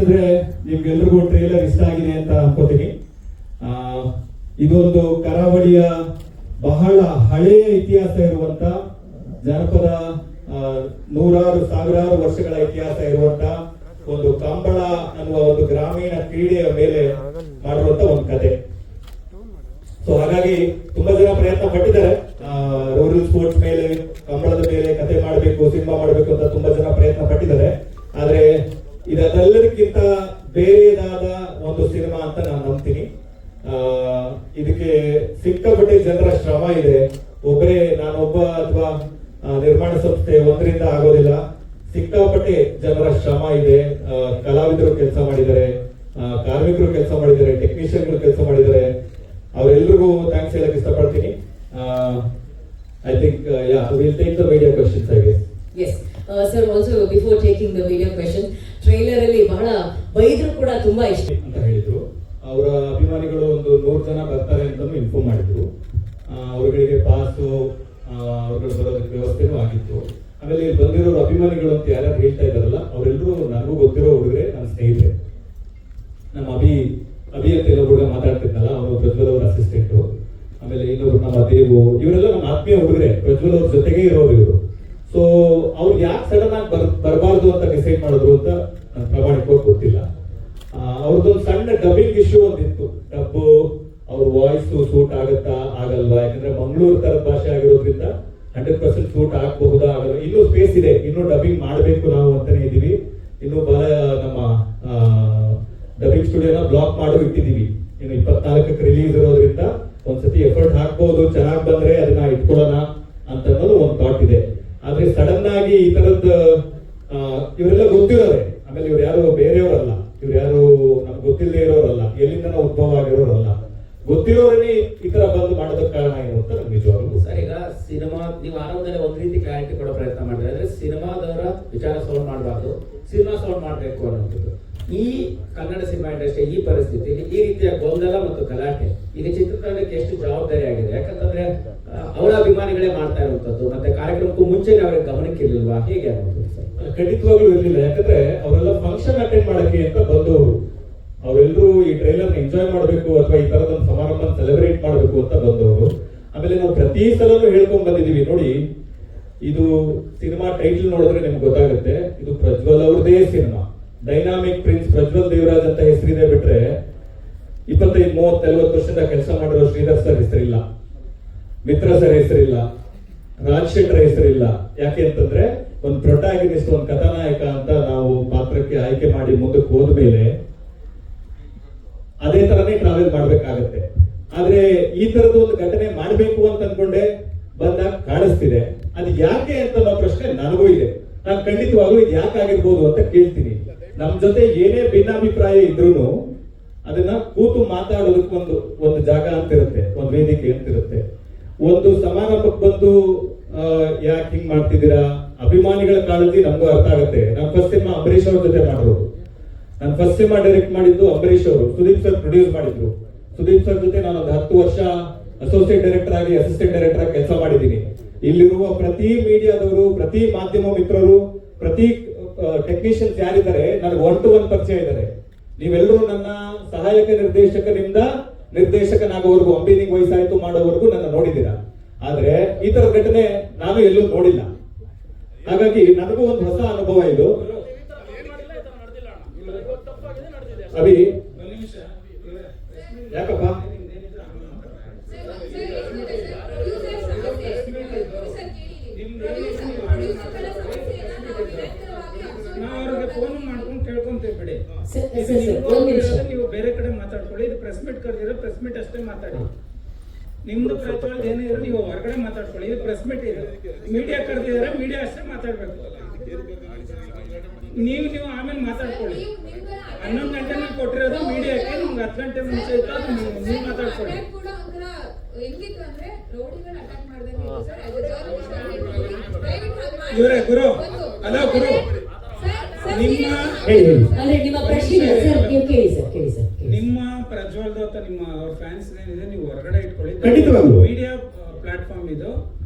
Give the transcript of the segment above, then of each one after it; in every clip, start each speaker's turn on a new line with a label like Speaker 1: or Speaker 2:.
Speaker 1: ಅನ್ಸಿದ್ರೆ ನಿಮ್ಗೆಲ್ರಿಗೂ ಟ್ರೇಲರ್ ಇಷ್ಟ ಆಗಿದೆ ಅಂತ ಅನ್ಕೋತೀನಿ. ಇದೊಂದು ಕರಾವಳಿಯ ಬಹಳ ಹಳೆಯ ಇತಿಹಾಸ ಇರುವಂತ ಜನಪದ, ನೂರಾರು ಸಾವಿರಾರು ವರ್ಷಗಳ ಇತಿಹಾಸ ಇರುವಂತ ಒಂದು ಕಂಬಳ ಅನ್ನುವ ಒಂದು ಗ್ರಾಮೀಣ ಕ್ರೀಡೆಯ ಮೇಲೆ ಮಾಡಿರುವಂತ ಒಂದು ಕತೆ. ಸೊ ಹಾಗಾಗಿ ತುಂಬಾ ಜನ ಪ್ರಯತ್ನ ಪಟ್ಟಿದ್ದಾರೆ ರೂರಲ್ ಸ್ಪೋರ್ಟ್ಸ್ ಮೇಲೆ, ಕಂಬಳದ ಮೇಲೆ ಕತೆ ಮಾಡಬೇಕು, ಸಿನಿಮಾ ಮಾಡಬೇಕು ಅಂತ ತುಂಬಾ ಜನ ಪ್ರಯತ್ನ ಪಟ್ಟಿದ್ದಾರೆ. ಆದ್ರೆ ಇದೆಲ್ಲದಕ್ಕಿಂತ ಬೇರೆದಾದ ಒಂದು ಸಿನಿಮಾ ಅಂತ ನಾನು ನಂಬ್ತೀನಿ. ಇದಕ್ಕೆ ಸಿಕ್ಕಾಪಟ್ಟೆ ಜನರ ಶ್ರಮ ಇದೆ. ಒಬ್ಬರೇ ನಾನೊಬ್ಬ ಅಥವಾ ನಿರ್ಮಾಣ ಸಂಸ್ಥೆ ಒಂದರಿಂದ ಆಗೋದಿಲ್ಲ. ಸಿಕ್ಕಾಪಟ್ಟೆ ಜನರ ಶ್ರಮ ಇದೆ. ಕಲಾವಿದರು ಕೆಲಸ ಮಾಡಿದ್ದಾರೆ, ಕಾರ್ಮಿಕರು ಕೆಲಸ ಮಾಡಿದ್ದಾರೆ, ಟೆಕ್ನಿಷಿಯನ್ಗಳು ಕೆಲಸ ಮಾಡಿದ್ದಾರೆ. ಅವರೆಲ್ಲರಿಗೂ ಥ್ಯಾಂಕ್ಸ್ ಹೇಳಕ್ ಇಷ್ಟಪಡ್ತೀನಿ. I think we'll take the media questions, I guess.
Speaker 2: Yes. Sir, also before taking the media question, trailer ಅಲ್ಲಿ ಬಹಳ ಬೈದ್ರು ಕೂಡ ತುಂಬಾ ಇಷ್ಟ
Speaker 1: ಅಂತ ಹೇಳಿದ್ರು. ಅವರ ಅಭಿಮಾನಿಗಳು ಒಂದು 100 ಜನ ಬರ್ತಾರೆ ಅಂತ ಇನ್ಫಾರ್ಮ್ ಮಾಡಿದ್ರು. ಅವರುಗಳಿಗೆ ಪಾಸು ಅವ್ರುಗಳು ಬರೋದಕ್ಕೆ ವ್ಯವಸ್ಥೆನೂ ಆಗಿತ್ತು. ಆಮೇಲೆ ಇಲ್ಲಿ ಬಂದಿರೋರು ಅಭಿಮಾನಿಗಳು ಅಂತ ಯಾರ್ಯಾರು ಹೇಳ್ತಾ ಇದಾರಲ್ಲ, ಅವರೆಲ್ಲರೂ ನನಗೂ ಗೊತ್ತಿರೋ ಹುಡುಗರೆ, ನನ್ನ ಸ್ನೇಹಿತರೆ. ನಮ್ಮ ಅಭಿ ಅಂತ ಇನ್ನೊಬ್ಬ ಮಾತಾಡ್ತಿದ್ನಲ್ಲ, ಅವನು ಪ್ರಜ್ವಲ್ ಅವ್ರ ಅಸಿಸ್ಟೆಂಟ್. ಆಮೇಲೆ ಇನ್ನೊಬ್ರು ನಮ್ಮ ದೇವು, ಇವರೆಲ್ಲ ನಮ್ಮ ಆತ್ಮೀಯ ಹುಡುಗರೆ, ಪ್ರಜ್ವಲ್ ಅವ್ರ ಜೊತೆಗೆ ಇರೋರು ಇವರು. ಸೊ ಅವ್ರು ಯಾಕೆ ಸಡನ್ ಆಗಿ ಬರಬಾರ್ದು ಅಂತ ಡಿಸೈಡ್ ಮಾಡಿದ್ರು ಅಂತ ನನ್ ಪ್ರಾಮಾಣಿಕವಾಗಿ ಗೊತ್ತಿಲ್ಲ. ಅವ್ರದ್ದೊಂದು ಸಣ್ಣ ಡಬ್ಬಿಂಗ್ ಇಶ್ಯೂ ಒಂದಿತ್ತು. ಡಬ್ಬು ಅವ್ರ ವಾಯ್ಸ್ ಸೂಟ್ ಆಗತ್ತಾ ಆಗಲ್ವಾ, ಯಾಕಂದ್ರೆ ಮಂಗಳೂರು ತರದ ಭಾಷೆ ಆಗಿರೋದ್ರಿಂದ 100% ಸೂಟ್ ಆಗಬಹುದಾ ಆಗಲ್ಲ. ಇನ್ನೂ ಸ್ಪೇಸ್ ಇದೆ, ಇನ್ನೂ ಡಬ್ಬಿಂಗ್ ಮಾಡಬೇಕು ನಾವು ಅಂತಾನೆ ಇದೀವಿ. ಇನ್ನು ನಮ್ಮ ಡಬ್ಬಿಂಗ್ ಸ್ಟುಡಿಯೋನ ಬ್ಲಾಕ್ ಮಾಡೋ ಇಟ್ಟಿದೀವಿ. ಇನ್ನು 24ಕ್ಕೆ ರಿಲೀಸ್ ಇರೋದ್ರಿಂದ ಒಂದ್ಸತಿ ಎಫರ್ಟ್ ಹಾಕ್ಬಹುದು, ಚೆನ್ನಾಗಿ ಬಂದ್ರೆ ಅದನ್ನ ಇಟ್ಕೊಳ್ಳೋಣ ಅಂತ ಅನ್ನೋದು ಒಂದು ಥಾಟ್ ಇದೆ. ಆದ್ರೆ ಸಡನ್ ಆಗಿ ಈ ತರದ್ ಇವರೆಲ್ಲ ಗೊತ್ತಿರೋರೆ. ಆಮೇಲೆ ಇವ್ರು ಯಾರು ಬೇರೆಯವರಲ್ಲ, ಇವ್ರು ಯಾರು ನಮ್ಗೆ ಗೊತ್ತಿಲ್ಲದೆ ಇರೋರಲ್ಲ, ಎಲ್ಲಿಂದ ಉದ್ಭವ ಆಗಿರೋರಲ್ಲ, ಗೊತ್ತಿರೋರೇ ಈ ತರ ಬಂದು ಮಾಡೋದಕ್ಕೆ ಕಾರಣ ಏನು ಅಂತ ನಮ್ಗೆ ನಿಜವಾಗ್ಲೂ.
Speaker 3: ಸರ್, ಈಗ ಸಿನಿಮಾ ನೀವು ಆರಂಭದಲ್ಲಿ ಒಂದ್ ರೀತಿ ಕ್ಲಾರಿಟಿ ಕೊಡೋ ಪ್ರಯತ್ನ ಮಾಡಿದ್ರೆ, ಅಂದ್ರೆ ಸಿನಿಮಾದವರ ವಿಚಾರ ಸೌಂಡ್ ಮಾಡಬಾರ್ದು, ಸಿನಿಮಾ ಸೌಂಡ್ ಮಾಡಬೇಕು ಅನ್ನೋದು. ಈ ಕನ್ನಡ ಸಿನಿಮಾ ಇಂಡಸ್ಟ್ರಿ ಈ ಪರಿಸ್ಥಿತಿಯಲ್ಲಿ ಈ ರೀತಿಯ ಗೊಂದಲ ಮತ್ತು ಗಲಾಟೆ ಈಗ ಚಿತ್ರತಂಡಕ್ಕೆ ಎಷ್ಟು ಜವಾಬ್ದಾರಿ ಆಗಿದೆ? ಯಾಕಂತಂದ್ರೆ ಅವರ ಅಭಿಮಾನಿಗಳೇ ಮಾಡ್ತಾ ಇರುವಂತದ್ದು, ಮತ್ತೆ ಕಾರ್ಯಕ್ರಮಕ್ಕೂ ಮುಂಚೆನೆ ಅವ್ರಿಗೆ ಗಮನಕ್ಕೆ ಇರ್ಲಿಲ್ವಾ, ಹೇಗೆ ಅನ್ನೋದು?
Speaker 1: ಖಂಡಿತವಾಗ್ಲೂ ಇರ್ಲಿಲ್ಲ. ಯಾಕಂದ್ರೆ ಅವರೆಲ್ಲ ಫಂಕ್ಷನ್ ಅಟೆಂಡ್ ಮಾಡಕ್ಕೆ ಅಂತ ಬಂದವರು. ಅವರೆಲ್ಲರೂ ಈ ಟ್ರೈಲರ್ ಎಂಜಾಯ್ ಮಾಡಬೇಕು ಅಥವಾ ಈ ತರದೊಂದು ಸಮಾರಂಭ ಸೆಲೆಬ್ರೇಟ್ ಮಾಡಬೇಕು ಅಂತ ಬಂದವರು. ಆಮೇಲೆ ನಾವು ಪ್ರತಿ ಸಲನೂ ಹೇಳ್ಕೊಂಡ್ ಬಂದಿದೀವಿ, ನೋಡಿ ಇದು ಸಿನಿಮಾ ಟೈಟಲ್ ನೋಡಿದ್ರೆ ನಿಮ್ಗೆ ಗೊತ್ತಾಗುತ್ತೆ, ಇದು ಪ್ರಜ್ವಲ್ ಅವ್ರದೇ cinema. Dynamic prince Prajwal Devaraj ಅಂತ ಹೆಸರಿದೆ ಬಿಟ್ರೆ 25, 30, 40 ವರ್ಷದ ಕೆಲಸ ಮಾಡಿರೋ ಶ್ರೀಧರ್ ಸರ್ ಹೆಸರಿಲ್ಲ, ಮಿತ್ರ ಸರ್ ಹೆಸರಿಲ್ಲ, ರಾಜ್ ಶೆಟ್ಟರ್ ಹೆಸರಿಲ್ಲ. ಯಾಕೆ ಅಂತಂದ್ರೆ ಒಂದು ಪ್ರೊಟಾಗನಿಸ್ಟ್, ಒಂದು ಕಥಾನಾಯಕ ಅಂತ ನಾವು ಪಾತ್ರಕ್ಕೆ ಆಯ್ಕೆ ಮಾಡಿ ಮುಂದಕ್ಕೆ ಹೋದ್ಮೇಲೆ ಅದೇ ತರನೇ ಟ್ರಾವೆಲ್ ಮಾಡ್ಬೇಕಾಗತ್ತೆ. ಆದ್ರೆ ಈ ತರದ ಒಂದು ಘಟನೆ ಮಾಡ್ಬೇಕು ಅಂತ ಅನ್ಕೊಂಡೆ ಬಂದಾಗ ಕಾಣಿಸ್ತಿದೆ. ಅದು ಯಾಕೆ ಅಂತ ಅನ್ನೋ ಪ್ರಶ್ನೆ ನನಗೂ ಇದೆ. ನಾನು ಖಂಡಿತವಾಗ್ಲೂ ಇದು ಯಾಕೆ ಆಗಿರ್ಬೋದು ಅಂತ ಕೇಳ್ತೀನಿ. ನಮ್ ಜೊತೆ ಏನೇ ಭಿನ್ನಾಭಿಪ್ರಾಯ ಇದ್ರು ಅದನ್ನ ಕೂತು ಮಾತಾಡೋದಕ್ಕೆ ಒಂದು ಜಾಗ ಅಂತಿರುತ್ತೆ, ಒಂದು ವೇದಿಕೆ ಅಂತಿರುತ್ತೆ. ಒಂದು ಸಮಾರಂಭಕ್ಕೆ ಬಂದು ಯಾಕೆ ಹಿಂಗ್ ಮಾಡ್ತಿದ್ದೀರಾ, ಅಭಿಮಾನಿಗಳ ಕಾಳಜಿ ನಮಗೂ ಅರ್ಥ ಆಗುತ್ತೆ. ನಾನು ಫಸ್ಟ್ ಸಿನಿಮಾ ಅಂಬರೀಶ್ ಅವ್ರ ಜೊತೆ ಮಾಡಿರೋದು. ನಾನು ಫಸ್ಟ್ ಸಿನಿಮಾ ಡೈರೆಕ್ಟ್ ಮಾಡಿದ್ದು ಅಂಬರೀಶ್ ಅವರು, ಸುದೀಪ್ ಸರ್ ಪ್ರೊಡ್ಯೂಸ್ ಮಾಡಿದ್ರು. ಸುದೀಪ್ ಸರ್ ಜೊತೆ ನಾನು ಒಂದು 10 ವರ್ಷ ಅಸೋಸಿಯೇಟ್ ಡೈರೆಕ್ಟರ್ ಆಗಿ, ಅಸಿಸ್ಟೆಂಟ್ ಡೈರೆಕ್ಟರ್ ಆಗಿ ಕೆಲಸ ಮಾಡಿದ್ದೀನಿ. ಇಲ್ಲಿರುವ ಪ್ರತಿ ಮೀಡಿಯಾದವರು, ಪ್ರತಿ ಮಾಧ್ಯಮ ಮಿತ್ರರು, ಪ್ರತಿ ಟೆಕ್ನಿಷಿಯನ್ಸ್ ಯಾರಿದ್ದಾರೆ ನನಗೆ 1 to 1 ಪರಿಚಯ ಇದ್ದಾರೆ. ನೀವೆಲ್ಲರೂ ನನ್ನ ಸಹಾಯಕ ನಿರ್ದೇಶಕನಿಂದ ನಿರ್ದೇಶಕನಾಗೋವರೆಗೂ, ಅಂಬಿನಿಂಗ್ ವಯಸ್ಸಾಯ್ತು ಮಾಡೋವರೆಗೂ ನನ್ನ ನೋಡಿದ್ದೀರಾ. ಆದ್ರೆ ಈ ತರ ಘಟನೆ ನಾನು ಎಲ್ಲೂ ನೋಡಿಲ್ಲ. ಹಾಗಾಗಿ ನನಗೂ ಒಂದು ಹೊಸ ಅನುಭವ ಇದು. ಅಭಿ ಯಾಕಪ್ಪ
Speaker 4: ಫೋನ್ ಮಾಡ್ಕೊಂಡು ಕೇಳ್ಕೊಂತೇವೆ ಬಿಡಿ. ನೀವು ಬೇರೆ ಕಡೆ ಮಾತಾಡ್ಕೊಳ್ಳಿ. ಇದು ಪ್ರೆಸ್ ಮೀಟ್ ಕರೆದಿರೋ, ಪ್ರೆಸ್ ಮೀಟ್ ಅಷ್ಟೇ ಮಾತಾಡಿ. ನಿಮ್ದು ಪ್ರಜ್ವಲ್ ಏನೇ ಇರೋ ನೀವು ಹೊರಗಡೆ ಮಾತಾಡ್ಕೊಳ್ಳಿ. ಇದು ಪ್ರೆಸ್ ಮೀಟ್ ಇದೆ, ಮೀಡಿಯಾ ಕರೆದಿದ್ದಾರೆ, ಮೀಡಿಯಾ ಅಷ್ಟೇ ಮಾತಾಡ್ಬೇಕು. ನೀವು ಆಮೇಲೆ ಮಾತಾಡ್ಕೊಳ್ಳಿ. 11 ಗಂಟೆ ಕೊಟ್ಟಿರೋದು ಮೀಡಿಯಾಕ್ಕೆ, ನಿಮ್ಗೆ 10 ಗಂಟೆ ಮುಂಚೆ ಇತ್ತು, ನೀವು ಮಾತಾಡ್ಕೊಳ್ಳಿ. ಇವರೇ ಗುರು, ಹಲೋ ಗುರು, ನಿಮ್ಮ ಪ್ರಜ್ವಲ್ದು ಅಥವಾ ನಿಮ್ಮ ಅವ್ರ ಫ್ಯಾನ್ಸ್ ಏನಿದೆ ನೀವು ಹೊರಗಡೆ ಇಟ್ಕೊಳ್ಳಿ. ಮೀಡಿಯಾ ಪ್ಲಾಟ್ಫಾರ್ಮ್ ಇದು,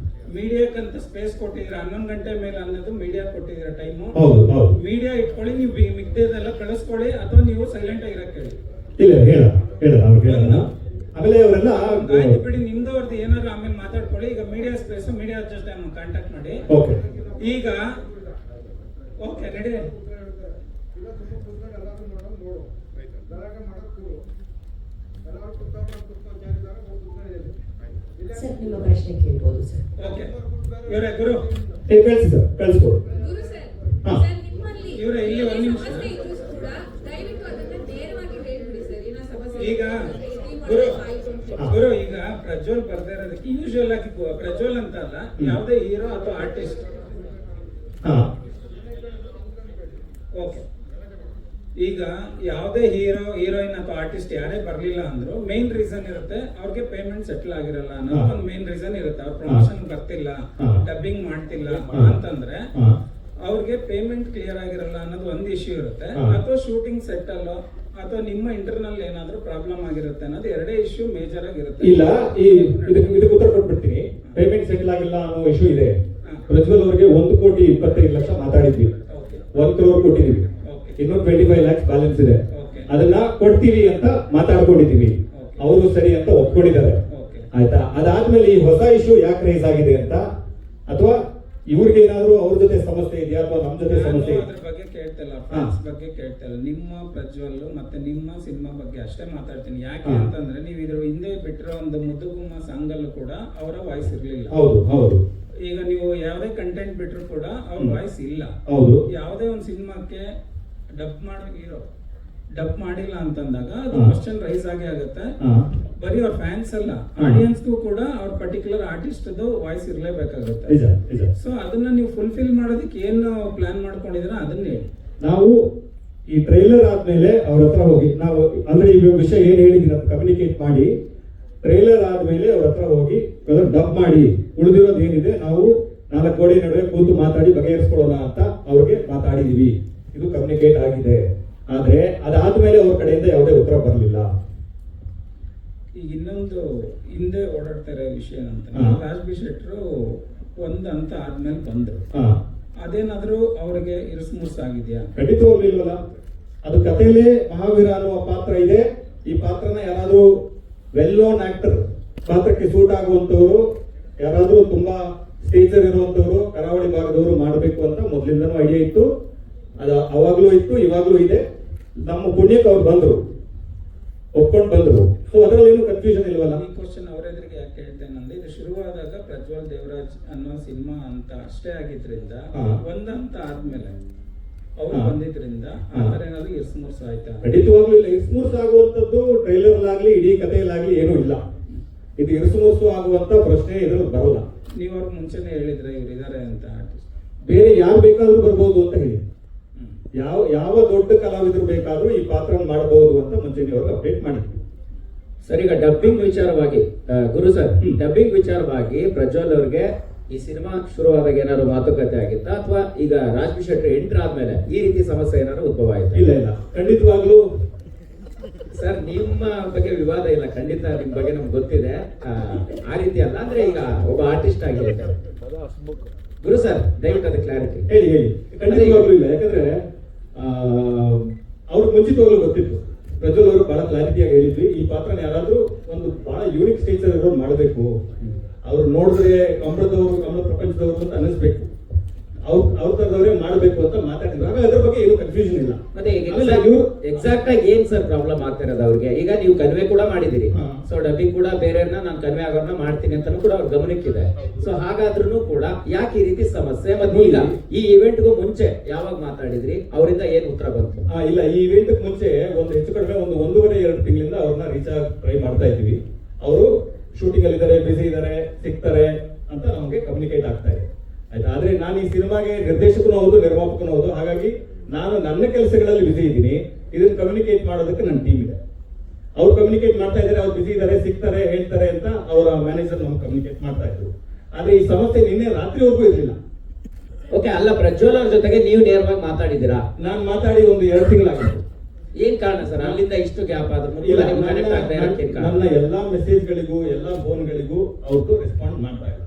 Speaker 4: ಮೀಡಿಯಾಕ್ಕಂತ ಸ್ಪೇಸ್ ಕೊಟ್ಟಿದ್ದೀರಾ, 11 ಗಂಟೆ ಮೇಲೆ ಅನ್ನೋದು ಮೀಡಿಯಾ ಕೊಟ್ಟಿದ್ದೀರಾ ಟೈಮು.
Speaker 1: ಹೌದು ಹೌದು.
Speaker 4: ಮೀಡಿಯಾ ಇಟ್ಕೊಳ್ಳಿ, ನೀವು ಮಿಗ್ದೇದೆಲ್ಲ ಕಳಿಸ್ಕೊಳ್ಳಿ, ಅಥವಾ ನೀವು ಸೈಲೆಂಟ್ ಆಗಿರಕ್ಕೆ ಹೇಳಿ.
Speaker 1: ಇಲ್ಲ ಹೇಳ ಅವ್ರಿಗೆ ಹೇಳೋಣ. ಆಮೇಲೆ ಅವರೆಲ್ಲ
Speaker 4: ಆಯ್ತು ಬಿಡಿ, ನಿಮ್ದವ್ರದ್ದು ಏನಾದ್ರು ಆಮೇಲೆ ಮಾತಾಡ್ಕೊಳ್ಳಿ. ಈಗ ಮೀಡಿಯಾ ಸ್ಪೇಸ್, ಮೀಡಿಯಾ ಜೊತೆ ಕಾಂಟ್ಯಾಕ್ಟ್ ಮಾಡಿ.
Speaker 1: ಓಕೆ
Speaker 4: ಈಗ ಓಕೆ ನಡಿ.
Speaker 2: ಸರ್ ನಿಮ್ಮ ಪ್ರಶ್ನೆ ಕೇಳ್ಬೋದು ಸರ್.
Speaker 4: ಓಕೆ ಇವರೇ ಗುರು,
Speaker 1: ಕಳಿಸಿ ಸರ್, ಕಳಿಸ್ಬೋದು.
Speaker 5: ಗುರು ಸರ್,
Speaker 1: ಹಾ.
Speaker 5: ಸರ್ ನಿಮ್ಮಲ್ಲಿ
Speaker 4: ಇವ್ರೆ ಇಲ್ಲಿ ಒಂದ್ ನಿಮಿಷ.
Speaker 5: ಸಮಸ್ಯೆ ಇದ್ರೂ ಕೂಡ ದಯವಿಟ್ಟು ಅದನ್ನ ನೇರವಾಗಿ ಹೇಳ್ಬಿಡಿ ಸರ್. ಏನೋ ಸಮಸ್ಯೆ
Speaker 4: ಈಗ
Speaker 5: ಗುರು
Speaker 4: ಗುರು ಈಗ ಪ್ರಜ್ವಲ್ ಬರ್ದೇ ಇರೋದಕ್ಕೆ ಯೂಶುವಲ್ ಆಗಿ ಪ್ರಜ್ವಲ್ ಅಂತ ಅಲ್ಲ, ಯಾವುದೇ ಹೀರೋ ಅಥವಾ ಆರ್ಟಿಸ್ಟ್.
Speaker 1: ಹಾ
Speaker 4: ಓಕೆ, ಈಗ ಯಾವುದೇ ಹೀರೋಯಿನ್ ಅಥವಾ ಆರ್ಟಿಸ್ಟ್ ಯಾರೇ ಬರ್ಲಿಲ್ಲ ಅಂದ್ರು ಮೇನ್ ರೀಸನ್ ಇರುತ್ತೆ, ಅವ್ರಿಗೆ ಪೇಮೆಂಟ್ ಸೆಟ್ಲ್ ಆಗಿರಲ್ಲ ಅನ್ನೋದು ಒಂದು ಮೇನ್ ರೀಸನ್ ಇರುತ್ತೆ. ಅವ್ರ ಪ್ರಮೋಷನ್ ಬರ್ತಿಲ್ಲ, ಡಬ್ಬಿಂಗ್ ಮಾಡ್ತಿಲ್ಲ ಅಂತಂದ್ರೆ ಅವ್ರಿಗೆ ಪೇಮೆಂಟ್ ಕ್ಲಿಯರ್ ಆಗಿರಲ್ಲ ಅನ್ನೋದು ಒಂದು ಇಶ್ಯೂ ಇರುತ್ತೆ. ಅಥವಾ ಶೂಟಿಂಗ್ ಸೆಟ್ ಅಲ್ಲೋ ಅಥವಾ ನಿಮ್ಮ ಇಂಟರ್ನಲ್ ಏನಾದ್ರೂ ಪ್ರಾಬ್ಲಮ್ ಆಗಿರುತ್ತೆ ಅನ್ನೋದು ಎರಡೇ ಇಶ್ಯೂ ಮೇಜರ್ ಆಗಿರುತ್ತೆ.
Speaker 1: ಇಲ್ಲ, ಇದಕ್ಕೆ ಉತ್ತರ ಕೊಟ್ಬಿಡ್ತೀನಿ. ಪೇಮೆಂಟ್ ಸೆಟಲ್ ಆಗಿಲ್ಲ ಅನ್ನೋ ಇಶ್ಯೂ ಇದೆ. ಪ್ರಜ್ವಲ್ ಅವರಿಗೆ 1,25,00,000 ಮಾತಾಡಿದ್ವಿ, 1 crore ಕೊಟ್ಟಿದೀವಿ, ಇನ್ನು 25 lakhs ಬ್ಯಾಲೆನ್ಸ್ ಇದೆ. ಅದನ್ನ ಕೊಡ್ತೀವಿ ಅಂತ ಮಾತಾಡ್ಕೊಂಡಿದೀವಿ, ಅವರು ಸರಿ ಅಂತ ಒಪ್ಕೊಂಡಿದ್ದಾರೆ. ಆಯ್ತಾ? ಅದಾದ್ಮೇಲೆ ಈ ಹೊಸ ಇಶ್ಯೂ ಯಾಕೆ ರೈಸ್ ಆಗಿದೆ ಅಂತ, ಅಥವಾ ಇವ್ರಿಗೆ ಏನಾದ್ರು ಅವ್ರ ಜೊತೆ ಸಮಸ್ಯೆ ಇದೆಯಾ ಅಥವಾ ನಮ್ ಜೊತೆ ಸಮಸ್ಯೆ
Speaker 4: ಅದ್ರ ಬಗ್ಗೆ ಕೇಳ್ತಿಲ್ಲ, ಫ್ಯಾನ್ಸ್ ಬಗ್ಗೆ ಕೇಳ್ತಿಲ್ಲ. ನಿಮ್ಮ ಪ್ರಜ್ವಲ್ ಮತ್ತೆ ನಿಮ್ಮ ಸಿನಿಮಾ ಬಗ್ಗೆ ಅಷ್ಟೇ ಮಾತಾಡ್ತೀನಿ. ಯಾಕೆ ಅಂತಂದ್ರೆ ನೀವು ಇದ್ರ ಹಿಂದೆ ಬಿಟ್ಟಿರೋ ಒಂದು ಮುದ್ದುಗುಮ್ಮ ಸಾಂಗಲ್ಲೂ ಕೂಡ ಅವರ ವಾಯ್ಸ್ ಇರ್ಲಿಲ್ಲ.
Speaker 1: ಹೌದು ಹೌದು.
Speaker 4: ಈಗ ನೀವು ಯಾವುದೇ ಕಂಟೆಂಟ್ ಬಿಟ್ರು ಕೂಡ ಅವ್ರ ವಾಯ್ಸ್ ಇಲ್ಲ.
Speaker 1: ಹೌದು.
Speaker 4: ಯಾವುದೇ ಒಂದು ಸಿನಿಮಾಕ್ಕೆ ಡಬ್ ಮಾಡಿಲ್ಲ ಅಂತಂದಾಗ ಅದು ಕ್ವಶನ್ ರೈಸ್ ಆಗೇ ಆಗುತ್ತೆ. ಬರೀ ಅವ್ರ ಫ್ಯಾನ್ಸ್ ಅಲ್ಲ, ಆಡಿಯನ್ಸ್ಗೂ ಕೂಡ ಅವ್ರ ಪರ್ಟಿಕ್ಯುಲರ್ ಆರ್ಟಿಸ್ಟ್ ವಾಯ್ಸ್ ಇರಲೇಬೇಕಾಗುತ್ತೆ. ಸೊ ಅದನ್ನ ನೀವು ಫುಲ್ಫಿಲ್ ಮಾಡೋದಕ್ಕೆ ಏನು ಪ್ಲಾನ್ ಮಾಡ್ಕೊಂಡಿದ್ರ ಅದನ್ನ ಹೇಳಿ.
Speaker 1: ನಾವು ಈ ಟ್ರೈಲರ್ ಆದ್ಮೇಲೆ ಅವ್ರ ಹತ್ರ ಹೋಗಿ, ನಾವು ಅಂದ್ರೆ ಈ ವಿಷಯ ಏನ್ ಹೇಳಿದೀನಿ ಅಂತ ಕಮ್ಯುನಿಕೇಟ್ ಮಾಡಿ, ಟ್ರೈಲರ್ ಆದ್ಮೇಲೆ ಅವ್ರ ಹತ್ರ ಹೋಗಿ ಡಬ್ ಮಾಡಿ ಉಳಿದಿರೋದು ಏನಿದೆ ನಾವು 4 ಗೋಡೆ ನಡುವೆ ಕೂತು ಮಾತಾಡಿ ಬಗೆಹರಿಸ್ಕೊಳ್ಳೋಣ ಅಂತ ಅವ್ರಿಗೆ ಮಾತಾಡಿದೀವಿ. ಇದು ಕಮ್ಯುನಿಕೇಟ್ ಆಗಿದೆ. ಆದ್ರೆ ಅದಾದ್ಮೇಲೆ ಅವ್ರ ಕಡೆಯಿಂದ ಯಾವುದೇ ಉತ್ತರ ಬರಲಿಲ್ಲ.
Speaker 4: ಈಗ ಇನ್ನೊಂದು ಹಿಂದೆ ಓಡಾಡ್ತಾ ಇರೋ ವಿಷಯ ಅಂತ, ರಾಜ್ ಬಿ ಶೆಟ್ರು ಒಂದ್ ಹಂತ ಆದ್ಮೇಲೆ ಬಂದ್ರು, ಅದೇನಾದ್ರೂ ಅವ್ರಿಗೆ ಇರಿಸ್ಮುರ್ಸ್ ಆಗಿದ್ಯಾ?
Speaker 1: ಖಂಡಿತವಾಗ್ಲೂ ಇಲ್ವಲ್ಲ. ಅದು ಕಥೆಯಲ್ಲೇ ಮಹಾವೀರ ಅನ್ನುವ ಪಾತ್ರ ಇದೆ. ಈ ಪಾತ್ರನ ಯಾರಾದ್ರೂ ವೆಲ್ ನೋನ್ ಆಕ್ಟರ್, ಪಾತ್ರಕ್ಕೆ ಸೂಟ್ ಆಗುವಂತವ್ರು, ಯಾರಾದ್ರೂ ತುಂಬಾ ಸ್ಟೇಜರ್ ಇರುವಂತವ್ರು, ಕರಾವಳಿ ಭಾಗದವರು ಮಾಡಬೇಕು ಅಂತ ಮೊದಲಿಂದನೂ ಐಡಿಯಾ ಇತ್ತು. ಅದು ಅವಾಗ್ಲೂ ಇತ್ತು, ಇವಾಗ್ಲೂ ಇದೆ. ನಮ್ಮ ಪುಣ್ಯಕ್ಕೆ ಅವ್ರು ಬಂದ್ರು, ಒಪ್ಕೊಂಡು ಬಂದ್ರು. ಸೊ ಅದ್ರಲ್ಲಿ ಏನು ಕನ್ಫ್ಯೂಷನ್ ಇಲ್ವಲ್ಲ.
Speaker 4: ಈ ಕ್ವಶನ್ ಅವರೆದುರಿಗೆ ಯಾಕೆ ಹೇಳ್ತೇನೆ, ಇದು ಶುರುವಾದಾಗ ಪ್ರಜ್ವಲ್ ದೇವರಾಜ್ ಅನ್ನೋ ಸಿನಿಮಾ ಅಂತ ಅಷ್ಟೇ ಆಗಿದ್ರಿಂದ ಒಂದ್ ಹಂತ ಆದ್ಮೇಲೆ ಅವ್ರು ಬಂದಿದ್ರಿಂದ ಆತರ ಏನಾದ್ರು ಇರ್ಸ್ಮೂರ್ಸ್ ಆಯ್ತಾ?
Speaker 1: ಖಂಡಿತವಾಗ್ಲೂ ಇಲ್ಲ. ಇರ್ಸ್ಮೂರ್ಸ್ ಆಗುವಂತದ್ದು ಟ್ರೈಲರ್ ಆಗ್ಲಿ ಇಡೀ ಕಥೆಯಲ್ಲಾಗ್ಲಿ ಏನೂ ಇಲ್ಲ. ಇದು ಇರ್ಸ್ಮೂರ್ಸು ಆಗುವಂತ ಪ್ರಶ್ನೆ ಇದ್ರಲ್ಲಿ ಬರೋಲ್ಲ.
Speaker 4: ನೀವು ಅವ್ರಿಗೆ ಮುಂಚೆನೆ ಹೇಳಿದ್ರೆ ಇವ್ರು ಇದಾರೆ ಅಂತ ಆರ್ಟಿಸ್ಟ್,
Speaker 1: ಬೇರೆ ಯಾರು ಬೇಕಾದ್ರೂ ಬರ್ಬೋದು ಅಂತ ಹೇಳಿ, ಯಾವ ದೊಡ್ಡ ಕಲಾವಿದರು ಬೇಕಾದ್ರೂ ಈ ಪಾತ್ರ ಮಾಡಬಹುದು ಅಂತ ಮುಂಚೆನೆ ಅವ್ರಿಗೆ ಅಪ್ಡೇಟ್ ಮಾಡಿದ್ವಿ.
Speaker 3: ಸರ್, ಈಗ ಡಬ್ಬಿಂಗ್ ವಿಚಾರವಾಗಿ ಗುರು ಸರ್, ಡಬ್ಬಿಂಗ್ ವಿಚಾರವಾಗಿ ಪ್ರಜ್ವಲ್ ಅವ್ರಿಗೆ ಈ ಸಿನಿಮಾ ಶುರುವಾದಾಗ ಏನಾದ್ರು ಮಾತುಕತೆ ಆಗಿತ್ತಾ, ಅಥವಾ ಈಗ ರಾಜ್ ಬಿ ಶೆಟ್ಟಿ ಎಂಟರ್ ಆದ್ಮೇಲೆ ಈ ರೀತಿ ಸಮಸ್ಯೆ ಏನಾದ್ರು ಉದ್ಭವ ಆಯ್ತಾ?
Speaker 1: ಇಲ್ಲ ಇಲ್ಲ, ಖಂಡಿತವಾಗ್ಲೂ
Speaker 3: ಸರ್ ನಿಮ್ಮ ಬಗ್ಗೆ ವಿವಾದ ಇಲ್ಲ, ಖಂಡಿತ ನಿಮ್ ಬಗ್ಗೆ ನಮ್ಗೆ ಗೊತ್ತಿದೆ. ಆ ರೀತಿ ಅಲ್ಲ, ಅಂದ್ರೆ ಈಗ ಒಬ್ಬ ಆರ್ಟಿಸ್ಟ್ ಆಗಿರುತ್ತೆ. ಗುರು ಸರ್, ದಯವಿಟ್ಟು ಅದು ಕ್ಲಾರಿಟಿ
Speaker 1: ಹೇಳಿ. ಖಂಡಿತವಾಗ್ಲೂ ಇಲ್ಲ. ಯಾಕಂದ್ರೆ ಅವ್ರಿಗೆ ಮುಂಚಿತವಾಗ್ಲೂ ಗೊತ್ತಿತ್ತು. ಪ್ರಜ್ವಲ್ ಅವರು ಬಹಳ ಕ್ಲಾರಿಟಿಯಾಗಿ ಹೇಳಿದ್ವಿ, ಈ ಪಾತ್ರನ ಯಾರಾದ್ರೂ ಒಂದು ಬಹಳ ಯೂನಿಕ್ ಸ್ಟೇಜರ್ ಇರೋರು ಮಾಡಬೇಕು, ಅವ್ರು ನೋಡಿದ್ರೆ ಕಮಲ ಪ್ರಪಂಚದವರು ಅಂತ ಅನಿಸ್ಬೇಕು, ಅವ್ರ ತರದವರೇ ಮಾಡಬೇಕು ಅಂತ ಮಾತಾಡಿದ್ರು. ಆಮೇಲೆ ಅದ್ರ ಬಗ್ಗೆ ಏನು ಕನ್ಫ್ಯೂಷನ್ ಇಲ್ಲ.
Speaker 3: ಮತ್ತೆ ಎಕ್ಸಾಕ್ಟ್ ಆಗಿ ಏನ್ ಸರ್ ಪ್ರಾಬ್ಲಮ್ ಆಗ್ತಿರೋದು ಅವ್ರಿಗೆ? ಈಗ ನೀವು ಕನ್ವೆ ಕೂಡ ಮಾಡಿದಿರಿ, ಸೊ ಡಬ್ಬಿಂಗ್ ಕೂಡ ಬೇರೆಯವ್ರನ್ನ ನಾನು ಕನ್ವೆ ಆಗೋರ್ನ ಮಾಡ್ತೀನಿ ಅಂತ ಕೂಡ ಅವ್ರ ಗಮನಕ್ಕಿದೆ. ಸೊ ಹಾಗಾದ್ರೂ ಕೂಡ ಯಾಕೆ ಈ ರೀತಿ ಸಮಸ್ಯೆ? ಮತ್ತೆ ಈಗ ಈ ಇವೆಂಟ್ಗೂ ಮುಂಚೆ ಯಾವಾಗ ಮಾತಾಡಿದ್ರಿ, ಅವರಿಂದ ಏನ್ ಉತ್ತರ ಬಂತು?
Speaker 1: ಇಲ್ಲ, ಈ ಇವೆಂಟ್ ಮುಂಚೆ ಒಂದು ಹೆಚ್ಚು ಕಡಿಮೆ 1.5-2 ತಿಂಗಳಿಂದ ಅವ್ರನ್ನ ರೀಚ್ ಆಗಿ ಟ್ರೈ ಮಾಡ್ತಾ ಇದ್ವಿ. ಅವರು ಶೂಟಿಂಗ್ ಅಲ್ಲಿ ಇದಾರೆ, ಬಿಸಿ ಇದಾರೆ, ಸಿಗ್ತಾರೆ ಅಂತ ನಮ್ಗೆ ಕಮ್ಯುನಿಕೇಟ್ ಆಗ್ತಾ ಇದೆ. ಆಯ್ತಾ? ಆದ್ರೆ ನಾನು ಈ ಸಿನಿಮಾಗೆ ನಿರ್ದೇಶಕನೂ ಹೌದು, ನಿರ್ಮಾಪಕನೂ ಹೌದು. ಹಾಗಾಗಿ ನಾನು ನನ್ನ ಕೆಲಸಗಳಲ್ಲಿ ಬಿಸಿ ಇದ್ದೀನಿ. ಇದನ್ನ ಕಮ್ಯುನಿಕೇಟ್ ಮಾಡೋದಕ್ಕೆ ನನ್ನ ಟೀಮ್ ಇದೆ. ಅವ್ರು ಕಮ್ಯುನಿಕೇಟ್ ಮಾಡ್ತಾ ಇದ್ದಾರೆ, ಅವ್ರು ಬಿಸಿ ಇದ್ದಾರೆ, ಸಿಗ್ತಾರೆ, ಹೇಳ್ತಾರೆ ಅಂತ ಅವರ ಮ್ಯಾನೇಜರ್ ನಮ್ಗೆ ಕಮ್ಯುನಿಕೇಟ್ ಮಾಡ್ತಾ ಇದ್ರು. ಆದ್ರೆ ಈ ಸಮಸ್ಯೆ ನಿನ್ನೆ ರಾತ್ರಿವರೆಗೂ ಇರಲಿಲ್ಲ.
Speaker 3: ಓಕೆ, ಅಲ್ಲ ಪ್ರಜ್ವಲ್ ಅವ್ರ ಜೊತೆಗೆ ನೀವು ನೇರವಾಗಿ ಮಾತಾಡಿದ್ದೀರಾ?
Speaker 1: ನಾನು ಮಾತಾಡಿ 1-2 ತಿಂಗಳಾಗಿತ್ತು.
Speaker 3: ಏನ್ ಕಾರಣ ಸರ್ ಅಲ್ಲಿಂದ ಇಷ್ಟು ಗ್ಯಾಪ್ ಆದ್ರೂ?
Speaker 1: ನನ್ನ ಎಲ್ಲಾ ಮೆಸೇಜ್ಗಳಿಗೂ ಎಲ್ಲಾ ಫೋನ್ಗಳಿಗೂ ಅವ್ರದ್ದು ರೆಸ್ಪಾಂಡ್ ಮಾಡ್ತಾ ಇಲ್ಲ.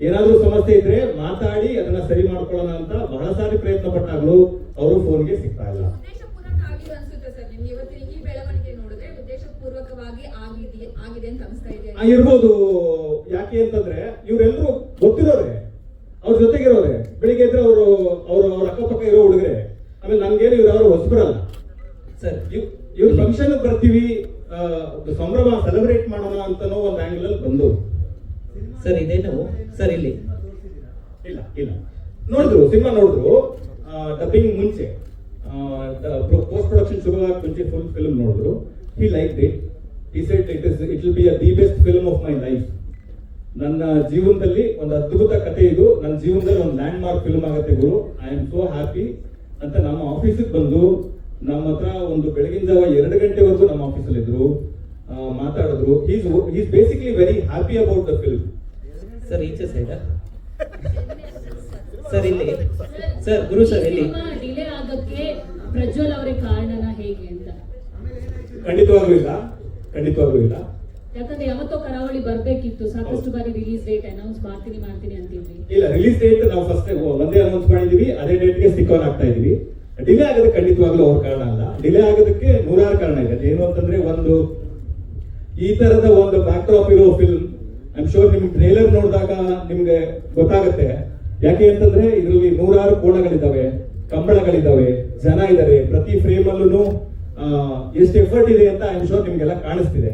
Speaker 1: ಏನಾದ್ರೂ ಸಮಸ್ಯೆ ಇದ್ರೆ ಮಾತಾಡಿ ಅದನ್ನ ಸರಿ ಮಾಡ್ಕೊಳ್ಳೋಣ ಅಂತ ಬಹಳ ಸಾರಿ ಪ್ರಯತ್ನ ಪಟ್ಟಾಗ್ಲೂ ಅವರು ಫೋನ್ಗೆ ಸಿಗ್ತಾ ಇಲ್ಲ.
Speaker 5: ಉದ್ದೇಶಪೂರ್ವಕ ಆಗಿದೆ ಅನ್ಸುತ್ತೆ ಸರ್ ನಿಮ್ಗೆ ಇವತ್ತಿನ ಈ ಬೆಳವಣಿಗೆ ನೋಡಿದ್ರೆ ಉದ್ದೇಶಪೂರ್ವಕವಾಗಿ ಆಗಿದೆ ಅಂತ ಅನಿಸ್ತಾ ಇದೆ.
Speaker 1: ಇರ್ಬೋದು. ಯಾಕೆ ಅಂತಂದ್ರೆ ಇವರೆಲ್ಲರೂ ಗೊತ್ತಿರೋರೆ, ಅವ್ರ ಜೊತೆಗಿರೋರೆ, ಬೆಳಿಗ್ಗೆ ಇದ್ರೆ ಅವ್ರ ಅಕ್ಕಪಕ್ಕ ಇರೋ ಹುಡುಗರೆ. ಆಮೇಲೆ ನನ್ಗೇನು ಇವ್ರು ಅವರು ಹೊಸಬರಲ್ಲ
Speaker 3: ಸರ್.
Speaker 1: ಇವ್ರ ಫಂಕ್ಷನ್ ಬರ್ತೀವಿ, ಸಂಭ್ರಮ ಸೆಲೆಬ್ರೇಟ್ ಮಾಡೋಣ ಅಂತನೋ ಒಂದು ಆಂಗಲ್ ಅಲ್ಲಿ ಬಂದು
Speaker 3: ಸರ್ ಇದೇನು ಸರ್ ಇಲ್ಲಿ
Speaker 1: ಇಲ್ಲ ನೋಡಿದ್ರು, ಸಿನಿಮಾ ನೋಡಿದ್ರು. ಡಬ್ಬಿಂಗ್ ಮುಂಚೆ ಪೋಸ್ಟ್ ಪ್ರೊಡಕ್ಷನ್ ಶುರುವಾಗಿ ಮುಂಚೆ ಫುಲ್ ಫಿಲ್ಮ್ ನೋಡಿದ್ರು. ಹಿ like it. He said it will be the best film of my life. ನನ್ನ ಜೀವನದಲ್ಲಿ ಒಂದು ಅದ್ಭುತ ಕಥೆ ಇದು, ನನ್ನ ಜೀವನದಲ್ಲಿ ಒಂದು ಲ್ಯಾಂಡ್ ಮಾರ್ಕ್ ಫಿಲ್ಮ್ ಆಗುತ್ತೆ ಗುರು, ಐ ಆಮ್ ಸೋ ಹ್ಯಾಪಿ ಅಂತ ನಮ್ಮ ಆಫೀಸಿಗೆ ಬಂದು ನಮ್ಮ ಹತ್ರ ಒಂದು ಬೆಳಗಿನ ಜಾವ 2 ಗಂಟೆವರೆಗೂ ನಮ್ಮ ಆಫೀಸಲ್ಲಿ ಇದ್ರು, ಮಾತಾಡಿದ್ರು. Is basically very happy about the film.
Speaker 3: Sir ಈಚೆ ಸೈಡ್ ಸರ್ ಇಲ್ಲಿ ಸರ್ ಗುರು ಸರ್ ಇಲ್ಲಿ
Speaker 6: ಡಿಲೇ ಆಗಕ್ಕೆ ಪ್ರಜ್ವಲ್ ಅವರೇ ಕಾರಣನ ಹೇಗೆ ಅಂತ?
Speaker 1: ಖಂಡಿತವಾಗ್ಲೂ ಇಲ್ಲ.
Speaker 6: ಯಾಕಂದ್ರೆ ಯಾವತ್ತೋ ಕರಾವಳಿ ಬರ್ಬೇಕಿತ್ತು, ಸಾಕಷ್ಟು ಬಾರಿ ರಿಲೀಸ್ ಡೇಟ್ ಅನೌನ್ಸ್ ಮಾಡ್ತೀನಿ ಅಂತಿದ್ವಿ.
Speaker 1: ಇಲ್ಲ, ರಿಲೀಸ್ ಡೇಟ್ ನಾವು ಫಸ್ಟ್ ಒಂದೇ ಅನೌನ್ಸ್ ಮಾಡಿದೀವಿ, ಅದೇ ಡೇಟ್ಗೆ ಸ್ಟಿಕ್ ಆನ್ ಆಗ್ತಾ ಇದೀವಿ. ಡಿಲೇ ಆಗೋದಕ್ಕೆ ಖಂಡಿತವಾಗ್ಲೂ ಅವ್ರ ಕಾರಣ ಅಲ್ಲ. ಡಿಲೇ ಆಗೋದಕ್ಕೆ 100 ಕಾರಣ ಇದೆ. ಏನು ಅಂತಂದ್ರೆ, ಒಂದು ಈ ತರದ ಒಂದು ಬ್ಯಾಕ್ ಡ್ರಾಪ್ ಇರೋ ಫಿಲ್ಮ್, ಐ ಆಮ್ ಶೋರ್ ನಿಮ್ಗೆ ಟ್ರೇಲರ್ ನೋಡಿದಾಗ ನಿಮ್ಗೆ ಗೊತ್ತಾಗುತ್ತೆ. ಯಾಕೆ ಅಂತಂದ್ರೆ ಇದರಲ್ಲಿ 100 ಕೋಣಗಳಿದ್ದಾವೆ, ಕಂಬಳಗಳಿದ್ದಾವೆ, ಜನ ಇದ್ದಾರೆ, ಪ್ರತಿ ಫ್ರೇಮ್ ಅಲ್ಲೂ ಎಷ್ಟು ಎಫರ್ಟ್ ಇದೆ ಅಂತ ಐ ಆಮ್ ಶೋರ್ ನಿಮ್ಗೆಲ್ಲ ಕಾಣಿಸ್ತಿದೆ.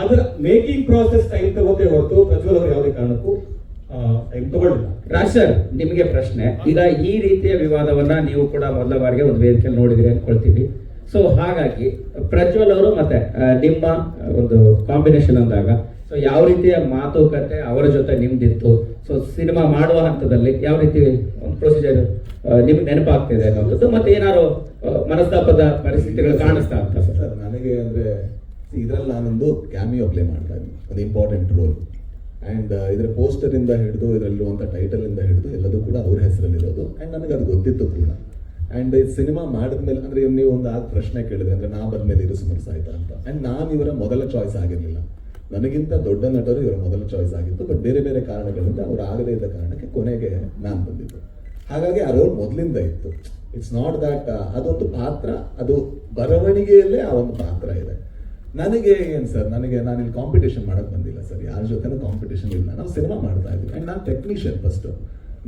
Speaker 1: ಅದರ ಮೇಕಿಂಗ್ ಪ್ರಾಸೆಸ್ ಟೈಮ್ ತಗೋತೇ ಹೊರತು ಪ್ರಜ್ವಲ್ ಅವರು ಯಾವುದೇ ಕಾರಣಕ್ಕೂ ಟೈಮ್ ತಗೊಳ್ಳಿಲ್ಲ.
Speaker 3: ರಾಜ್ ಸರ್, ನಿಮಗೆ ಪ್ರಶ್ನೆ. ಈಗ ಈ ರೀತಿಯ ವಿವಾದವನ್ನ ನೀವು ಕೂಡ ಮೊದಲ ಬಾರಿಗೆ ಒಂದು ವೇದಿಕೆಯಲ್ಲಿ ನೋಡಿದ್ರಿ ಅನ್ಕೊಳ್ತೀವಿ. ಸೊ ಹಾಗಾಗಿ ಪ್ರಜ್ವಲ್ ಅವರು ಮತ್ತೆ ನಿಮ್ಮ ಒಂದು ಕಾಂಬಿನೇಷನ್ ಅಂದಾಗ ಸೊ ಯಾವ ರೀತಿಯ ಮಾತುಕತೆ ಅವರ ಜೊತೆ ನಿಮ್ದಿತ್ತು? ಸೊ ಸಿನಿಮಾ ಮಾಡುವ ಹಂತದಲ್ಲಿ ಯಾವ ರೀತಿ ಒಂದು ಪ್ರೊಸೀಜರ್ ನಿಮ್ಗೆ ನೆನಪಾಗ್ತಿದೆ ಅನ್ನೋದು, ಮತ್ತೆ ಏನಾದ್ರು ಮನಸ್ತಾಪದ ಪರಿಸ್ಥಿತಿಗಳು ಕಾಣಿಸ್ತಾ ಅಂತ
Speaker 7: ಸರ್? ನನಗೆ ಅಂದ್ರೆ ಇದರಲ್ಲಿ ನಾನೊಂದು ಕ್ಯಾಮಿಯೋ ಪ್ಲೇ ಮಾಡ್ತಾ ಇದ್ದೀನಿ, ಒಂದು ಇಂಪಾರ್ಟೆಂಟ್ ರೋಲ್. ಆ್ಯಂಡ್ ಇದರ ಪೋಸ್ಟರ್ ಇಂದ ಹಿಡಿದು ಇದರಲ್ಲಿರುವಂಥ ಟೈಟಲ್ ಇಂದ ಹಿಡಿದು ಎಲ್ಲದೂ ಕೂಡ ಅವ್ರ ಹೆಸರಲ್ಲಿರೋದು. ಆ್ಯಂಡ್ ನನಗೆ ಅದು ಗೊತ್ತಿತ್ತು ಕೂಡ. ಆ್ಯಂಡ್ ಈ ಸಿನಿಮಾ ಮಾಡಿದ್ಮೇಲೆ ಅಂದರೆ ನೀವು ಒಂದು ಪ್ರಶ್ನೆ ಕೇಳಿದ್ರೆ, ಅಂದರೆ ನಾ ಬಂದ್ಮೇಲೆ ಇರು ಸುಮರ್ಸ್ ಆಯ್ತಾ ಅಂತ. ಆ್ಯಂಡ್ ನಾನು ಇವರ ಮೊದಲ ಚಾಯ್ಸ್ ಆಗಿರಲಿಲ್ಲ. ನನಗಿಂತ ದೊಡ್ಡ ನಟರು ಇವರ ಮೊದಲ ಚಾಯ್ಸ್ ಆಗಿತ್ತು. ಬಟ್ ಬೇರೆ ಬೇರೆ ಕಾರಣಗಳಿಂದ ಅವ್ರು ಆಗದೇ ಇದ್ದ ಕಾರಣಕ್ಕೆ ಕೊನೆಗೆ ನಾನು ಬಂದಿದ್ದು. ಹಾಗಾಗಿ ಆ ರೋಲ್ ಮೊದಲಿಂದ ಇತ್ತು. ಇಟ್ಸ್ ನಾಟ್ ದ್ಯಾಟ್ ಅದೊಂದು ಪಾತ್ರ, ಅದು ಬರವಣಿಗೆಯಲ್ಲೇ ಆ ಒಂದು ಪಾತ್ರ ಇದೆ. ನನಗೆ ಏನು ಸರ್, ನಾನಿಲ್ಲಿ ಕಾಂಪಿಟೇಷನ್ ಮಾಡಕ್ಕೆ ಬಂದಿಲ್ಲ ಸರ್, ಯಾರ ಜೊತೆನೂ ಕಾಂಪಿಟೇಷನ್ ಇಲ್ಲ. ನಾವು ಸಿನಿಮಾ ಮಾಡ್ತಾ ಇದ್ವಿ. ಆ್ಯಂಡ್ ನಾನು ಟೆಕ್ನಿಷಿಯನ್ ಫಸ್ಟು.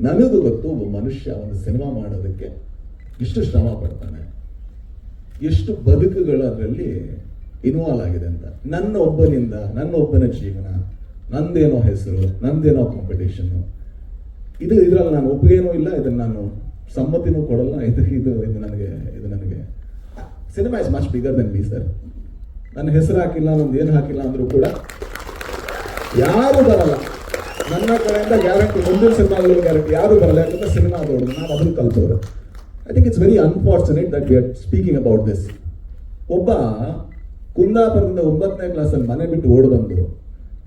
Speaker 7: ನನಗೂ ಗೊತ್ತು ಒಬ್ಬ ಮನುಷ್ಯ ಒಂದು ಸಿನಿಮಾ ಮಾಡೋದಕ್ಕೆ ಎಷ್ಟು ಶ್ರಮ ಪಡ್ತಾನೆ, ಎಷ್ಟು ಬದುಕುಗಳು ಅದರಲ್ಲಿ ಇನ್ವಾಲ್ವ್ ಆಗಿದೆ ಅಂತ. ನನ್ನ ಒಬ್ಬನ ಜೀವನ, ನಂದೇನೋ ಹೆಸರು, ನಂದೇನೋ ಕಾಂಪಿಟೇಷನ್ನು, ಇದರಲ್ಲಿ ನಾನು ಒಪ್ಪಿಗೆನೂ ಇಲ್ಲ, ಇದನ್ನು ನಾನು ಸಮ್ಮತಿನೂ ಕೊಡಲ್ಲ. ಇದು ನನಗೆ cinema is much bigger then me sir. ನನ್ನ ಹೆಸರು ಹಾಕಿಲ್ಲ, ನಂದು ಏನು ಹಾಕಿಲ್ಲ ಅಂದರೂ ಕೂಡ ಯಾರು ಬರಲ್ಲ ನನ್ನ ಕಡೆಯಿಂದ. ಗ್ಯಾರಂಟಿ ಮುಂದಿನ ಸಿನಿಮಾಗಳು ಗ್ಯಾರಂಟಿ ಯಾರು ಬರಲ್ಲ. ಯಾಕಂದ್ರೆ ಸಿನಿಮಾ ದೊಡ್ಡದು, ನಾವು ಅದನ್ನು ಕಲ್ತವ್ರು. I think it's very unfortunate that we are speaking about this. ಒಬ್ಬ ಕುಂದಾಪುರದಿಂದ 9ನೇ ಕ್ಲಾಸಲ್ಲಿ ಮನೆ ಬಿಟ್ಟು ಓಡಿ ಬಂದು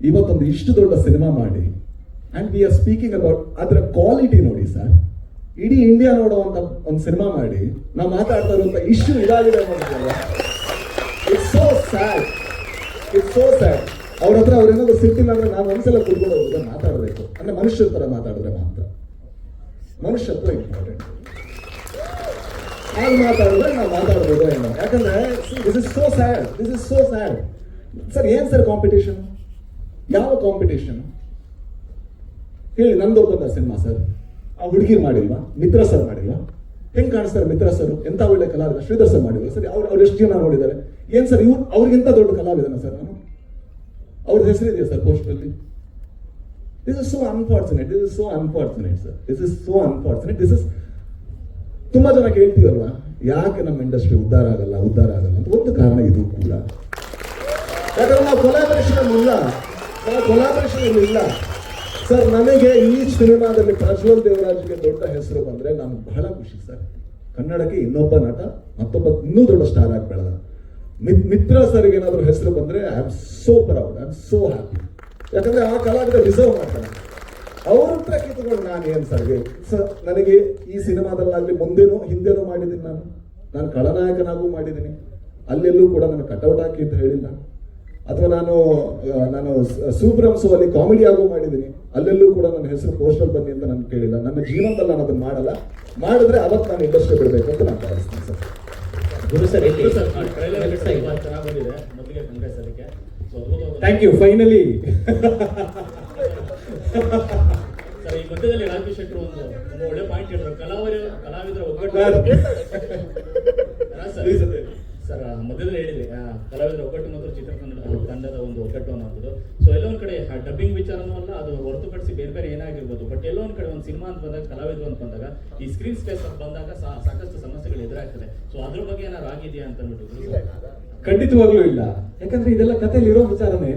Speaker 7: ಇವತ್ತೊಂದು ಇಷ್ಟು ದೊಡ್ಡ ಸಿನಿಮಾ ಮಾಡಿ, and we are speaking about ಅದರ ಕ್ವಾಲಿಟಿ. ನೋಡಿ ಸರ್, ಇಡೀ ಇಂಡಿಯಾ ನೋಡುವಂಥ ಒಂದು ಸಿನಿಮಾ ಮಾಡಿ ನಾವು ಮಾತಾಡ್ತಾ ಇರುವಂಥ ಇಶ್ಯೂ ಇದಾಗಿದೆ ಅನ್ನೋದಲ್ಲ. It's so sad. ಅವ್ರ ಹತ್ರ ಅವ್ರೇನಾದ್ರು ಸಿಟ್ಟಿಲ್ಲ ಅಂದ್ರೆ ನಾನು ಒಂದ್ಸಲ ಕೂತ್ಕೊಂಡು ಹೋಗೋದು ಮಾತಾಡಬೇಕು. ಅಂದ್ರೆ ಮನುಷ್ಯರ ಥರ ಮಾತಾಡಿದ್ರೆ ಮಾತ್ರ ಮನುಷ್ಯತ್ವ ಇಂಪಾರ್ಟೆಂಟ್. ಹಾಗೆ ಮಾತಾಡಿದ್ರೆ ನಾವು ಮಾತಾಡ್ಬೋದು ಏನೋ. ಯಾಕಂದ್ರೆ this is so sad sir. ಏನ್ ಸರ್ ಕಾಂಪಿಟೇಷನ್? ಯಾವ ಕಾಂಪಿಟೇಷನ್ ಹೇಳಿ? ನಂದೊಬ್ಬಂದ ಸಿನಿಮಾ ಸರ್, ಆ ಹುಡುಗಿ ಮಾಡಿಲ್ವಾ? ಮಿತ್ರ ಸರ್ ಮಾಡಿಲ್ವಾ? ಹೆಂಗ್ ಕಾಣಿಸ್ತಾರೆ ಮಿತ್ರ ಸರ್? ಎಂತ ಒಳ್ಳೆ ಕಲಾವಿದ. ಶ್ರೀಧರ್ ಸರ್ ಮಾಡಿಲ್ವಾ ಸರ್? ಅವ್ರು ಎಷ್ಟು ಜನ ನೋಡಿದ್ದಾರೆ? ಏನ್ ಸರ್ ಅವ್ರಿಗಿಂತ ದೊಡ್ಡ ಕಲಾವಿದನ ಸರ್ ನಾನು? ಅವ್ರದ್ದು ಹೆಸರಿದೆಯಾ ಸರ್ ಪೋಸ್ಟಲ್ಲಿ? This is so unfortunate sir. This is ತುಂಬಾ ಜನ ಕೇಳ್ತೀವಲ್ವಾ, ಯಾಕೆ ನಮ್ಮ ಇಂಡಸ್ಟ್ರಿ ಉದ್ಧಾರ ಆಗಲ್ಲ ಅಂತ. ಒಂದು ಕಾರಣ ಇದು ಕೂಡ. ಯಾಕಂದ್ರೆ ನಾವು ಕೊಲಾಬರೇಷನ್ ಇಲ್ಲ ಸರ್. ನನಗೆ ಈ ಸಿನಿಮಾದಲ್ಲಿ ಪ್ರಜ್ವಲ್ ದೇವರಾಜ್ಗೆ ದೊಡ್ಡ ಹೆಸರು ಬಂದ್ರೆ ನಾನು ಬಹಳ ಖುಷಿ ಸರ್. ಕನ್ನಡಕ್ಕೆ ಇನ್ನೊಬ್ಬ ನಟ, ಮತ್ತೊಬ್ಬ ಇನ್ನೂ ದೊಡ್ಡ ಸ್ಟಾರ್ ಆಗಿ ಬೆಳೆದ. ಮಿತ್ರ ಸರ್ಗೆ ಏನಾದರೂ ಹೆಸರು ಬಂದ್ರೆ I am so proud, I am so happy. ಯಾಕಂದ್ರೆ ಆ ಕಲಾವಿದ ರಿಸರ್ವ್ ಮಾಡ್ತಾನೆ. ಅವ್ರ ಹತ್ರ ಕಿತ್ಕೊಂಡು ನಾನು ಏನು ಸರ್ಗೆ ಸರ್, ನನಗೆ ಈ ಸಿನಿಮಾದಲ್ಲಾಗಲಿ ಮುಂದೇನೋ ಹಿಂದೇನೋ ಮಾಡಿದ್ದೀನಿ. ನಾನು ಖಳನಾಯಕನಾಗೂ ಮಾಡಿದ್ದೀನಿ. ಅಲ್ಲೆಲ್ಲೂ ಕೂಡ ನನಗೆ ಕಟೌಟ್ ಹಾಕಿ ಅಂತ ಹೇಳಿಲ್ಲ. ಅಥವಾ ನಾನು ಸೂಪ್ರಮ್ಸು ಅಲ್ಲಿ ಕಾಮಿಡಿ ಆಗೋ ಮಾಡಿದ್ದೀನಿ, ಅಲ್ಲೆಲ್ಲೂ ಕೂಡ ನನ್ನ ಹೆಸರು ಪೋಸ್ಟರ್ ಬನ್ನಿ ಅಂತ ನಾನು ಕೇಳಿಲ್ಲ. ನನ್ನ ಜೀವನದಲ್ಲಿ ನಾನು ಅದನ್ನು ಮಾಡಲ್ಲ. ಮಾಡಿದ್ರೆ ಅವತ್ತು ನಾನು ಇಂಡಸ್ಟ್ರಿ ಬಿಡಬೇಕು ಅಂತ ನಾನು ಭಾವಿಸ್ತೀನಿ ಸರ್.
Speaker 3: ಗುರು ಸರ್ ಇಲ್ಲಿ ಟ್ರೈಲರ್ ಚೆನ್ನಾಗಿ ಬಂದಿದೆ, ಮೊದಲಿಗೆ ಕಾಂಗ್ರೆಸ್ ಅದಕ್ಕೆ.
Speaker 1: Thank you. ಫೈನಲಿ
Speaker 8: ಸರ್, ಈ ಮಧ್ಯದಲ್ಲಿ ರಾಜೇಶ್ ಶೆಟ್ಟರು ಒಂದು ಒಳ್ಳೆ ಪಾಯಿಂಟ್ ಹೇಳಿದ್ರು, ಕಲಾವಿದರ ಒಗ್ಗಟ್ಟು. ಸರ್, ಮಧ್ಯದಲ್ಲಿ ಹೇಳಿದ್ರಿ ಕಲಾವಿದರ ಒಗ್ಗಟ್ಟು ಮತ್ತು ತಂಡದ ಒಂದು ಒಗ್ಗಟ್ಟು ಅನ್ನೋದು. ಸೊ ಎಲ್ಲೋ ಒಂದ್ ಕಡೆ ಡಬ್ಬಿಂಗ್ ವಿಚಾರನೂ ಅಲ್ಲ, ಅದು ಹೊರತುಪಡಿಸಿ ಬೇರೆ ಬೇರೆ ಏನಾಗಿರ್ಬೋದು. ಬಟ್ ಎಲ್ಲೋ ಒಂದ್ ಕಡೆ ಒಂದು ಸಿನಿಮಾ ಅಂತ ಬಂದಾಗ, ಕಲಾವಿದರು ಅಂತ ಬಂದಾಗ, ಈ ಸ್ಕ್ರೀನ್ ಸ್ಪೇಸ್ ಬಂದಾಗ ಸಾಕಷ್ಟು ಸಮಸ್ಯೆಗಳು ಎದುರಾಗ್ತದೆ. ಸೊ ಅದ್ರ ಬಗ್ಗೆ ಏನಾದ್ರು ಆಗಿದೆಯಾ ಅಂತ ಅಂದ್ಬಿಟ್ಟು.
Speaker 1: ಖಂಡಿತವಾಗ್ಲೂ ಇಲ್ಲ, ಯಾಕಂದ್ರೆ ಇದೆಲ್ಲ ಕಥೆಯಲ್ಲಿ ಇರೋ ವಿಚಾರನೇ.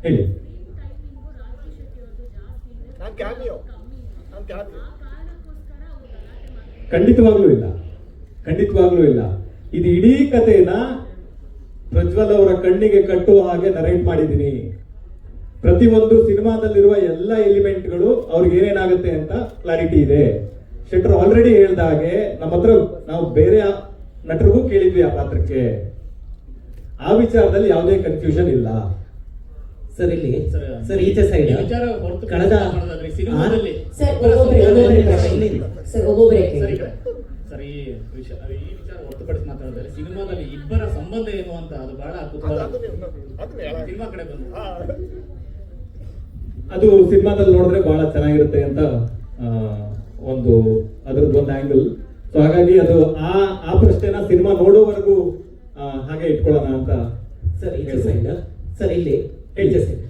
Speaker 1: ಹೇಳಿ. ಖಂಡಿತವಾಗ್ಲೂ ಇಲ್ಲ, ಖಂಡಿತವಾಗ್ಲೂ ಇಲ್ಲ. ಇದು ಇಡೀ ಕಥೆನ ಪ್ರಜ್ವಲ್ ಅವರ ಕಣ್ಣಿಗೆ ಕಟ್ಟುವ ಹಾಗೆ ನರೇಟ್ ಮಾಡಿದ್ದೀನಿ. ಪ್ರತಿಯೊಂದು ಸಿನಿಮಾದಲ್ಲಿರುವ ಎಲ್ಲ ಎಲಿಮೆಂಟ್ಗಳು ಅವ್ರಿಗೆ ಏನೇನಾಗುತ್ತೆ ಅಂತ ಕ್ಲಾರಿಟಿ ಇದೆ. ಶೆಟ್ಟರ್ ಆಲ್ರೆಡಿ ಹೇಳ್ದ ಹಾಗೆ ನಮ್ಮ ಹತ್ರ ನಾವು ಬೇರೆ ನಟರಿಗೂ ಕೇಳಿದ್ವಿ ಆ ಪಾತ್ರಕ್ಕೆ. ಆ ವಿಚಾರದಲ್ಲಿ ಯಾವುದೇ ಕನ್ಫ್ಯೂಷನ್ ಇಲ್ಲ.
Speaker 2: ಸರ್ ಇಲ್ಲಿ
Speaker 8: ಸರ್
Speaker 2: ಈಚೆ ಸೈಡ್
Speaker 8: ವಿಚಾರ ಹೊರತು
Speaker 2: ಕಳೆದ
Speaker 8: ಸಿನಿಮಾದಲ್ಲಿ
Speaker 2: ಸರ್ ಒಬ್ಬೊಬ್ಬರೇ
Speaker 8: ಸರ್, ಈ ವಿಚಾರ ಹೊರತುಪಡಿಸಿ ಮಾತಾಡಿದ್ರೆ ಸಿನಿಮಾದಲ್ಲಿ ಇಬ್ಬರ ಸಂಬಂಧ ಏನು ಅಂತ ಅದು ಬಹಳ ಕುತೂಹಲ. ಸಿನಿಮಾ ಕಡೆ ಬಂದು
Speaker 1: ಅದು ಸಿನಿಮಾದಲ್ಲಿ ನೋಡಿದ್ರೆ ಬಹಳ ಚೆನ್ನಾಗಿರುತ್ತೆ ಅಂತ ಒಂದು ಅದ್ರದ್ದು ಒಂದು ಆಂಗಲ್. ಸೊ ಹಾಗಾಗಿ ಅದು ಆ ಪ್ರಶ್ನೆನ ಸಿನಿಮಾ ನೋಡೋವರೆಗೂ ಹಾಗೆ ಇಟ್ಕೊಳ್ಳೋಣ ಅಂತ.
Speaker 9: ಸರ್ ಈಚೆ ಸೈಡ್ ಸರ್ ಇಲ್ಲಿ ಈಚೆ ಸೈಡ್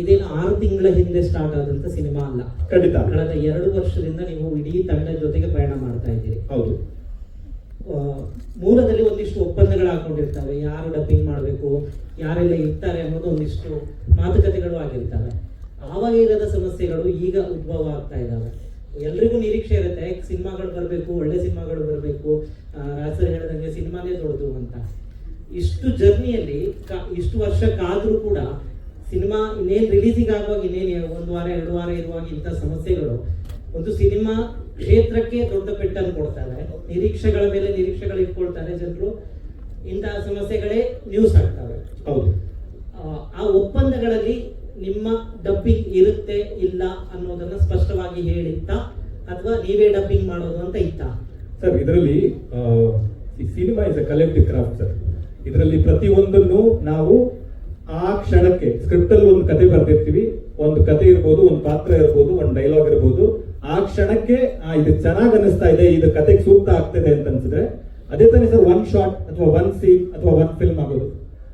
Speaker 9: ಇದೇನು 6 ತಿಂಗಳ ಹಿಂದೆ ಸ್ಟಾರ್ಟ್ ಆದಂತ ಸಿನಿಮಾ ಅಲ್ಲ.
Speaker 1: ಖಂಡಿತ
Speaker 9: ಕಳೆದ 2 ವರ್ಷದಿಂದ ನೀವು ಇಡೀ ತಂಡದ ಜೊತೆಗೆ ಪ್ರಯಾಣ ಮಾಡ್ತಾ ಇದ್ದೀರಿ.
Speaker 1: ಹೌದು.
Speaker 9: ಮೂಲದಲ್ಲಿ ಒಂದಿಷ್ಟು ಒಪ್ಪಂದಗಳು ಹಾಕೊಂಡಿರ್ತವೆ, ಯಾರು ಡಬ್ಬಿಂಗ್ ಮಾಡಬೇಕು, ಯಾರೆಲ್ಲ ಇರ್ತಾರೆ ಅನ್ನೋದು ಒಂದಿಷ್ಟು ಮಾತುಕತೆಗಳು ಆಗಿರ್ತವೆ. ಆವಾಗ ಇರದ ಸಮಸ್ಯೆಗಳು ಈಗ ಉದ್ಭವ ಆಗ್ತಾ ಇದ್ದಾವೆ. ಎಲ್ರಿಗೂ ನಿರೀಕ್ಷೆ ಇರುತ್ತೆ ಸಿನಿಮಾಗಳು ಬರಬೇಕು, ಒಳ್ಳೆ ಸಿನಿಮಾಗಳು ಬರಬೇಕು, ರಾಜಸರ್ ಹೇಳಿದಂಗೆ ಸಿನಿಮಾನೇ ದೊಡ್ಡದು ಅಂತ. ಇಷ್ಟು ಜರ್ನಿಯಲ್ಲಿ ಇಷ್ಟು ವರ್ಷ ಕಾದ್ರೂ ಕೂಡ ಸಿನಿಮಾ ಇನ್ನೇನು ರಿಲೀಸಿಂಗ್ ಆಗುವಾಗ ಇನ್ನೇನು 1 ವಾರ 2 ವಾರ ಇರುವಾಗ ಇಂಥ ಸಮಸ್ಯೆಗಳು ಒಂದು ಸಿನಿಮಾ ಕ್ಷೇತ್ರಕ್ಕೆ ದೊಡ್ಡ ಪೆಟ್ಟನ್ನು ಕೊಡ್ತಾರೆ. ನಿರೀಕ್ಷೆಗಳ ಮೇಲೆ ನಿರೀಕ್ಷೆಗಳು ಇಟ್ಕೊಳ್ತಾರೆ ಜನರು. ಇಂತಹ ಸಮಸ್ಯೆಗಳೇ ನ್ಯೂಸ್ ಆಗ್ತವೆ.
Speaker 1: ಹೌದು.
Speaker 9: ಆ ಒಪ್ಪಂದಗಳಲ್ಲಿ ನಿಮ್ಮ ಡಬ್ಬಿಂಗ್ ಇರುತ್ತೆ ಇಲ್ಲ ಅನ್ನೋದನ್ನ ಸ್ಪಷ್ಟವಾಗಿ ಹೇಳಿತ್ತ ಅಥವಾ ನೀವೇ ಡಬ್ಬಿಂಗ್ ಮಾಡೋದು ಅಂತ ಇತ್ತ?
Speaker 1: ಸರ್, ಇದರಲ್ಲಿ cinema is a collective craft sir. ಇದರಲ್ಲಿ ಪ್ರತಿಯೊಂದನ್ನು ನಾವು ಆ ಕ್ಷಣಕ್ಕೆ ಸ್ಕ್ರಿಪ್ಟ್ ಅಲ್ಲಿ ಒಂದು ಕತೆ ಬರ್ದಿರ್ತೀವಿ. ಒಂದು ಕತೆ ಇರ್ಬೋದು, ಒಂದು ಪಾತ್ರ ಇರ್ಬೋದು, ಒಂದು ಡೈಲಾಗ್ ಇರ್ಬೋದು. ಆ ಕ್ಷಣಕ್ಕೆ ಇದು ಚೆನ್ನಾಗಿ ಅನಿಸ್ತಾ ಇದೆ, ಇದು ಕತೆಗೆ ಸೂಕ್ತ ಆಗ್ತಿದೆ ಅಂತ ಅನ್ಸಿದ್ರೆ ಅದೇ ತಾನೇ ಸರ್ ಒನ್ ಶಾಟ್ ಅಥವಾ ಒನ್ ಸೀನ್ ಅಥವಾ ಒನ್ ಫಿಲ್ಮ್ ಆಗೋದು.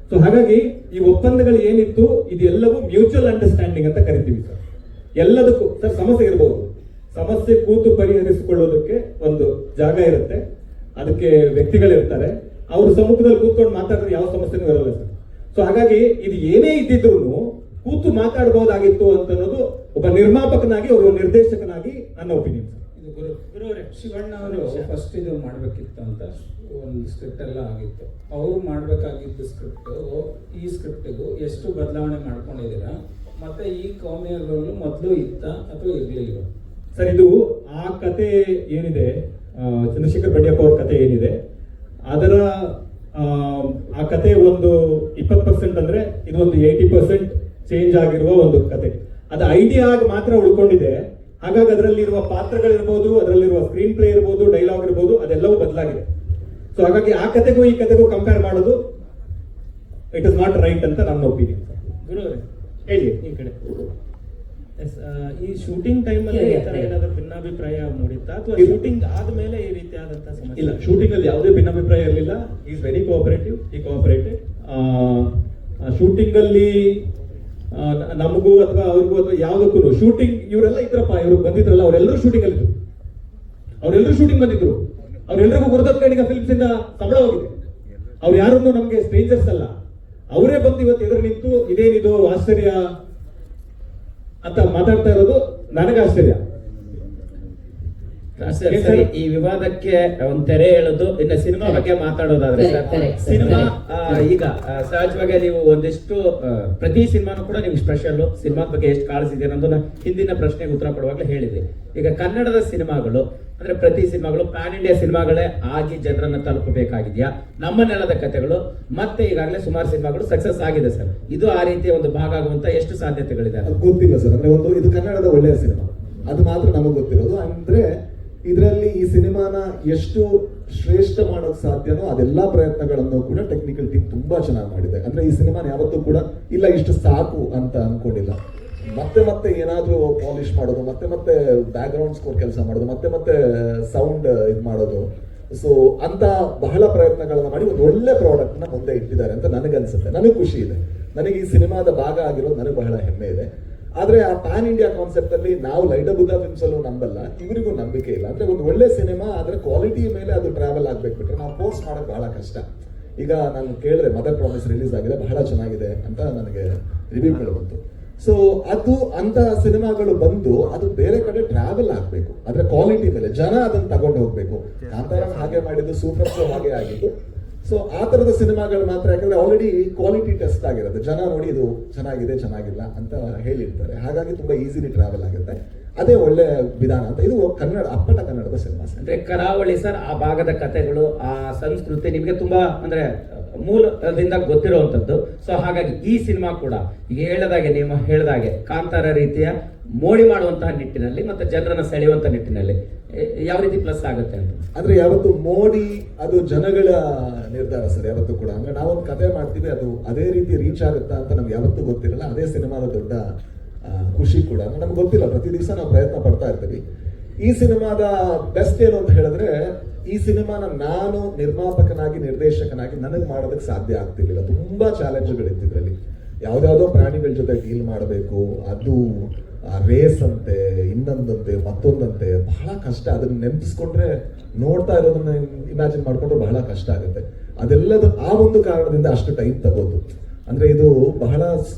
Speaker 1: ಸೊ ಹಾಗಾಗಿ ಈ ಒಪ್ಪಂದಗಳು ಏನಿತ್ತು ಇದೆಲ್ಲವೂ ಮ್ಯೂಚುವಲ್ ಅಂಡರ್ಸ್ಟ್ಯಾಂಡಿಂಗ್ ಅಂತ ಕರಿತೀವಿ ಸರ್. ಎಲ್ಲದಕ್ಕೂ ಸರ್ ಸಮಸ್ಯೆ ಇರಬಹುದು, ಸಮಸ್ಯೆ ಕೂತು ಪರಿಹರಿಸಿಕೊಳ್ಳೋದಕ್ಕೆ ಒಂದು ಜಾಗ ಇರುತ್ತೆ, ಅದಕ್ಕೆ ವ್ಯಕ್ತಿಗಳಿರ್ತಾರೆ. ಅವ್ರ ಸಮ್ಮುಖದಲ್ಲಿ ಕೂತ್ಕೊಂಡು ಮಾತಾಡಿದ್ರೆ ಯಾವ ಸಮಸ್ಯೆನೂ ಇರಲ್ಲ ಸರ್. ಸೊ ಹಾಗಾಗಿ ಇದು ಏನೇ ಇದ್ದಿದ್ರು ಕೂತು ಮಾತಾಡಬಹುದಾಗಿತ್ತು ಅಂತ ಅನ್ನೋದು ಒಬ್ಬ ನಿರ್ಮಾಪಕನಾಗಿ, ಒಬ್ಬ ನಿರ್ದೇಶಕನಾಗಿ ನನ್ನ ಒಪಿನಿಯನ್ ಸರ್.
Speaker 4: ಇದು ಗುರುವರೇ, ಶಿವಣ್ಣ ಅವರು ಫಸ್ಟ್ ಇದು ಮಾಡ್ಬೇಕಿತ್ತು ಅಂತ ಒಂದು ಸ್ಕ್ರಿಪ್ಟ್ ಎಲ್ಲ ಆಗಿತ್ತು. ಅವ್ರು ಮಾಡ್ಬೇಕಾಗಿದ್ದು ಸ್ಕ್ರಿಪ್ಟ್ ಈ ಸ್ಕ್ರಿಪ್ಟಿಗೂ ಎಷ್ಟು ಬದಲಾವಣೆ ಮಾಡ್ಕೊಂಡಿದ್ದೀರಾ? ಮತ್ತೆ ಈ ಕಾಮಿಯಲ್ಲೂ ಮೊದಲು ಇತ್ತ ಅಥವಾ ಇರ್ಲಿಲ್ವ?
Speaker 1: ಸರ್, ಇದು ಆ ಕತೆ ಏನಿದೆ, ಚಂದ್ರಶೇಖರ್ ಬಡಿಯಪ್ಪ ಅವ್ರ ಕತೆ ಏನಿದೆ, ಅದರ ಆ ಕತೆ ಒಂದು 20% ಅಂದ್ರೆ ಇದು ಒಂದು 80% ಚೇಂಜ್ ಆಗಿರುವ ಒಂದು ಕತೆ. ಅದು ಐಡಿಯಾ ಆಗಿ ಮಾತ್ರ ಉಳ್ಕೊಂಡಿದೆ. ಹಾಗಾಗಿ ಅದರಲ್ಲಿರುವ ಪಾತ್ರಗಳಿರ್ಬೋದು, ಅದರಲ್ಲಿರುವ ಸ್ಕ್ರೀನ್ ಪ್ಲೇ ಇರ್ಬೋದು, ಡೈಲಾಗ್ ಇರ್ಬೋದು, ಅದೆಲ್ಲವೂ ಬದಲಾಗಿದೆ. ಸೊ ಹಾಗಾಗಿ ಆ ಕತೆಗೂ ಈ ಕತೆಗೂ ಕಂಪೇರ್ ಮಾಡೋದು ಇಟ್ ಇಸ್ ನಾಟ್ ರೈಟ್ ಅಂತ ನನ್ನ ಒಪಿನಿಯನ್.
Speaker 8: ಗುರುವರೇ
Speaker 1: ಹೇಳಿ.
Speaker 8: ಈ ಕಡೆ ಈ ಶೂಟಿಂಗ್ ಟೈಮ್ ಅಲ್ಲಿ ಈ ತರ ಏನಾದ್ರು ಭಿನ್ನಾಭಿಪ್ರಾಯ ಮೂಡಿತ್ತಾ ಅಥವಾ ಶೂಟಿಂಗ್ ಆದ್ಮೇಲೆ ಈ ರೀತಿ ಆದಂತಹ ಸಮಸ್ಯೆ?
Speaker 1: ಇಲ್ಲ, ಶೂಟಿಂಗ್ ಅಲ್ಲಿ ಯಾವುದೇ ಭಿನ್ನಾಭಿಪ್ರಾಯ ಇರಲಿಲ್ಲ. ಈಸ್ ವೆರಿ ಕೋಆಪರೇಟಿವ್, ಈ ಕೋಆಪರೇಟೆಡ್. ಶೂಟಿಂಗ್ ಅಲ್ಲಿ ನಮಗೂ ಅಥವಾ ಅವ್ರಿಗೂ ಅಥವಾ ಯಾವುದಕ್ಕೂ ಶೂಟಿಂಗ್ ಇವರೆಲ್ಲ ಇದ್ರಪ್ಪ, ಇವ್ರು ಬಂದಿದ್ರಲ್ಲ ಅವರೆಲ್ಲರೂ ಶೂಟಿಂಗ್ ಅಲ್ಲಿ ಇದ್ರು, ಅವರೆಲ್ಲರೂ ಶೂಟಿಂಗ್ ಬಂದಿದ್ರು. ಅವ್ರೆಲ್ಲರಿಗೂ ಗುರುದತ್ ಕಡೆಗ ಫಿಲ್ಮ್ಸ್ ಇಂದ ಸಂಬಳ ಹೋಗಿದೆ. ಅವ್ರು ಯಾರನ್ನು ನಮ್ಗೆ ಸ್ಟ್ರೇಂಜರ್ಸ್ ಅಲ್ಲ, ಅವರೇ ಬಂದು ಇವತ್ತು ಎದುರು ನಿಂತು ಇದೇನಿದು ಆಶ್ಚರ್ಯ ಅಂತ ಮಾತಾಡ್ತಾ ಇರೋದು ನನಗೆ ಆಶ್ಚರ್ಯ.
Speaker 3: ಸರಿ, ಈ ವಿವಾದಕ್ಕೆ ಒಂದು ತೆರೆ ಎಳೆದು ಇನ್ನು ಸಿನಿಮಾ ಬಗ್ಗೆ ಮಾತಾಡೋದಾದ್ರೆ ಸರ್,
Speaker 2: Correct.
Speaker 3: ಸಿನಿಮಾ ಈಗ ಸಹಜವಾಗಿ ನೀವು ಒಂದಿಷ್ಟು ಪ್ರತಿ ಸಿನಿಮಾನು ಕೂಡ ನೀವು ಸ್ಪೆಷಲ್ ಸಿನಿಮಾದ ಬಗ್ಗೆ ಎಷ್ಟು ಕಾಳಜಿದೆ ಅನ್ನೋದನ್ನ ಹಿಂದಿನ ಪ್ರಶ್ನೆಗೆ ಉತ್ತರ ಕೊಡುವಾಗಲೇ ಹೇಳಿದ್ರಿ. ಈಗ ಕನ್ನಡದ ಸಿನಿಮಾಗಳು ಅಂದ್ರೆ ಪ್ರತಿ ಸಿನಿಮಾಗಳು ಪ್ಯಾನ್ ಇಂಡಿಯಾ ಸಿನಿಮಾಗಳೇ ಆಗಿ ಜನರನ್ನ ತಲುಪಬೇಕಾಗಿದೆಯಾ? ನಮ್ಮ ನೆಲದ ಕಥೆಗಳು ಮತ್ತೆ ಈಗಾಗಲೇ ಸುಮಾರು ಸಿನಿಮಾಗಳು ಸಕ್ಸಸ್ ಆಗಿದೆ ಸರ್, ಇದು ಆ ರೀತಿಯ ಒಂದು ಭಾಗ ಆಗುವಂತ ಎಷ್ಟು ಸಾಧ್ಯತೆಗಳಿದೆ?
Speaker 7: ಅದು ಗೊತ್ತಿಲ್ಲ ಸರ್. ಅಂದ್ರೆ ಇದು ಕನ್ನಡದ ಒಳ್ಳೆಯ ಸಿನಿಮಾ, ಅದು ಮಾತ್ರ ನಮಗೆ ಗೊತ್ತಿರೋದು. ಅಂದ್ರೆ ಇದರಲ್ಲಿ ಈ ಸಿನಿಮಾನ ಎಷ್ಟು ಶ್ರೇಷ್ಠ ಮಾಡೋಕ್ ಸಾಧ್ಯನೋ ಅದೆಲ್ಲಾ ಪ್ರಯತ್ನಗಳನ್ನು ಕೂಡ ಟೆಕ್ನಿಕಲ್ ಟೀಮ್ ತುಂಬಾ ಚೆನ್ನಾಗಿ ಮಾಡಿದೆ. ಅಂದ್ರೆ ಈ ಸಿನಿಮಾನ ಯಾವತ್ತೂ ಕೂಡ ಇಲ್ಲ ಇಷ್ಟು ಸಾಕು ಅಂತ ಅನ್ಕೊಂಡಿಲ್ಲ. ಮತ್ತೆ ಮತ್ತೆ ಏನಾದ್ರೂ ಪಾಲಿಶ್ ಮಾಡೋದು, ಮತ್ತೆ ಮತ್ತೆ ಬ್ಯಾಕ್ ಗ್ರೌಂಡ್ ಸ್ಕೋರ್ ಕೆಲಸ ಮಾಡೋದು, ಮತ್ತೆ ಮತ್ತೆ ಸೌಂಡ್ ಇದು ಮಾಡೋದು. ಸೊ ಅಂತ ಬಹಳ ಪ್ರಯತ್ನಗಳನ್ನ ಮಾಡಿ ಒಂದು ಒಳ್ಳೆ ಪ್ರಾಡಕ್ಟ್ ನ ಮುಂದೆ ಇಟ್ಟಿದ್ದಾರೆ ಅಂತ ನನಗನ್ಸುತ್ತೆ. ನನಗೆ ಖುಷಿ ಇದೆ, ನನಗೆ ಈ ಸಿನಿಮಾದ ಭಾಗ ಆಗಿರೋದು ನನಗೆ ಬಹಳ ಹೆಮ್ಮೆ ಇದೆ. ಆದ್ರೆ ಆ ಪ್ಯಾನ್ ಇಂಡಿಯಾ ಕಾನ್ಸೆಪ್ಟ್ ಅಲ್ಲಿ ನಾವು ಲೈಡ ಬುದ್ಧ ಫಿಲ್ಮ್ಸ್ ಅಲ್ಲೂ ನಂಬಲ್ಲ, ಇವರಿಗೂ ನಂಬಿಕೆ ಇಲ್ಲ. ಅಂದ್ರೆ ಒಂದು ಒಳ್ಳೆ ಸಿನಿಮಾ ಆದ್ರೆ ಕ್ವಾಲಿಟಿ ಮೇಲೆ ಅದು ಟ್ರಾವೆಲ್ ಆಗ್ಬೇಕು ಬಿಟ್ರೆ ನಾವು ಪೋಸ್ಟ್ ಮಾಡಕ್ ಬಹಳ ಕಷ್ಟ. ಈಗ ನಾನು ಕೇಳಿದ್ರೆ ಮದರ್ ಪ್ರಾಮಿಸ್ ರಿಲೀಸ್ ಆಗಿದೆ, ಬಹಳ ಚೆನ್ನಾಗಿದೆ ಅಂತ ನನಗೆ ರಿವ್ಯೂಗಳು ಬಂತು. ಸೊ ಅದು ಅಂತ ಸಿನಿಮಾಗಳು ಬಂದು ಅದು ಬೇರೆ ಕಡೆ ಟ್ರಾವೆಲ್ ಆಗ್ಬೇಕು, ಆದ್ರೆ ಕ್ವಾಲಿಟಿ ಮೇಲೆ ಜನ ಅದನ್ನ ತಗೊಂಡು ಹೋಗ್ಬೇಕು. ಕಾಂತಾರ ಹಾಗೆ ಮಾಡಿದ್ದು, ಸೂಪರ್ ಶೋ ಹಾಗೆ ಆಗಿದ್ದು. ಸೊ ಆ ತರದ ಸಿನಿಮಾಗಳು ಮಾತ್ರ, ಯಾಕಂದ್ರೆ ಆಲ್ರೆಡಿ ಕ್ವಾಲಿಟಿ ಟೆಸ್ಟ್ ಆಗಿರುತ್ತೆ, ಜನ ನೋಡಿ ಇದು ಚೆನ್ನಾಗಿದೆ ಚೆನ್ನಾಗಿಲ್ಲ ಅಂತ ಹೇಳಿರ್ತಾರೆ. ಹಾಗಾಗಿ ತುಂಬಾ ಈಸಿಲಿ ಟ್ರಾವೆಲ್ ಆಗುತ್ತೆ. ಅದೇ ಒಳ್ಳೆ ವಿಧಾನ ಅಂತ. ಇದು ಕನ್ನಡ, ಅಪ್ಪಟ ಕನ್ನಡದ ಸಿನಿಮಾ.
Speaker 3: ಅಂದ್ರೆ ಕರಾವಳಿ ಸರ್, ಆ ಭಾಗದ ಕಥೆಗಳು, ಆ ಸಂಸ್ಕೃತಿ ನಿಮ್ಗೆ ತುಂಬಾ ಅಂದ್ರೆ ಮೂಲದಿಂದ ಗೊತ್ತಿರುವಂತದ್ದು. ಸೊ ಹಾಗಾಗಿ ಈ ಸಿನಿಮಾ ಕೂಡ ಈಗ ನೀವು ಹೇಳಿದಾಗೆ ಕಾಂತಾರ ರೀತಿಯ ಮೋಡಿ ಮಾಡುವಂತಹ ನಿಟ್ಟಿನಲ್ಲಿ ಮತ್ತೆ ಜನರನ್ನ ಸೆಳೆಯುವಂತ ನಿಟ್ಟಿನಲ್ಲಿ ಯಾವ ರೀತಿ ಪ್ಲಸ್ ಆಗುತ್ತೆ ಅಂತ?
Speaker 7: ಅಂದ್ರೆ ಯಾವತ್ತು ಮೋಡಿ ಅದು ಜನಗಳ ನಿರ್ಧಾರ ಸರ್, ಯಾವತ್ತೂ ಕೂಡ. ಅಂದ್ರೆ ನಾವೊಂದು ಕಥೆ ಮಾಡ್ತೀವಿ, ಅದು ಅದೇ ರೀತಿ ರೀಚ್ ಆಗುತ್ತಾ ಅಂತ ನಮ್ಗೆ ಯಾವತ್ತೂ ಗೊತ್ತಿರಲ್ಲ. ಅದೇ ಸಿನಿಮಾದ ದೊಡ್ಡ ಖುಷಿ ಕೂಡ. ನಮ್ಗೆ ಗೊತ್ತಿಲ್ಲ, ಪ್ರತಿ ದಿವಸ ನಾವು ಪ್ರಯತ್ನ ಪಡ್ತಾ ಇರ್ತೀವಿ. ಈ ಸಿನಿಮಾದ ಬೆಸ್ಟ್ ಏನು ಅಂತ ಹೇಳಿದ್ರೆ, ಈ ಸಿನಿಮಾನ ನಾನು ನಿರ್ಮಾಪಕನಾಗಿ ನಿರ್ದೇಶಕನಾಗಿ ನನಗೆ ಮಾಡೋದಕ್ಕೆ ಸಾಧ್ಯ ಆಗ್ತಿರ್ಲಿಲ್ಲ. ತುಂಬಾ ಚಾಲೆಂಜ್ಗಳಿತ್ತು ಇದರಲ್ಲಿ. ಯಾವ್ದಾವ್ದೋ ಪ್ರಾಣಿಗಳ ಜೊತೆ ಡೀಲ್ ಮಾಡಬೇಕು, ಅದು ರೇಸ್ ಅಂತೆ, ಇನ್ನೊಂದಂತೆ, ಮತ್ತೊಂದಂತೆ, ಬಹಳ ಕಷ್ಟ. ಅದನ್ನ ನೆನಪಿಸ್ಕೊಂಡ್ರೆ, ನೋಡ್ತಾ ಇರೋದನ್ನ ಇಮ್ಯಾಜಿನ್ ಮಾಡ್ಕೊಂಡ್ರೆ ಬಹಳ ಕಷ್ಟ ಆಗುತ್ತೆ. ಅದೆಲ್ಲದ ಆ ಒಂದು ಕಾರಣದಿಂದ ಅಷ್ಟು ಟೈಮ್ ತಗೋದು. ಅಂದ್ರೆ ಇದು ಬಹಳ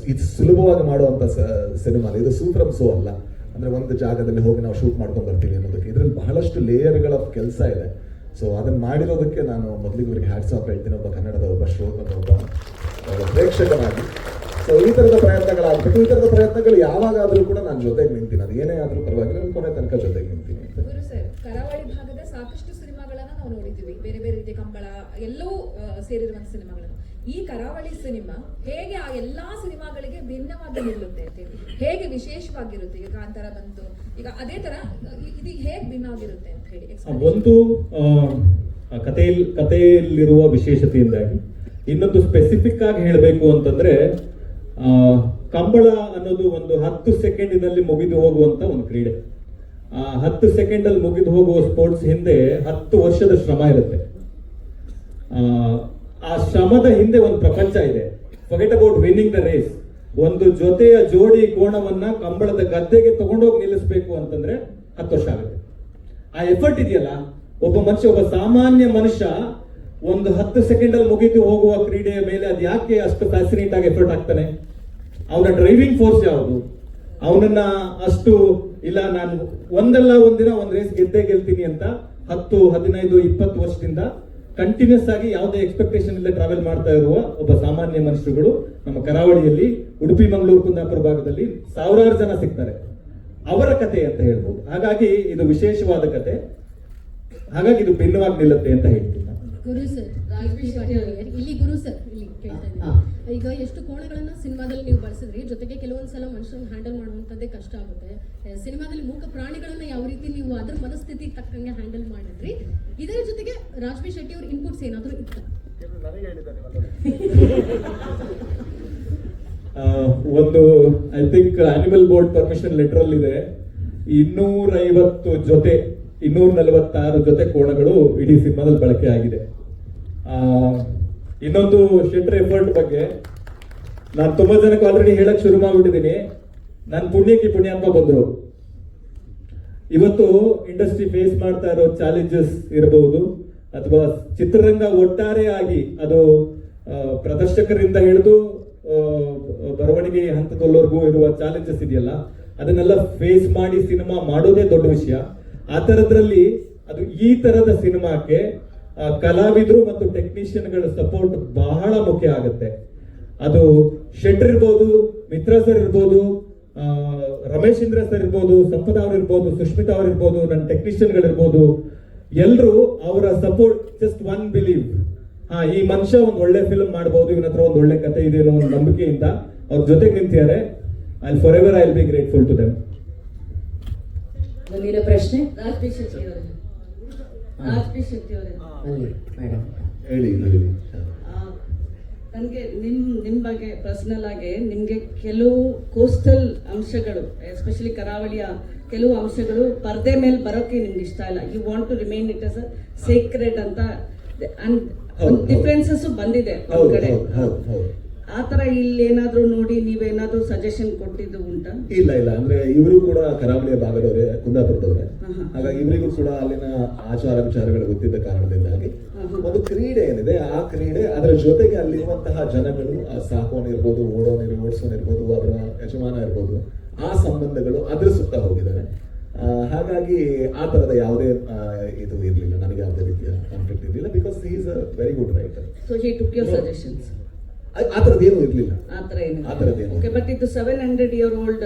Speaker 7: ಸುಲಭವಾಗಿ ಮಾಡುವಂತ ಸಿನಿಮಾ. ಇದು ಸೂಪರ್ ಶೋ ಅಲ್ಲ. ಅಂದ್ರೆ ಒಂದು ಜಾಗದಲ್ಲಿ ಹೋಗಿ ನಾವು ಶೂಟ್ ಮಾಡ್ಕೊಂಡ್ ಬರ್ತೀವಿ ಅನ್ನೋದಕ್ಕೆ ಇದ್ರಲ್ಲಿ ಬಹಳಷ್ಟು ಲೇಯರ್ಗಳ ಕೆಲಸ ಇದೆ. ಸೊ ಅದನ್ನ ಮಾಡಿರೋದಕ್ಕೆ ನಾನು ಮೊದಲಿಗೆ ಇವರಿಗೆ ಹ್ಯಾಟ್ಸ್ ಆಫ್ ಹೇಳ್ತೀನಿ, ಒಬ್ಬ ಕನ್ನಡದ ಒಬ್ಬ ಶ್ರೋತನ, ಒಬ್ಬ ಪ್ರೇಕ್ಷಕನಾಗಿ. ಸೊ ಈ ತರದ ಪ್ರಯತ್ನಗಳಾಗಬೇಕು. ಈ ತರದ ಪ್ರಯತ್ನಗಳು ಯಾವಾಗಾದ್ರೂ ಕೂಡ ನಾನು ಜೊತೆಗೆ ನಿಂತೀನಿ, ಅದು ಏನೇ ಆದ್ರೂ ಪರವಾಗಿಲ್ಲ, ನಾನು ಕೊನೆ ತನಕ ಜೊತೆಗೆ ನಿಂತೀನಿ.
Speaker 5: ಗುರು ಸರ್, ಕರಾವಳಿ ಭಾಗದ ಸಾಕಷ್ಟು ಸಿನಿಮಾಗಳನ್ನ ನಾವು ನೋಡಿದ್ದೀವಿ, ಬೇರೆ ಬೇರೆ ರೀತಿಯ ಕಂಬಳ ಎಲ್ಲವೂ ಸೇರಿರುವಂತ ಸಿನಿಮಾಗಳನ್ನು. ಈ ಕರಾವಳಿ ಸಿನಿಮಾ ಹೇಗೆ ಆ ಎಲ್ಲಾ ಸಿನಿಮಾಗಳಿಗೆ ಭಿನ್ನವಾಗಿ ನಿಲ್ಲುತ್ತೆ ಅಂತ ಹೇಳಿ, ಹೇಗೆ ವಿಶೇಷವಾಗಿರುತ್ತೆ? ಈಗ ಕಾಂತಾರ ಬಂತು, ಈಗ ಅದೇ ತರ ಇದು ಹೇಗೆ ಭಿನ್ನ ಆಗಿರುತ್ತೆ ಅಂತ ಹೇಳಿ.
Speaker 1: ಒಂದು ಕಥೆಯಲ್ಲಿರುವ ವಿಶೇಷತೆಯಿಂದಾಗಿ, ಇನ್ನೊಂದು ಸ್ಪೆಸಿಫಿಕ್ ಆಗಿ ಹೇಳಬೇಕು ಅಂತಂದ್ರೆ, ಕಂಬಳ ಅನ್ನೋದು ಒಂದು 10 ಸೆಕೆಂಡಿನಲ್ಲಿ ಮುಗಿದು ಹೋಗುವಂತ ಒಂದು ಕ್ರೀಡೆ. 10 ಸೆಕೆಂಡ್ ಅಲ್ಲಿ ಮುಗಿದು ಹೋಗುವ ಸ್ಪೋರ್ಟ್ಸ್ ಹಿಂದೆ 10 ವರ್ಷದ ಶ್ರಮ ಇರುತ್ತೆ. ಆ ಶ್ರಮದ ಹಿಂದೆ ಒಂದು ಪ್ರಪಂಚ ಇದೆ. Forget about winning the race. ಒಂದು ಜೊತೆಯ ಜೋಡಿ ಕೋಣವನ್ನ ಕಂಬಳದ ಗದ್ದೆಗೆ ತಗೊಂಡೋಗಿ ನಿಲ್ಲಿಸಬೇಕು ಅಂತಂದ್ರೆ 10 ವರ್ಷ ಆಗುತ್ತೆ. ಆ ಎಫರ್ಟ್ ಇದೆಯಲ್ಲ, ಒಬ್ಬ ಮನುಷ್ಯ, ಒಬ್ಬ ಸಾಮಾನ್ಯ ಮನುಷ್ಯ ಒಂದು 10 ಸೆಕೆಂಡ್ ಅಲ್ಲಿ ಮುಗಿದು ಹೋಗುವ ಕ್ರೀಡೆಯ ಮೇಲೆ ಅದು ಯಾಕೆ ಅಷ್ಟು ಫ್ಯಾಸಿನೇಟ್ ಆಗಿ ಎಫರ್ಟ್ ಆಗ್ತಾನೆ? ಅವನ ಡ್ರೈವಿಂಗ್ ಫೋರ್ಸ್ ಯಾವುದು? ಅವನನ್ನ ಅಷ್ಟು ಇಲ್ಲ ನಾನು ಒಂದಲ್ಲ ಒಂದಿನ ಒಂದು ರೇಸ್ ಗೆಲ್ತೀನಿ ಅಂತ 10, 15, 20 ವರ್ಷದಿಂದ ಕಂಟಿನ್ಯೂಸ್ ಆಗಿ ಯಾವುದೇ ಎಕ್ಸ್ಪೆಕ್ಟೇಷನ್ ಇಲ್ಲದೆ ಟ್ರಾವೆಲ್ ಮಾಡ್ತಾ ಇರುವ ಒಬ್ಬ ಸಾಮಾನ್ಯ ಮನುಷ್ಯರುಗಳು ನಮ್ಮ ಕರಾವಳಿಯಲ್ಲಿ, ಉಡುಪಿ, ಮಂಗಳೂರು, ಕುಂದಾಪುರ ಭಾಗದಲ್ಲಿ ಸಾವಿರಾರು ಜನ ಸಿಗ್ತಾರೆ. ಅವರ ಕತೆ ಅಂತ ಹೇಳ್ಬೋದು. ಹಾಗಾಗಿ ಇದು ವಿಶೇಷವಾದ ಕತೆ, ಹಾಗಾಗಿ ಇದು ಭಿನ್ನವಾಗಿ ನಿಲ್ಲುತ್ತೆ ಅಂತ ಹೇಳ್ತೀನಿ.
Speaker 10: ಗುರು ಸರ್, ಇಲ್ಲಿ ಗುರು ಸರ್, ಇಲ್ಲಿ ಕೇಳ್ತಾ ಇದ್ದೀನಿ. ಈಗ ಎಷ್ಟು ಕೋಣಗಳನ್ನ ಸಿನಿಮಾದಲ್ಲಿ ನೀವು ಬಳಸಿದ್ರಿ, ಜೊತೆಗೆ ಕೆಲವೊಂದ್ಸಲ ಮನುಷ್ಯನ ಹ್ಯಾಂಡಲ್ ಮಾಡುವಂತದ್ದೇ ಕಷ್ಟ ಆಗುತ್ತೆ. ಸಿನಿಮಾದಲ್ಲಿ ಮೂಕ ಪ್ರಾಣಿಗಳನ್ನ ಯಾವ ರೀತಿ ನೀವು ಅದ್ರ ಮನಸ್ಥಿತಿ ತಕ್ಕಂಗೆ ಹ್ಯಾಂಡಲ್ ಮಾಡಿದ್ರಿ, ಇದರ ಜೊತೆಗೆ ರಾಜ್ಬಿ ಶೆಟ್ಟಿ ಅವ್ರ ಇನ್ಪುಟ್ಸ್ ಏನಾದ್ರು ಇತ್ತ?
Speaker 1: ಒಂದು I think animal board permission letter ಅಲ್ಲಿ ಇದೆ 250 ಜೊತೆ 246 ಜೊತೆ ಕೋಣಗಳು ಇಡೀ ಸಿನಿಮಾದಲ್ಲಿ ಬಳಕೆ ಆಗಿದೆ. ಇನ್ನೊಂದು ಶೆಟ್ರ್ ಎಫರ್ಟ್ ಬಗ್ಗೆ ನಾನು ತುಂಬಾ ಜನಕ್ಕೆ ಆಲ್ರೆಡಿ ಹೇಳಕ್ ಶುರು ಮಾಡ್ಬಿಟ್ಟಿದ್ದೀನಿ. ನನ್ನ ಪುಣ್ಯಕ್ಕೆ ಪುಣ್ಯಾತ್ಮ ಬಂದ್ರು. ಇವತ್ತು ಇಂಡಸ್ಟ್ರಿ ಫೇಸ್ ಮಾಡ್ತಾ ಇರೋ ಚಾಲೆಂಜಸ್ ಇರಬಹುದು, ಅಥವಾ ಚಿತ್ರರಂಗ ಒಟ್ಟಾರೆ ಆಗಿ ಅದು ಪ್ರದರ್ಶಕರಿಂದ ಹಿಡಿದು ಬರವಣಿಗೆ ಹಂತದವರೆಗೂ ಇರುವ ಚಾಲೆಂಜಸ್ ಇದೆಯಲ್ಲ, ಅದನ್ನೆಲ್ಲ ಫೇಸ್ ಮಾಡಿ ಸಿನಿಮಾ ಮಾಡೋದೇ ದೊಡ್ಡ ವಿಷಯ. ಆ ಥರದ್ರಲ್ಲಿ ಅದು ಈ ತರದ ಸಿನಿಮಾಕ್ಕೆ ಕಲಾವಿದರು ಮತ್ತು ಟೆಕ್ನಿಷಿಯನ್ಗಳ ಸಪೋರ್ಟ್ ಬಹಳ ಮುಖ್ಯ ಆಗುತ್ತೆ. ಅದು ಶೆಟ್ಟರ್ ಇರ್ಬೋದು, ಮಿತ್ರ ಸರ್ ಇರ್ಬೋದು, ರಮೇಶ್ ಇಂದ್ರ ಸರ್ ಇರ್ಬೋದು, ಸಂಪದ ಅವ್ರು ಇರ್ಬೋದು, ಸುಷ್ಮಿತಾ ಅವ್ರು ಇರ್ಬೋದು, ನನ್ನ ಟೆಕ್ನಿಷಿಯನ್ಗಳಿರ್ಬೋದು, ಎಲ್ಲರೂ ಅವರ ಸಪೋರ್ಟ್, ಜಸ್ಟ್ ಒನ್ ಬಿಲೀವ್, ಈ ಮನುಷ್ಯ ಒಂದು ಒಳ್ಳೆ ಫಿಲ್ಮ್ ಮಾಡಬಹುದು, ಇವನ ಹತ್ರ ಒಂದು ಒಳ್ಳೆ ಕತೆ ಇದೆ ಅನ್ನೋ ಒಂದು ನಂಬಿಕೆಯಿಂದ ಅವ್ರ ಜೊತೆಗೆ ನಿಂತಿದ್ದಾರೆ. I forever I will be grateful to them.
Speaker 2: ಮುಂದಿನ ಪ್ರಶ್ನೆ
Speaker 11: ರಾಜ್ಬಿ ಶೆಟ್ಟಿ ಅವರೇ.
Speaker 2: ಮೇಡಮ್
Speaker 7: ಹೇಳಿ.
Speaker 11: ನನಗೆ ನಿಮ್ಮ ಬಗ್ಗೆ ಪರ್ಸನಲ್ ಆಗಿ ನಿಮಗೆ ಕೆಲವು ಕೋಸ್ಟಲ್ ಅಂಶಗಳು, ಎಸ್ಪೆಷಲಿ ಕರಾವಳಿಯ ಕೆಲವು ಅಂಶಗಳು ಪರದೆ ಮೇಲೆ ಬರೋಕೆ ನಿಮ್ಗೆ ಇಷ್ಟ ಇಲ್ಲ. You want to remain it as a secret ಅಂತ ಡಿಫ್ರೆನ್ಸಸ್ ಬಂದಿದೆ ಒಂದ್ ಕಡೆ. ಆ ತರ ಇಲ್ಲಿ ಏನಾದ್ರು ನೋಡಿ ನೀವೇನಾದ್ರೂ ಸಜೆಷನ್ ಕೊಟ್ಟಿದ್ದು ಉಂಟಾ?
Speaker 7: ಇಲ್ಲ ಅಂದ್ರೆ ಇವರು ಕೂಡ ಕರಾವಳಿಯ ಭಾಗದವರೇ, ಕುಂದಾಪುರದವರೇ. ಹಾಗಾಗಿ ಇವರಿಗೂ ಕೂಡ ಅಲ್ಲಿನ ಆಚಾರ ವಿಚಾರಗಳು ಗೊತ್ತಿದ್ದ ಕಾರಣದಿಂದಾಗಿ ಒಂದು ಕ್ರೀಡೆ ಏನಿದೆ, ಆ ಕ್ರೀಡೆ ಅದರ ಜೊತೆಗೆ ಅಲ್ಲಿರುವಂತಹ ಜನಗಳು, ಸಾಕೋನಿರ್ಬೋದು, ಓಡಿಸೋನಿರ್ಬೋದು, ಅದರ ಯಜಮಾನ ಇರ್ಬೋದು, ಆ ಸಂಬಂಧಗಳು ಅದ್ರ ಸುತ್ತ ಹೋಗಿದ್ದಾರೆ. ಹಾಗಾಗಿ ಆ ತರದ ಯಾವುದೇ ಇದು ಇರಲಿಲ್ಲ, ನನಗೆ ಯಾವುದೇ ರೀತಿಯ ಕಾನ್ಫ್ಲಿಕ್ಟ್ ಇರಲಿಲ್ಲ. Because he is a very good writer.
Speaker 11: So he took your suggestions.
Speaker 7: ಆ ತರದೇನು ಇರ್ಲಿಲ್ಲ.
Speaker 11: ಓಕೆ, ಬಟ್ ಇದು 700-year-old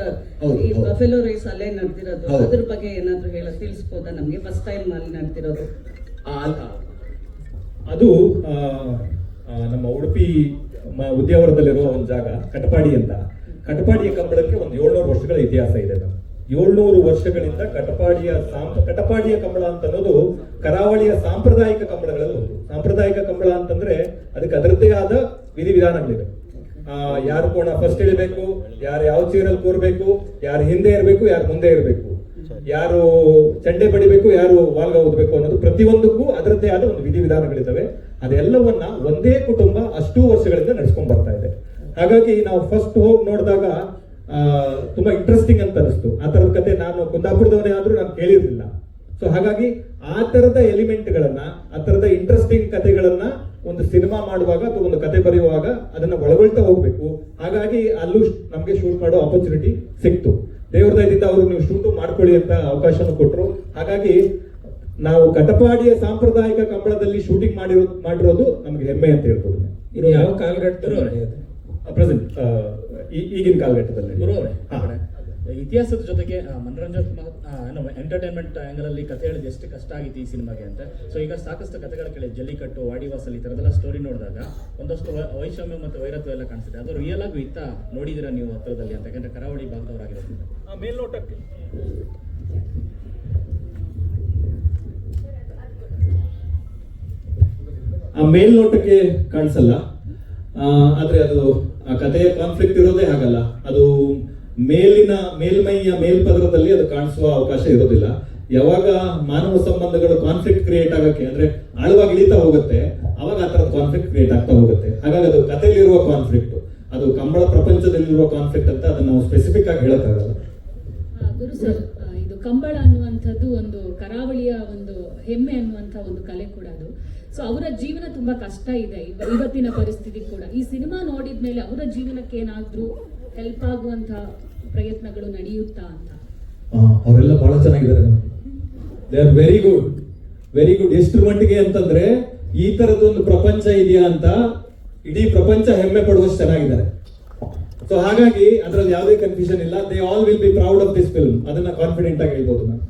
Speaker 11: ಈ ಬಫೆಲೋ ರೇಸ್ ಅಲ್ಲೇ ನಡೆದಿರೋದು, ಅದ್ರ ಬಗ್ಗೆ ಏನಾದ್ರು ತಿಳಿಸ್ಬೋದಾ ನಮ್ಗೆ? ಫಸ್ಟ್ ಟೈಮ್ ಅಲ್ಲಿ ನಡೆದಿರೋದು
Speaker 1: ಅದು ನಮ್ಮ ಉಡುಪಿ ಉದ್ಯಾವರದಲ್ಲಿರುವ ಒಂದು ಜಾಗ ಕಟಪಾಡಿ ಅಂತ. ಕಟಪಾಡಿಯ ಕಂಬಳಕ್ಕೆ ಒಂದು 700 ವರ್ಷಗಳ ಇತಿಹಾಸ ಇದೆ. 700 ವರ್ಷಗಳಿಂದ ಕಟಪಾಡಿಯ ಕಂಬಳ ಅಂತ ಅನ್ನೋದು ಕರಾವಳಿಯ ಸಾಂಪ್ರದಾಯಿಕ ಕಂಬಳಗಳಲ್ಲಿ ಒಂದು. ಸಾಂಪ್ರದಾಯಿಕ ಕಂಬಳ ಅಂತಂದ್ರೆ ಅದಕ್ಕೆ ಅದರದ್ದೇ ಆದ ವಿಧಿವಿಧಾನಗಳಿವೆ. ಯಾರು ಕೋಣ ಫಸ್ಟ್ ಇಳಿಬೇಕು, ಯಾರು ಯಾವ ಚೀರಲ್ಲಿ ಕೂರ್ಬೇಕು, ಯಾರು ಹಿಂದೆ ಇರಬೇಕು, ಯಾರು ಮುಂದೆ ಇರಬೇಕು, ಯಾರು ಚಂಡೆ ಬಡಿಬೇಕು, ಯಾರು ವಾಲ್ಗ ಓದಬೇಕು ಅನ್ನೋದು ಪ್ರತಿಯೊಂದಕ್ಕೂ ಅದರದ್ದೇ ಆದ ಒಂದು ವಿಧಿವಿಧಾನಗಳಿದ್ದಾವೆ. ಅದೆಲ್ಲವನ್ನ ಒಂದೇ ಕುಟುಂಬ ಅಷ್ಟೂ ವರ್ಷಗಳಿಂದ ನಡೆಸ್ಕೊಂಡ್ ಬರ್ತಾ ಇದೆ. ಹಾಗಾಗಿ ನಾವು ಫಸ್ಟ್ ಹೋಗಿ ನೋಡಿದಾಗ ತುಂಬಾ ಇಂಟ್ರೆಸ್ಟಿಂಗ್ ಅಂತ ಅನಿಸ್ತು. ಆ ತರದ ಕತೆ ನಾನು ಕುಂದಾಪುರದವನೇ ಆದ್ರೂ ನಾನು ಕೇಳಿರ್ಲಿಲ್ಲ. ಸೊ ಹಾಗಾಗಿ ಆ ತರದ ಎಲಿಮೆಂಟ್ಗಳನ್ನ, ಆ ತರದ ಇಂಟ್ರೆಸ್ಟಿಂಗ್ ಕಥೆಗಳನ್ನ ಒಂದು ಸಿನಿಮಾ ಮಾಡುವಾಗ ಅಥವಾ ಒಂದು ಕತೆ ಬರೆಯುವಾಗ ಅದನ್ನ ಒಳಗೊಳ್ತಾ ಹೋಗ್ಬೇಕು. ಹಾಗಾಗಿ ಅಲ್ಲೂ ನಮ್ಗೆ ಶೂಟ್ ಮಾಡೋ ಆಪರ್ಚುನಿಟಿ ಸಿಕ್ತು. ದೇವ್ರ ದಯದಿಂದ ಅವರು ನೀವು ಶೂಟು ಮಾಡ್ಕೊಳ್ಳಿ ಅಂತ ಅವಕಾಶನೂ ಕೊಟ್ಟರು. ಹಾಗಾಗಿ ನಾವು ಕಟಪಾಡಿಯ ಸಾಂಪ್ರದಾಯಿಕ ಕಂಬಳದಲ್ಲಿ ಶೂಟಿಂಗ್ ಮಾಡಿರೋದು ನಮ್ಗೆ ಹೆಮ್ಮೆ ಅಂತ ಹೇಳ್ಬೋದು.
Speaker 4: ಇದು ಯಾವ ಕಾಲಘಟ್ಟದಲ್ಲೂ
Speaker 1: ಪ್ರೆಸೆಂಟ್ ಈಗಿನ ಕಾಲಘಟ್ಟದಲ್ಲಿ.
Speaker 8: ಇತಿಹಾಸದ ಜೊತೆಗೆ ಮನೋರಂಜನಾತ್ಮಕ ಎಂಟರ್ಟೈನ್ಮೆಂಟ್ ಆಂಗಲ್ ಅಲ್ಲಿ ಕಥೆ ಹೇಳಿದ ಎಷ್ಟು ಕಷ್ಟ ಆಗಿತ್ತು ಈ ಸಿನಿಮಾಗೆ ಅಂತ. ಸೊ ಈಗ ಸಾಕಷ್ಟು ಕಥೆಗಳ ಕೇಳಿ, ಜಲ್ಲಿಕಟ್ಟು, ವಾಡಿವಾಸಲ್, ಈ ಥರದೆಲ್ಲ ಸ್ಟೋರಿ ನೋಡಿದಾಗ ಒಂದಷ್ಟು ವೈಷಮ್ಯ ಮತ್ತು ವೈರತ್ವ ಎಲ್ಲ ಕಾಣಿಸಿದೆ. ಅದು ರಿಯಲ್ ಆಗಿ ಇತ್ತ ನೋಡಿದಿರ ನೀವು ಹತ್ರದಲ್ಲಿ ಅಂತ? ಯಾಕಂದ್ರೆ ಕರಾವಳಿ ಭಾಗದವರಾಗಿರೋದ್ರಿಂದ
Speaker 1: ಮೇಲ್ನೋಟಕ್ಕೆ ಮೇಲ್ನೋಟಕ್ಕೆ ಕಾಣಿಸಲ್ಲ, ಆದ್ರೆ ಅದು ಆ ಕಥೆಯ ಕಾನ್ಫ್ಲಿಕ್ಟ್ ಇರೋದೇ ಹಾಗಲ್ಲ. ಅದು ಮೇಲ್ಮೈಯ ಮೇಲ್ಪದರದಲ್ಲಿ ಅದು ಕಾಣಿಸುವ ಅವಕಾಶ ಇರೋದಿಲ್ಲ. ಯಾವಾಗ ಮಾನವ ಸಂಬಂಧಗಳು ಕಾನ್ಫ್ಲಿಕ್ಟ್ ಕ್ರಿಯೇಟ್ ಆಗಕ್ಕೆ, ಅಂದ್ರೆ ಆಳವಾಗಿ ಇಳಿತಾ ಹೋಗುತ್ತೆ, ಅವಾಗ ಆ ತರದ ಕಾನ್ಫ್ಲಿಕ್ಟ್ ಕ್ರಿಯೇಟ್ ಆಗ್ತಾ ಹೋಗುತ್ತೆ. ಹಾಗಾಗಿ ಅದು ಕಥೆಯಲ್ಲಿರುವ ಕಾನ್ಫ್ಲಿಕ್ಟ್, ಅದು ಕಂಬಳ ಪ್ರಪಂಚದಲ್ಲಿರುವ ಕಾನ್ಫ್ಲಿಕ್ಟ್ ಅಂತ ಅದನ್ನ ನಾವು ಸ್ಪೆಸಿಫಿಕ್ ಆಗಿ ಹೇಳಕ್ಕಾಗಲ್ಲ.
Speaker 6: ಗುರು ಸರ್, ಇದು ಕಂಬಳ ಅನ್ನುವಂಥದ್ದು ಒಂದು ಕರಾವಳಿಯ ಒಂದು ಹೆಮ್ಮೆ ಅನ್ನುವಂಥ ಒಂದು ಕಲೆ ಕೂಡ ಅದು. ಸೊ ಅವರ ಜೀವನ ತುಂಬಾ ಕಷ್ಟ ಇದೆ ಇವತ್ತಿನ ಪರಿಸ್ಥಿತಿ ಕೂಡ. ಈ ಸಿನಿಮಾ ನೋಡಿದ್ಮೇಲೆ ಅವರ ಜೀವನಕ್ಕೆ ಏನಾದ್ರೂ ಹೆಲ್ಪ್ ಆಗುವಂತ ಪ್ರಯತ್ನಗಳು ನಡೆಯುತ್ತಾ ಅಂತ?
Speaker 1: ಅವರೆಲ್ಲ ಬಹಳ ಚೆನ್ನಾಗಿದ್ದಾರೆ. They are very good, very good. ಎಷ್ಟರ ಮಟ್ಟಿಗೆ ಅಂತಂದ್ರೆ ಈ ತರದೊಂದು ಪ್ರಪಂಚ ಇದೆಯಾ ಅಂತ ಇಡೀ ಪ್ರಪಂಚ ಹೆಮ್ಮೆ ಪಡುವಷ್ಟು ಚೆನ್ನಾಗಿದ್ದಾರೆ. ಸೊ ಹಾಗಾಗಿ ಅದ್ರಲ್ಲಿ ಯಾವುದೇ ಕನ್ಫ್ಯೂಷನ್ ಇಲ್ಲ. They all will be proud of this film. ಅದನ್ನ ಕಾನ್ಫಿಡೆಂಟ್ ಆಗಿ ಹೇಳ್ಬೋದು ನಾನು.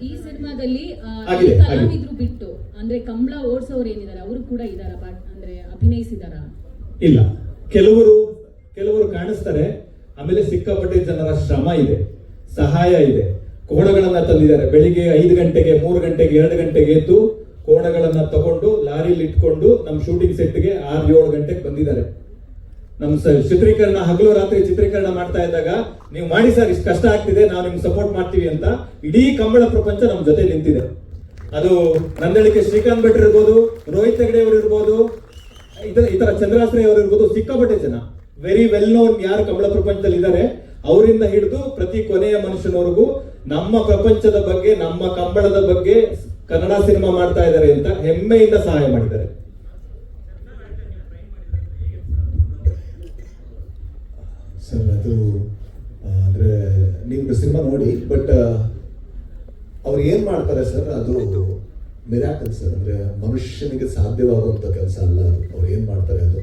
Speaker 6: ಈ ಸಿನಿಮಾದಲ್ಲಿ ಕಲಾವಿದ್ರು ಬಿಟ್ಟು ಅಂದ್ರೆ ಕಂಬಳ ಓಡಿಸೋರು ಏನಿದ್ದಾರೆ ಅವರು ಕೂಡ ಇದಾರ, ಅಂದ್ರೆ ಅಭಿನಯಿಸಿದಾರ?
Speaker 1: ಇಲ್ಲ, ಕೆಲವರು ಕಾಣಿಸ್ತಾರೆ. ಆಮೇಲೆ ಸಿಕ್ಕಾಪಟ್ಟೆ ಜನರ ಶ್ರಮ ಇದೆ, ಸಹಾಯ ಇದೆ. ಕೋಣಗಳನ್ನ ತಂದಿದ್ದಾರೆ. ಬೆಳಿಗ್ಗೆ 5 ಗಂಟೆಗೆ, 3 ಗಂಟೆಗೆ, 2 ಗಂಟೆಗೆ ಎದ್ದು ಕೋಣಗಳನ್ನ ತಗೊಂಡು ಲಾರಿಲಿ ಇಟ್ಕೊಂಡು ನಮ್ಮ ಶೂಟಿಂಗ್ ಸೆಟ್ಗೆ 6-7 ಗಂಟೆಗೆ ಬಂದಿದ್ದಾರೆ. ನಮ್ ಚಿತ್ರೀಕರಣ ಹಗಲು ರಾತ್ರಿ ಚಿತ್ರೀಕರಣ ಮಾಡ್ತಾ ಇದ್ದಾಗ ನೀವು ಮಾಡಿ ಸರ್, ಇಷ್ಟು ಕಷ್ಟ ಆಗ್ತಿದೆ, ನಾವು ನಿಮ್ಗೆ ಸಪೋರ್ಟ್ ಮಾಡ್ತೀವಿ ಅಂತ ಇಡೀ ಕಂಬಳ ಪ್ರಪಂಚ ನಮ್ ಜೊತೆ ನಿಂತಿದೆ. ಅದು ನಂದಳಿಕೆ ಶ್ರೀಕಾಂತ್ ಭಟ್ರು ಇರ್ಬೋದು, ರೋಹಿತ್ ಹೆಗಡೆ ಅವರು ಇರ್ಬೋದು, ಈ ತರ ಚಂದ್ರಾಶ್ರಯ ಅವರು ಇರ್ಬೋದು. ಸಿಕ್ಕಾಪಟ್ಟೆ ಜನ ವೆರಿ ವೆಲ್ ನೋನ್ ಯಾರು ಕಂಬಳ ಪ್ರಪಂಚದಲ್ಲಿ ಇದ್ದಾರೆ, ಅವರಿಂದ ಹಿಡಿದು ಪ್ರತಿ ಕೊನೆಯ ಮನುಷ್ಯನವರೆಗೂ ನಮ್ಮ ಪ್ರಪಂಚದ ಬಗ್ಗೆ, ನಮ್ಮ ಕಂಬಳದ ಬಗ್ಗೆ ಕನ್ನಡ ಸಿನಿಮಾ ಮಾಡ್ತಾ ಇದ್ದಾರೆ ಅಂತ ಹೆಮ್ಮೆಯಿಂದ ಸಹಾಯ ಮಾಡಿದ್ದಾರೆ.
Speaker 7: ಸರ್, ಅದು ಅಂದ್ರೆ ನೀವು ಸಿನಿಮಾ ನೋಡಿ, ಬಟ್ ಅವ್ರು ಏನ್ ಮಾಡ್ತಾರೆ ಸರ್, ಅದು ಮಿರಾಕಲ್ ಸರ್. ಅಂದ್ರೆ ಮನುಷ್ಯನಿಗೆ ಸಾಧ್ಯವಾಗುವಂತ ಕೆಲಸ ಅಲ್ಲ ಅದು. ಅವ್ರು ಏನ್ ಮಾಡ್ತಾರೆ ಅದು,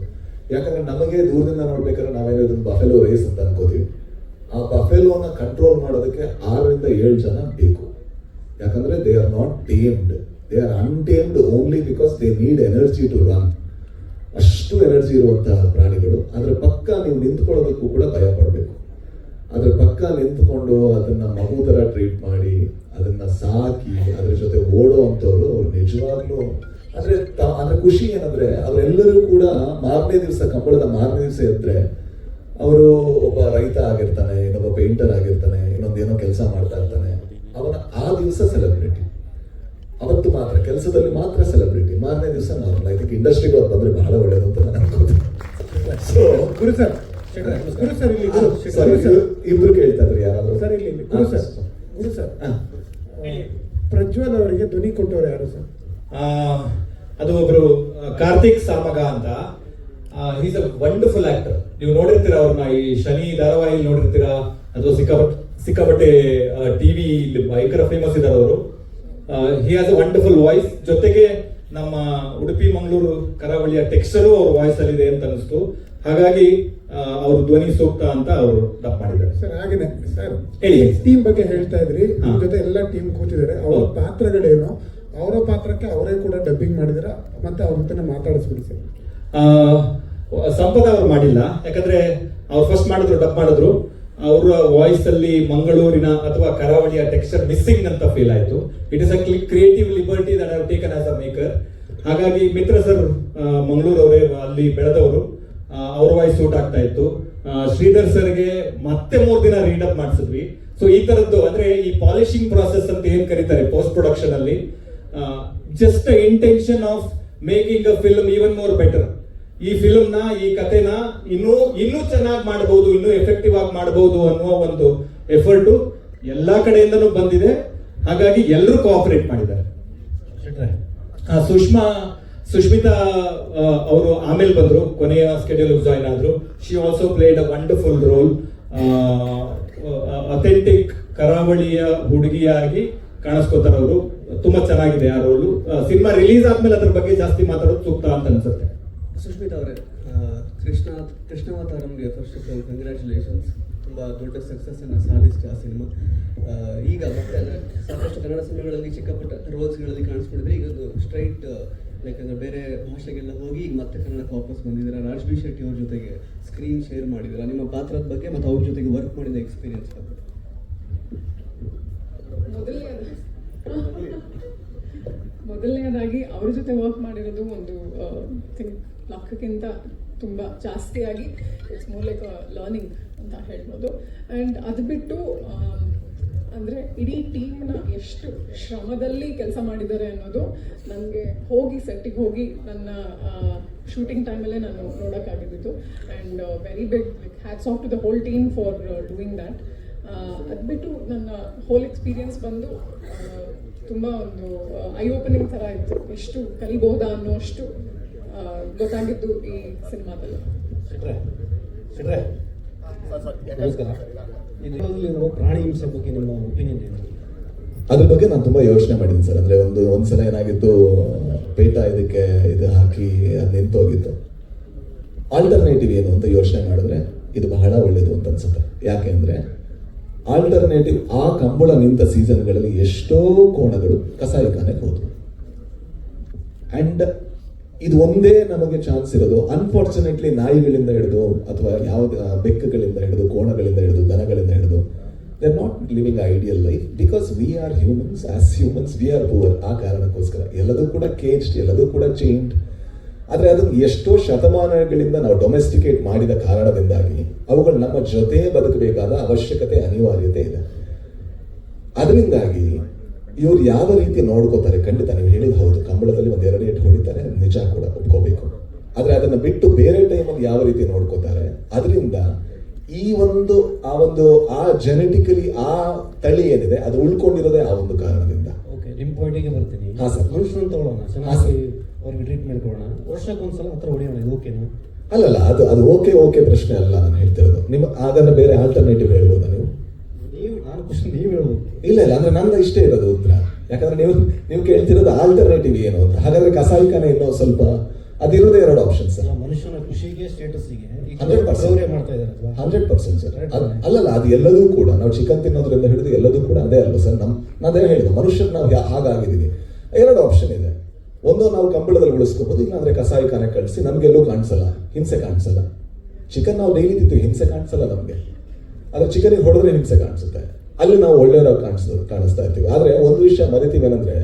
Speaker 7: ಯಾಕಂದ್ರೆ ನಮಗೆ ದೂರದಿಂದ ನೋಡ್ಬೇಕಾದ್ರೆ ನಾವೇನೋ ಇದನ್ನ ಬಫೆಲೋ ರೇಸ್ ಅಂತ ಅನ್ಕೋತೀವಿ. ಆ ಬಫೆಲೋನ ಕಂಟ್ರೋಲ್ ಮಾಡೋದಕ್ಕೆ 6 ರಿಂದ 7 ಜನ ಬೇಕು. ಯಾಕಂದ್ರೆ they are not tamed, they are untamed only because they need energy to run. ಅಷ್ಟು ಎನರ್ಜಿ ಇರುವಂತಹ ಪ್ರಾಣಿಗಳು. ಅದ್ರ ಪಕ್ಕ ನೀವು ನಿಂತ್ಕೊಳ್ಳೋದಕ್ಕೂ ಕೂಡ ಭಯ ಪಡಬೇಕು. ಅದ್ರ ಪಕ್ಕ ನಿಂತ್ಕೊಂಡು ಅದನ್ನ ಮಗು ತರ ಟ್ರೀಟ್ ಮಾಡಿ ಅದನ್ನ ಸಾಕಿ ಅದ್ರ ಜೊತೆ ಓಡೋ ಅಂತವ್ರು ಅವ್ರು ನಿಜವಾಗ್ಲೂ ಅದ್ರ ಖುಷಿ ಏನಂದ್ರೆ ಅವರೆಲ್ಲರೂ ಕೂಡ ಮಾರನೇ ದಿವಸ, ಕಂಬಳದ ಮಾರನೇ ದಿವಸ ಎದ್ರೆ ಅವರು ಒಬ್ಬ ರೈತ ಆಗಿರ್ತಾನೆ, ಇನ್ನೊಬ್ಬ ಪೇಂಟರ್ ಆಗಿರ್ತಾನೆ, ಇನ್ನೊಂದೇನೋ ಕೆಲಸ ಮಾಡ್ತಾ ಇರ್ತಾನೆ. ಅವನ ಆ ದಿವಸ ಸೆಲೆಬ್ರಿಟಿ, ಅವತ್ತು ಮಾತ್ರ ಕೆಲಸದಲ್ಲಿ ಮಾತ್ರ ಸೆಲೆಬ್ರಿಟಿ, ಮಾರನೇ ದಿವಸ ನಾರ್ಮಲ್. ಐ ಥಿಂಕ್ ಇಂಡಸ್ಟ್ರಿಗೆ ಅವ್ರು ಬಂದ್ರೆ ಬಹಳ ಒಳ್ಳೇದು ಅಂತ ನಾನು ಅನ್ಕೋತೀನಿ. ಸೊ
Speaker 12: ಗುರು ಸರ್
Speaker 7: ಇಬ್ರು ಕೇಳ್ತಾ ಇದ್ರಿ ಯಾರಾದ್ರೂ
Speaker 12: ಸರ್ ಇಲ್ಲಿ ಗುರು ಸರ್ ಪ್ರಜ್ವಲ್ ಅವರಿಗೆ ಧ್ವನಿ ಕೊಟ್ಟವ್ರು ಯಾರು ಸರ್?
Speaker 1: ಅದು ಒಬ್ರು ಕಾರ್ತಿಕ್ ಸಾಮಗ ಅಂತ. Is a wonderful actor. ನೀವು ನೋಡಿರ್ತೀರಾ ಅವ್ರನ್ನ, ಈ ಶನಿ ಧಾರಾವಾಹಿ ನೋಡಿರ್ತೀರಾ, ಅದು ಸಿಕ್ಕಾಪಟ್ಟೆ ಟಿವಿ ಭಯಂಕರ ಫೇಮಸ್ ಇದ್ದಾರೆ ಅವರು. He has a wonderful voice. ಜೊತೆಗೆ ನಮ್ಮ ಉಡುಪಿ ಮಂಗಳೂರು ಕರಾವಳಿಯ ಟೆಕ್ಸ್ಚರು ಅವ್ರ ವಾಯ್ಸ್ ಅಲ್ಲಿ ಇದೆ ಅಂತ ಅನಿಸ್ತು. ಹಾಗಾಗಿ ಅವರು ಧ್ವನಿ ಸೂಕ್ತ ಅಂತ ಅವರು ಡಬ್ ಮಾಡಿದ್ದಾರೆ
Speaker 12: ಸರ್. ಹಾಗೇನೆ ಸರ್,
Speaker 1: ಹೇಳಿ.
Speaker 12: ಟೀಮ್ ಬಗ್ಗೆ ಹೇಳ್ತಾ ಇದ್ರಿ, ನಿಮ್ ಜೊತೆ ಎಲ್ಲ ಟೀಮ್ ಕೂತಿದ್ದಾರೆ. ಅವರ ಪಾತ್ರಗಳೇನು, ಅವರ ಪಾತ್ರಕ್ಕೆ ಅವರೇ ಕೂಡ ಡಬ್ಬಿಂಗ್ ಮಾಡಿದಿರ, ಮತ್ತೆ ಅವ್ರ ಜೊತೆ ಮಾತಾಡಿಸ್ಬಿಡಿ ಸರ್.
Speaker 1: ಸಂಪದ ಅವ್ರು ಮಾಡಿಲ್ಲ, ಯಾಕಂದ್ರೆ ಅವ್ರು ಫಸ್ಟ್ ಮಾಡಿದ್ರು, ಡಬ್ ಮಾಡಿದ್ರು. ಅವರ ವಾಯ್ಸ್ ಅಲ್ಲಿ ಮಂಗಳೂರಿನ ಅಥವಾ ಕರಾವಳಿಯ ಟೆಕ್ಸ್ಚರ್ ಮಿಸ್ಸಿಂಗ್ ಅಂತ ಫೀಲ್ ಆಯ್ತು. It is a creative liberty that have taken as a maker. ಹಾಗಾಗಿ ಮಿತ್ರ ಸರ್ ಮಂಗಳೂರು ಅವರೇ, ಅಲ್ಲಿ ಬೆಳೆದವರು, ಅವ್ರ ವಾಯ್ಸ್ ಸೂಟ್ ಆಗ್ತಾ ಇತ್ತು. ಶ್ರೀಧರ್ ಸರ್ಗೆ ಮತ್ತೆ 3 ದಿನ ರೀಡಪ್ ಮಾಡಿಸಿದ್ವಿ. ಸೊ ಈ ತರದ್ದು ಅಂದ್ರೆ ಈ ಪಾಲಿಶಿಂಗ್ ಪ್ರಾಸೆಸ್ ಅಂತ ಏನ್ ಕರೀತಾರೆ ಪೋಸ್ಟ್ ಪ್ರೊಡಕ್ಷನ್ ಅಲ್ಲಿ, just intention of making a film even more better. ಈ ಫಿಲ್ಮ್ ನ, ಈ ಕಥೆನ ಇನ್ನೂ ಚೆನ್ನಾಗಿ ಮಾಡಬಹುದು, ಇನ್ನೂ ಎಫೆಕ್ಟಿವ್ ಆಗಿ ಮಾಡಬಹುದು ಅನ್ನುವ ಒಂದು ಎಫರ್ಟು ಎಲ್ಲಾ ಕಡೆಯಿಂದನೂ ಬಂದಿದೆ. ಹಾಗಾಗಿ ಎಲ್ಲರೂ ಕೋಆಪರೇಟ್ ಮಾಡಿದ್ದಾರೆ. ಸುಷ್ಮಿತಾ ಅವರು ಆಮೇಲೆ ಬಂದ್ರು, ಕೊನೆಯ ಸ್ಕೆಡ್ಯೂಲ್ ಜಾಯ್ನ್ ಆದ್ರು. She also played a wonderful role. Authentic ಕರಾವಳಿಯ ಹುಡುಗಿಯಾಗಿ ಕಾಣಿಸ್ಕೋತಾರೆ ಅವರು. ತುಂಬಾ ಚೆನ್ನಾಗಿದೆ ಆ ರೋಲು. ಸಿನಿಮಾ ರಿಲೀಸ್ ಆದ್ಮೇಲೆ ಅದ್ರ ಬಗ್ಗೆ ಜಾಸ್ತಿ ಮಾತಾಡೋದು ಸೂಕ್ತ ಅಂತ ಅನ್ಸುತ್ತೆ.
Speaker 13: ಸುಷ್ಮಿತಾ ಅವರೇ, ಕೃಷ್ಣಾವತಾರಂಗೆ ಫಸ್ಟ್ ಆಫ್ ಆಲ್ ಕಂಗ್ರ್ಯಾಚುಲೇಷನ್ಸ್. ತುಂಬ ದೊಡ್ಡ ಸಕ್ಸಸ್ ಅನ್ನು ಸಾಧಿಸಿದೆ ಆ ಸಿನಿಮಾ. ಈಗ ಮತ್ತೆ ಸಾಕಷ್ಟು ಕನ್ನಡ ಸಿನಿಮಾಗಳಲ್ಲಿ ಚಿಕ್ಕ ಪುಟ್ಟ ರೋಲ್ಸ್ಗಳಲ್ಲಿ ಕಾಣಿಸ್ಕೊಂಡಿದ್ರೆ, ಈಗ ಅದು ಸ್ಟ್ರೈಟ್ ಯಾಕಂದ್ರೆ ಬೇರೆ ಭಾಷೆಗೆಲ್ಲ ಹೋಗಿ ಈಗ ಮತ್ತೆ ಕನ್ನಡಕ್ಕೆ ವಾಪಸ್ ಬಂದಿದ್ದೀರಾ. ರಾಜ್ಬಿ ಶೆಟ್ಟಿ ಅವ್ರ ಜೊತೆಗೆ ಸ್ಕ್ರೀನ್ ಶೇರ್ ಮಾಡಿದ್ದೀರಾ. ನಿಮ್ಮ ಪಾತ್ರದ ಬಗ್ಗೆ ಮತ್ತು ಅವ್ರ ಜೊತೆಗೆ ವರ್ಕ್ ಮಾಡಿದ ಎಕ್ಸ್ಪೀರಿಯನ್ಸ್ ಬಗ್ಗೆ.
Speaker 14: ಮೊದಲನೇದಾಗಿ ಅವ್ರ ಜೊತೆ ವರ್ಕ್ ಮಾಡಿರೋದು ಒಂದು ಲಕ್ಕಿಂತ ತುಂಬ ಜಾಸ್ತಿಯಾಗಿ ಇಟ್ಸ್ ಮೋರ್ ಲೈಕ್ ಲರ್ನಿಂಗ್ ಅಂತ ಹೇಳ್ಬೋದು. ಆ್ಯಂಡ್ ಅದು ಬಿಟ್ಟು ಅಂದರೆ ಇಡೀ ಟೀಮ್ನ ಎಷ್ಟು ಶ್ರಮದಲ್ಲಿ ಕೆಲಸ ಮಾಡಿದ್ದಾರೆ ಅನ್ನೋದು ನನಗೆ ಸೆಟ್ಟಿಗೆ ಹೋಗಿ ನನ್ನ ಶೂಟಿಂಗ್ ಟೈಮಲ್ಲೇ ನಾನು ನೋಡೋಕ್ಕಾಗಿದ್ದು. And very big hats off to the whole team for doing that. ಅದು ಬಿಟ್ಟು ನನ್ನ ಹೋಲ್ ಎಕ್ಸ್ಪೀರಿಯನ್ಸ್ ಬಂದು ತುಂಬ ಒಂದು ಐ ಓಪನಿಂಗ್ ಥರ ಇತ್ತು. ಎಷ್ಟು ಕಲಿಬಹುದಾ ಅನ್ನೋಷ್ಟು ಗೊತ್ತಾಗಿದ್ದು ಈ ಸಿನಿಮಾದಲ್ಲಿ.
Speaker 12: ಪ್ರಾಣಿ ಹಿಂಸೆ ಬಗ್ಗೆ ನಿಮ್ಮ ಒಪಿನಿಯನ್ ಏನು?
Speaker 7: ಅದ್ರ ಬಗ್ಗೆ ನಾನು ತುಂಬಾ ಯೋಚನೆ ಮಾಡಿದ್ದೀನಿ ಸರ್. ಅಂದ್ರೆ ಒಂದ್ಸಲ ಏನಾಗಿತ್ತು, ಪೇಟ ಇದಕ್ಕೆ ಇದು ಹಾಕಿ ಅದು ನಿಂತೋಗಿತ್ತು. ಆಲ್ಟರ್ನೇಟಿವ್ ಏನು ಅಂತ ಯೋಚನೆ ಮಾಡಿದ್ರೆ ಇದು ಬಹಳ ಒಳ್ಳೇದು ಅಂತ ಅನ್ಸುತ್ತೆ. ಯಾಕೆ ಅಂದ್ರೆ ಆಲ್ಟರ್ನೇಟಿವ್ ಆ ಕಂಬಳ ನಿಂತ ಸೀಸನ್ಗಳಲ್ಲಿ ಎಷ್ಟೋ ಕೋಣಗಳು ಕಸಾಯಿಖಾನೆಗೆ ಹೋದ್ವು. ಅಂಡ್ ಇದು ಒಂದೇ ನಮಗೆ ಚಾನ್ಸ್ ಇರೋದು. ಅನ್ಫಾರ್ಚುನೇಟ್ಲಿ ನಾಯಿಗಳಿಂದ ಹಿಡಿದು ಅಥವಾ ಯಾವ್ದು ಬೆಕ್ಕುಗಳಿಂದ ಹಿಡಿದು, ಕೋಣಗಳಿಂದ ಹಿಡಿದು, ದನಗಳಿಂದ ಹಿಡಿದು, they are not living ideal life because we are humans. As humans we are poor. ಆ ಕಾರಣಕ್ಕೋಸ್ಕರ ಎಲ್ಲದೂ ಕೂಡ ಕೇಜ್ಡ್, ಎಲ್ಲದೂ ಕೂಡ ಚೇಂಜ್ಡ್. ಆದರೆ ಅದನ್ನು ಎಷ್ಟೋ ಶತಮಾನಗಳಿಂದ ನಾವು ಡೊಮೆಸ್ಟಿಕೇಟ್ ಮಾಡಿದ ಕಾರಣದಿಂದಾಗಿ ಅವುಗಳು ನಮ್ಮ ಜೊತೆ ಬದುಕಬೇಕಾದ ಅವಶ್ಯಕತೆ, ಅನಿವಾರ್ಯತೆ ಇದೆ. ಅದರಿಂದಾಗಿ ಇವ್ರು ಯಾವ ರೀತಿ ನೋಡ್ಕೋತಾರೆ, ಖಂಡಿತ ನೀವು ಹೇಳಿದ ಹೌದು, ಕಂಬಳದಲ್ಲಿ 1-2 ಏಟು ಹೊಡಿತಾರೆ, ನಿಜ ಕೂಡ ಒಪ್ಕೋಬೇಕು. ಆದರೆ ಅದನ್ನ ಬಿಟ್ಟು ಬೇರೆ ಟೈಮಲ್ಲಿ ಯಾವ ರೀತಿ ನೋಡ್ಕೋತಾರೆ, ಅದರಿಂದ ಆ ಜೆನೆಟಿಕಲಿ ಆ ತಳಿ ಏನಿದೆ ಅದು ಉಳ್ಕೊಂಡಿರೋದೇ ಆ ಒಂದು ಕಾರಣದಿಂದ.
Speaker 12: ಓಕೆ, ನಿಮ್ಮ ಪಾಯಿಂಟಿಗೆ ಬರ್ತೀನಿ.
Speaker 7: ಹಾ ಸರ್,
Speaker 12: ಮನುಷ್ಯರನ್ನು ತಗೊಳ್ಳೋಣ, ಚೆನ್ನಾಗಿ ಅವ್ರಿಗೆ ಟ್ರೀಟ್ಮೆಂಟ್ ಕೊಡೋಣ, ವರ್ಷಕ್ಕೊಂದ್ಸಲ ಹತ್ರ ಹೊಡೆಯೋಣ, ಇದು ಓಕೆನಾ?
Speaker 7: ಅಲ್ಲಲ್ಲ, ಅದು ಓಕೆ ಪ್ರಶ್ನೆ ಅಲ್ಲ ನಾನು ಹೇಳ್ತಿರೋದು. ನಿಮ್ಮ ಅದನ್ನ ಬೇರೆ ಆಲ್ಟರ್ನೇಟಿವ್ ಹೇಳ್ಬೋದಾ ನೀವು?
Speaker 12: ನಾನು ಕ್ವಶನ್ ನೀವು ಹೇಳ್ಬೋದು.
Speaker 7: ಇಲ್ಲ ಅಂದ್ರೆ ನಂದು ಇಷ್ಟೇ ಇರೋದು ಉತ್ತರ. ಯಾಕಂದ್ರೆ ನೀವು ಕೇಳ್ತಿರೋದು ಆಲ್ಟರ್ನೇಟಿವ್ ಏನು ಅಂತ. ಹಾಗಾದ್ರೆ ಕಸಾಯಿಖಾನೆ ಇನ್ನೂ ಸ್ವಲ್ಪ ಅದಿರೋದೇ 2 ಆಪ್ಷನ್ಸ್ ಸರ್.
Speaker 15: ಮನುಷ್ಯನ ಖುಷಿಗೆ ಸ್ಟೇಟಸ್ಗೆ
Speaker 7: 100% ಸರ್. ಅಲ್ಲಲ್ಲ, ಅದು ಎಲ್ಲದೂ ಕೂಡ ನಾವು ಚಿಕನ್ ತಿನ್ನೋದ್ರಿಂದ ಹಿಡಿದು ಎಲ್ಲದೂ ಕೂಡ ಅದೇ ಅಲ್ವ ಸರ್. ನಾನೇ ಹೇಳಿದ್ದು ಮನುಷ್ಯರು ನಾವು ಹಾಗಾಗಿದ್ದೀವಿ. 2 ಆಪ್ಷನ್ ಇದೆ. ಒಂದು ನಾವು ಕಂಬಳದಲ್ಲಿ ಉಳಿಸ್ಕೋಬಹುದು, ಇಲ್ಲಾಂದ್ರೆ ಕಸಾಯಿಖಾನೆ ಕಳಿಸಿ ನಮ್ಗೆಲ್ಲೂ ಕಾಣಿಸಲ್ಲ, ಹಿಂಸೆ ಕಾಣಿಸಲ್ಲ. ಚಿಕನ್ ನಾವು ಡೈಲಿ ತಿಂತೀವಿ, ಹಿಂಸೆ ಕಾಣಿಸಲ್ಲ ನಮ್ಗೆ. ಆದ್ರೆ ಚಿಕನಿಗೆ ಹೊಡೆದ್ರೆ ಹಿಂಸೆ ಕಾಣಿಸುತ್ತೆ, ಅಲ್ಲಿ ನಾವು ಒಳ್ಳೆಯವ್ರಾಗಿ ಕಾಣಿಸ್ತಾ ಇರ್ತೀವಿ. ಆದ್ರೆ ಒಂದು ವಿಷಯ ಮರಿತೀವಿ ಏನಂದ್ರೆ,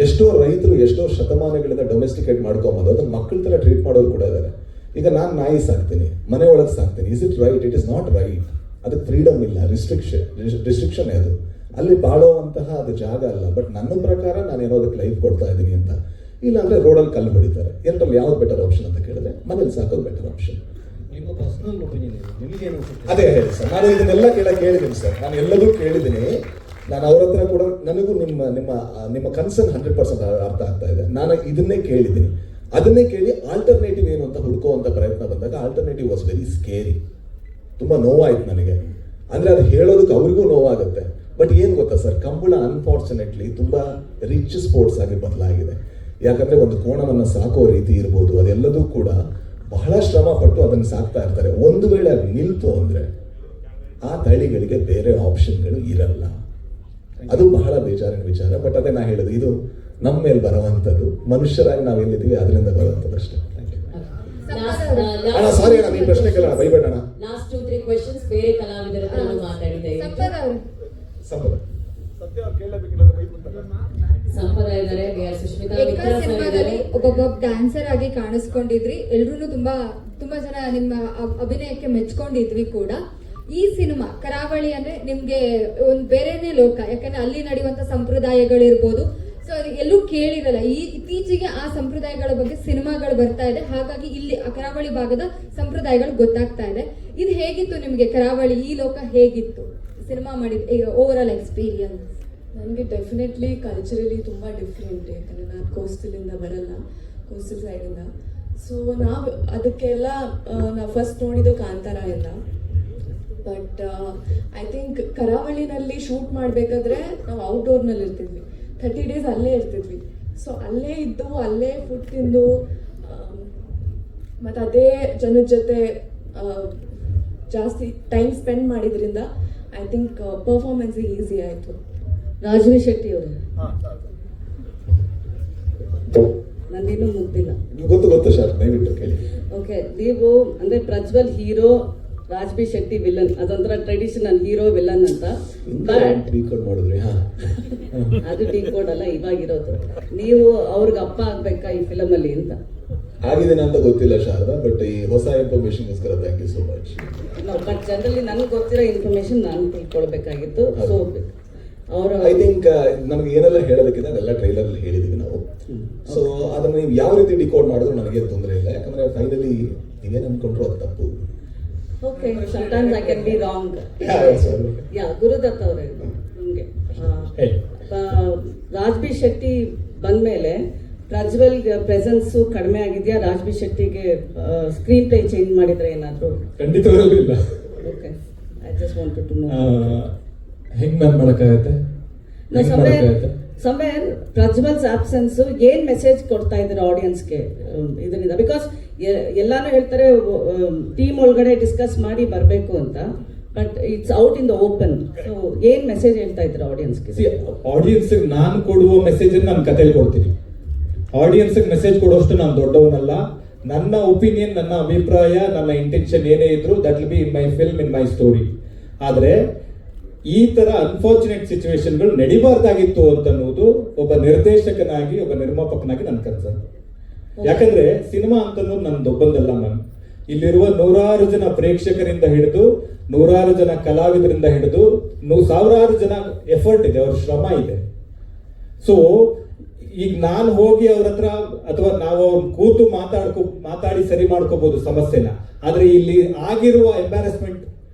Speaker 7: ಎಷ್ಟೋ ರೈತರು ಎಷ್ಟೋ ಶತಮಾನಗಳಿಂದ ಡೊಮೆಸ್ಟಿಕೇಟ್ ಮಾಡ್ಕೊಂಬೋದು, ಅದನ್ನ ಮಕ್ಕಳ ತರ ಟ್ರೀಟ್ ಮಾಡೋರು ಕೂಡ ಇದ್ದಾರೆ. ಈಗ ನಾನು ನಾಯಿ ಸಾಕ್ತೀನಿ, ಮನೆ ಒಳಗೆ ಸಾಕ್ತೀನಿ. Is it right? It is not right. ಅದಕ್ಕೆ ಫ್ರೀಡಮ್ ಇಲ್ಲ, ರಿಸ್ಟ್ರಿಕ್ಷನ್ ಅದು. ಅಲ್ಲಿ ಬಾಳುವಂತಹ ಅದು ಜಾಗ ಅಲ್ಲ. ಬಟ್ ನನ್ನ ಪ್ರಕಾರ ನಾನು ಏನೋ ಅದಕ್ಕೆ ಲೈಫ್ ಕೊಡ್ತಾ ಇದ್ದೀನಿ ಅಂತ. ಇಲ್ಲಾಂದ್ರೆ ರೋಡಲ್ಲಿ ಕಲ್ಲು ಹೊಡಿತಾರೆ. ಎರಡರಲ್ಲಿ ಯಾವ್ದು ಬೆಟರ್ ಆಪ್ಷನ್ ಅಂತ ಕೇಳಿದ್ರೆ ಮನೇಲಿ ಸಾಕೋದು ಬೆಟರ್ ಆಪ್ಷನ್.
Speaker 15: ನಿಮ್ಮ ಪರ್ಸನಲ್ ಒಪಿನಿಯನ್ ಇದೆ, ನಿಮಗೆ ಏನು ಅನ್ಸುತ್ತೆ?
Speaker 7: ಅದೇ ಹೇಳಿ ಸರ್, ನಾನು ಇದನ್ನೆಲ್ಲ ಕೇಳಿದ್ದೀನಿ ಸರ್. ನಾನು ಎಲ್ಲದೂ ಕೇಳಿದ್ದೀನಿ. ನಾನು ಅವ್ರ ಹತ್ರ ಕೂಡ ನನಗೂ ನಿಮ್ಮ ಕನ್ಸರ್ನ್ 100% ಅರ್ಥ ಆಗ್ತಾ ಇದೆ. ನಾನು ಇದನ್ನೇ ಕೇಳಿದ್ದೀನಿ. ಅದನ್ನೇ ಕೇಳಿ ಆಲ್ಟರ್ನೇಟಿವ್ ಏನು ಅಂತ ಹುಡುಕುವಂತ ಪ್ರಯತ್ನ ಬಂದಾಗ ಆಲ್ಟರ್ನೇಟಿವ್ ವಾಸ್ ವೆರಿ ಸ್ಕೇರಿ. ತುಂಬಾ ನೋವಾಯ್ತು ನನಗೆ. ಅಂದ್ರೆ ಅದು ಹೇಳೋದಕ್ಕೆ ಅವ್ರಿಗೂ ನೋವಾಗುತ್ತೆ. ಬಟ್ ಏನ್ ಗೊತ್ತಾ ಸರ್, ಕಂಬಳ ಅನ್ಫಾರ್ಚುನೇಟ್ಲಿ ತುಂಬಾ ರಿಚ್ ಸ್ಪೋರ್ಟ್ಸ್ ಆಗಿ ಬದಲಾಗಿದೆ. ಯಾಕಂದ್ರೆ ಒಂದು ಕೋಣವನ್ನ ಸಾಕೋ ರೀತಿ ಇರ್ಬೋದು, ಅದೆಲ್ಲದೂ ಕೂಡ ಬಹಳ ಶ್ರಮ ಪಟ್ಟು ಅದನ್ನು ಸಾಕ್ತಾ ಇರ್ತಾರೆ. ಒಂದು ವೇಳೆ ಅದು ನಿಲ್ತು ಅಂದ್ರೆ ಆ ತಳಿಗಳಿಗೆ ಬೇರೆ ಆಪ್ಷನ್ಗಳು ಇರಲ್ಲ. ಅದು ಬಹಳ ಬೇಜಾರಿನ ವಿಚಾರ. ಬಟ್ ಅದೇ ನಾ ಹೇಳೋದು, ಇದು ನಮ್ಮ ಮೇಲೆ ಬರುವಂಥದ್ದು. ಮನುಷ್ಯರಾಗಿ ನಾವೇನಿದ್ದೀವಿ ಅದರಿಂದ ಬರುವಂಥದ್ದು ಅಷ್ಟೇ. ಅಣ್ಣ ಸಾರಿ ಅಣ್ಣ, ಈ ಪ್ರಶ್ನೆ ಕೇಳೋಣ, ಬೈಬೇಡಣ.
Speaker 2: ಲಾಸ್ಟ್ 2-3 ಕ್ವೆಶ್ಚನ್ಸ್ ಬೇರೆ ಕಲಾವಿದರ ಹತ್ರ ಮಾತಾಡಿದೆ. ಸಂಪದ ಇದ್ದಾರೆ, ಸುಷ್ಮಿತಾ
Speaker 5: ಸಿನಿಮಾದಲ್ಲಿ ಒಬ್ಬೊಬ್ಬ ಡ್ಯಾನ್ಸರ್ ಆಗಿ ಕಾಣಿಸ್ಕೊಂಡಿದ್ರಿ. ಎಲ್ರೂ ತುಂಬಾ ಜನ ನಿಮ್ಮ ಅಭಿನಯಕ್ಕೆ ಮೆಚ್ಕೊಂಡಿದ್ವಿ ಕೂಡ. ಈ ಸಿನಿಮಾ ಕರಾವಳಿ ಅಂದ್ರೆ ನಿಮ್ಗೆ ಒಂದ್ ಬೇರೆನೇ ಲೋಕ. ಯಾಕಂದ್ರೆ ಅಲ್ಲಿ ನಡೆಯುವಂತ ಸಂಪ್ರದಾಯಗಳಿರ್ಬೋದು, ಸೊ ಅದು ಎಲ್ಲೂ ಕೇಳಿರಲ್ಲ. ಇತ್ತೀಚೆಗೆ ಆ ಸಂಪ್ರದಾಯಗಳ ಬಗ್ಗೆ ಸಿನಿಮಾಗಳು ಬರ್ತಾ ಇದೆ. ಹಾಗಾಗಿ ಇಲ್ಲಿ ಕರಾವಳಿ ಭಾಗದ ಸಂಪ್ರದಾಯಗಳು ಗೊತ್ತಾಗ್ತಾ ಇದೆ. ಇದು ಹೇಗಿತ್ತು ನಿಮ್ಗೆ? ಕರಾವಳಿ ಈ ಲೋಕ ಹೇಗಿತ್ತು ಸಿನಿಮಾ ಮಾಡಿದ ಓವರ್ ಆಲ್ ಎಕ್ಸ್ಪೀರಿಯನ್ಸ್?
Speaker 14: ನನಗೆ ಡೆಫಿನೆಟ್ಲಿ ಕಲ್ಚರಲಿ ತುಂಬ ಡಿಫ್ರೆಂಟ್. ಯಾಕಂದರೆ ನಾನು ಕೋಸ್ಟಲಿಂದ ಬರಲ್ಲ, ಕೋಸ್ಟಲ್ ಸೈಡಿಂದ. ಸೊ ನಾವು ಅದಕ್ಕೆಲ್ಲ ನಾವು ಫಸ್ಟ್ ನೋಡಿದ್ದು ಕಾಂತಾರ ಎಲ್ಲ. ಬಟ್ ಐ ಥಿಂಕ್ ಕರಾವಳಿನಲ್ಲಿ ಶೂಟ್ ಮಾಡಬೇಕಾದ್ರೆ ನಾವು ಔಟ್ಡೋರ್ನಲ್ಲಿ ಇರ್ತಿದ್ವಿ. 30 days ಅಲ್ಲೇ ಇರ್ತಿದ್ವಿ. ಸೊ ಅಲ್ಲೇ ಇದ್ದು ಅಲ್ಲೇ ಫುಡ್ ತಿಂದು ಮತ್ತು ಅದೇ ಜನದ ಜೊತೆ ಜಾಸ್ತಿ ಟೈಮ್ ಸ್ಪೆಂಡ್ ಮಾಡಿದ್ರಿಂದ ಐ ಥಿಂಕ್ ಪರ್ಫಾರ್ಮೆನ್ಸ್ ಈಸಿ ಆಯಿತು.
Speaker 11: ರಾಜ್ವಿ ಶೆಟ್ಟಿ ಅವರು ನಂದಿನ್ನೂ ಮುಗ್ದಿಲ್ಲ.
Speaker 7: ಗೊತ್ತು ಸರ್, ದಯವಿಟ್ಟು ಕೇಳಿ.
Speaker 11: ಓಕೆ, ನೀವು ಅಂದ್ರೆ ಪ್ರಜ್ವಲ್ ಹೀರೋ, ರಾಜ್ಬಿ ಶೆಟ್ಟಿ ವಿಲನ್. ಅದೊಂಥರ ಟ್ರೆಡಿಷನಲ್ ಹೀರೋ ವಿಲನ್ ಅಂತ.
Speaker 7: ಮಾಡಿದ್ರಿ
Speaker 11: ಅದು ಡಿಕೋಡ್ ಅಲ್ಲ ಇವಾಗಿರೋದು. ನೀವು ಅವ್ರಿಗೆ ಅಪ್ಪ ಆಗ್ಬೇಕಾ ಈ ಫಿಲಮ್ ಅಲ್ಲಿ ಅಂತ?
Speaker 7: ಆಗಿದ್ದೇನೆ ಅಂತ ಗೊತ್ತಿಲ್ಲ ಶಾರದಾ, ಬಟ್ ಈ ಹೊಸ ಇನ್ಫಾರ್ಮೇಶನ್ ಗೋಸ್ಕರ thank you so much.
Speaker 11: But generally ನನಗೆ ಗೊತ್ತಿರೋ ಇನ್ಫಾರ್ಮೇಶನ್ ನಾನು ತಿಳ್ಕೊಳ್ಬೇಕಾಗಿತ್ತು. ಸೊ ಅವರು
Speaker 7: ಐ ಥಿಂಕ್ ನಮ್ಗೆ ಏನೆಲ್ಲ ಹೇಳೋದಕ್ಕಿಂತ ಅದೆಲ್ಲ ಟ್ರೈಲರ್ ಅಲ್ಲಿ ಹೇಳಿದೀವಿ ನಾವು. ಸೊ ಅದನ್ನ ನೀವು ಯಾವ ರೀತಿ ಡಿಕೋಡ್ ಮಾಡಿದ್ರು ನನಗೆ ತೊಂದರೆ ಇಲ್ಲ. ಯಾಕಂದ್ರೆ ಫೈನಲಿ ನೀವೇನು ಅನ್ಕೊಂಡ್ರು ಅದು ತಪ್ಪು.
Speaker 11: Okay, sometimes I can be wrong. Yeah Gurudatt ಅವರೇ, ನಿಮಗೆ ರಾಜ್ಬಿ ಶೆಟ್ಟಿ ಬಂದ್ಮೇಲೆ ಪ್ರಜ್ವಲ್ ಪ್ರೆಸೆನ್ಸ್ ಕಡಿಮೆ ಆಗಿದೆಯಾ? ರಾಜ್ಬಿ ಶೆಟ್ಟಿಗೆ ಸ್ಕ್ರೀನ್ ಪ್ಲೇ ಚೇಂಜ್ ಮಾಡಿದ್ರೆ ಏನಾದ್ರು?
Speaker 1: ಖಂಡಿತವಾಗ್ಲೂ ಇಲ್ಲ.
Speaker 11: Okay, I just wanted to know.
Speaker 1: ಹೆಂಗ್ ಮ್ಯಾನ್ ಮಾಡಕ್ಕಾಗತ್ತೆ?
Speaker 11: ಸಮ್ವೇರ್ ಪ್ರಜ್ವಲ್ಸ್ ಆಬ್ಸೆನ್ಸ್ ಏನ್ ಮೆಸೇಜ್ ಕೊಡ್ತಾ ಇದ್ದಾರೆ ಆಡಿಯನ್ಸ್ಗೆ ಇದರಿಂದ? ಬಿಕಾಸ್ ಎಲ್ಲಾನು ಹೇಳ್ತಾರೆ ಟೀಮ್ ಒಳಗಡೆ ಡಿಸ್ಕಸ್ ಮಾಡಿ ಬರಬೇಕು ಅಂತ, but it's out in the open. So ಏನ್ ಮೆಸೇಜ್ ಹೇಳ್ತಾ ಇದ್ದಾರೆ ಆಡಿಯನ್ಸ್ಗೆ?
Speaker 1: ಆಡಿಯನ್ಸ್ ನಾನು ಕೊಡುವ ಮೆಸೇಜ್ ನಾನು ಕಥೆಯಲ್ಲಿ ಕೊಡ್ತೀನಿ. ಆಡಿಯನ್ಸ್ ಮೆಸೇಜ್ ಕೊಡೋಷ್ಟು ನಾನು ದೊಡ್ಡವನಲ್ಲ. ನನ್ನ ಒಪಿನಿಯನ್, ನನ್ನ ಅಭಿಪ್ರಾಯ, ನನ್ನ ಇಂಟೆನ್ಷನ್ ಏನೇ ಇದ್ರು that will be in my film, in my story. ಆದ್ರೆ ಈ ತರ ಅನ್ಫಾರ್ಚುನೇಟ್ ಸಿಚುವೇಶನ್ಗಳು ನಡಿಬಾರ್ದಾಗಿತ್ತು ಅಂತ ಅನ್ನೋದು ಒಬ್ಬ ನಿರ್ದೇಶಕನಾಗಿ, ಒಬ್ಬ ನಿರ್ಮಾಪಕನಾಗಿ ನನ್ನ ಕನ್ಸರ್ನ್. ಯಾಕಂದ್ರೆ ಸಿನಿಮಾ ಅಂತ ಅನ್ನೋದು ನನ್ನದೊಬ್ಬಂದಲ್ಲ ಮ್ಯಾಮ್. ಇಲ್ಲಿರುವ 100 ಜನ ಪ್ರೇಕ್ಷಕರಿಂದ ಹಿಡಿದು 100 ಜನ ಕಲಾವಿದರಿಂದ ಹಿಡಿದು 1,000 ಜನ ಎಫರ್ಟ್ ಇದೆ, ಅವ್ರ ಶ್ರಮ ಇದೆ. ಸೊ ಈಗ ನಾನು ಹೋಗಿ ಅವ್ರ ಹತ್ರ ಅಥವಾ ನಾವು ಕೂತು ಮಾತಾಡಿ ಸರಿ ಮಾಡ್ಕೋಬಹುದು ಸಮಸ್ಯೆನ. ಆದ್ರೆ ಇಲ್ಲಿ ಆಗಿರುವ ಎಂಬ್ಯಾರಸ್ಮೆಂಟ್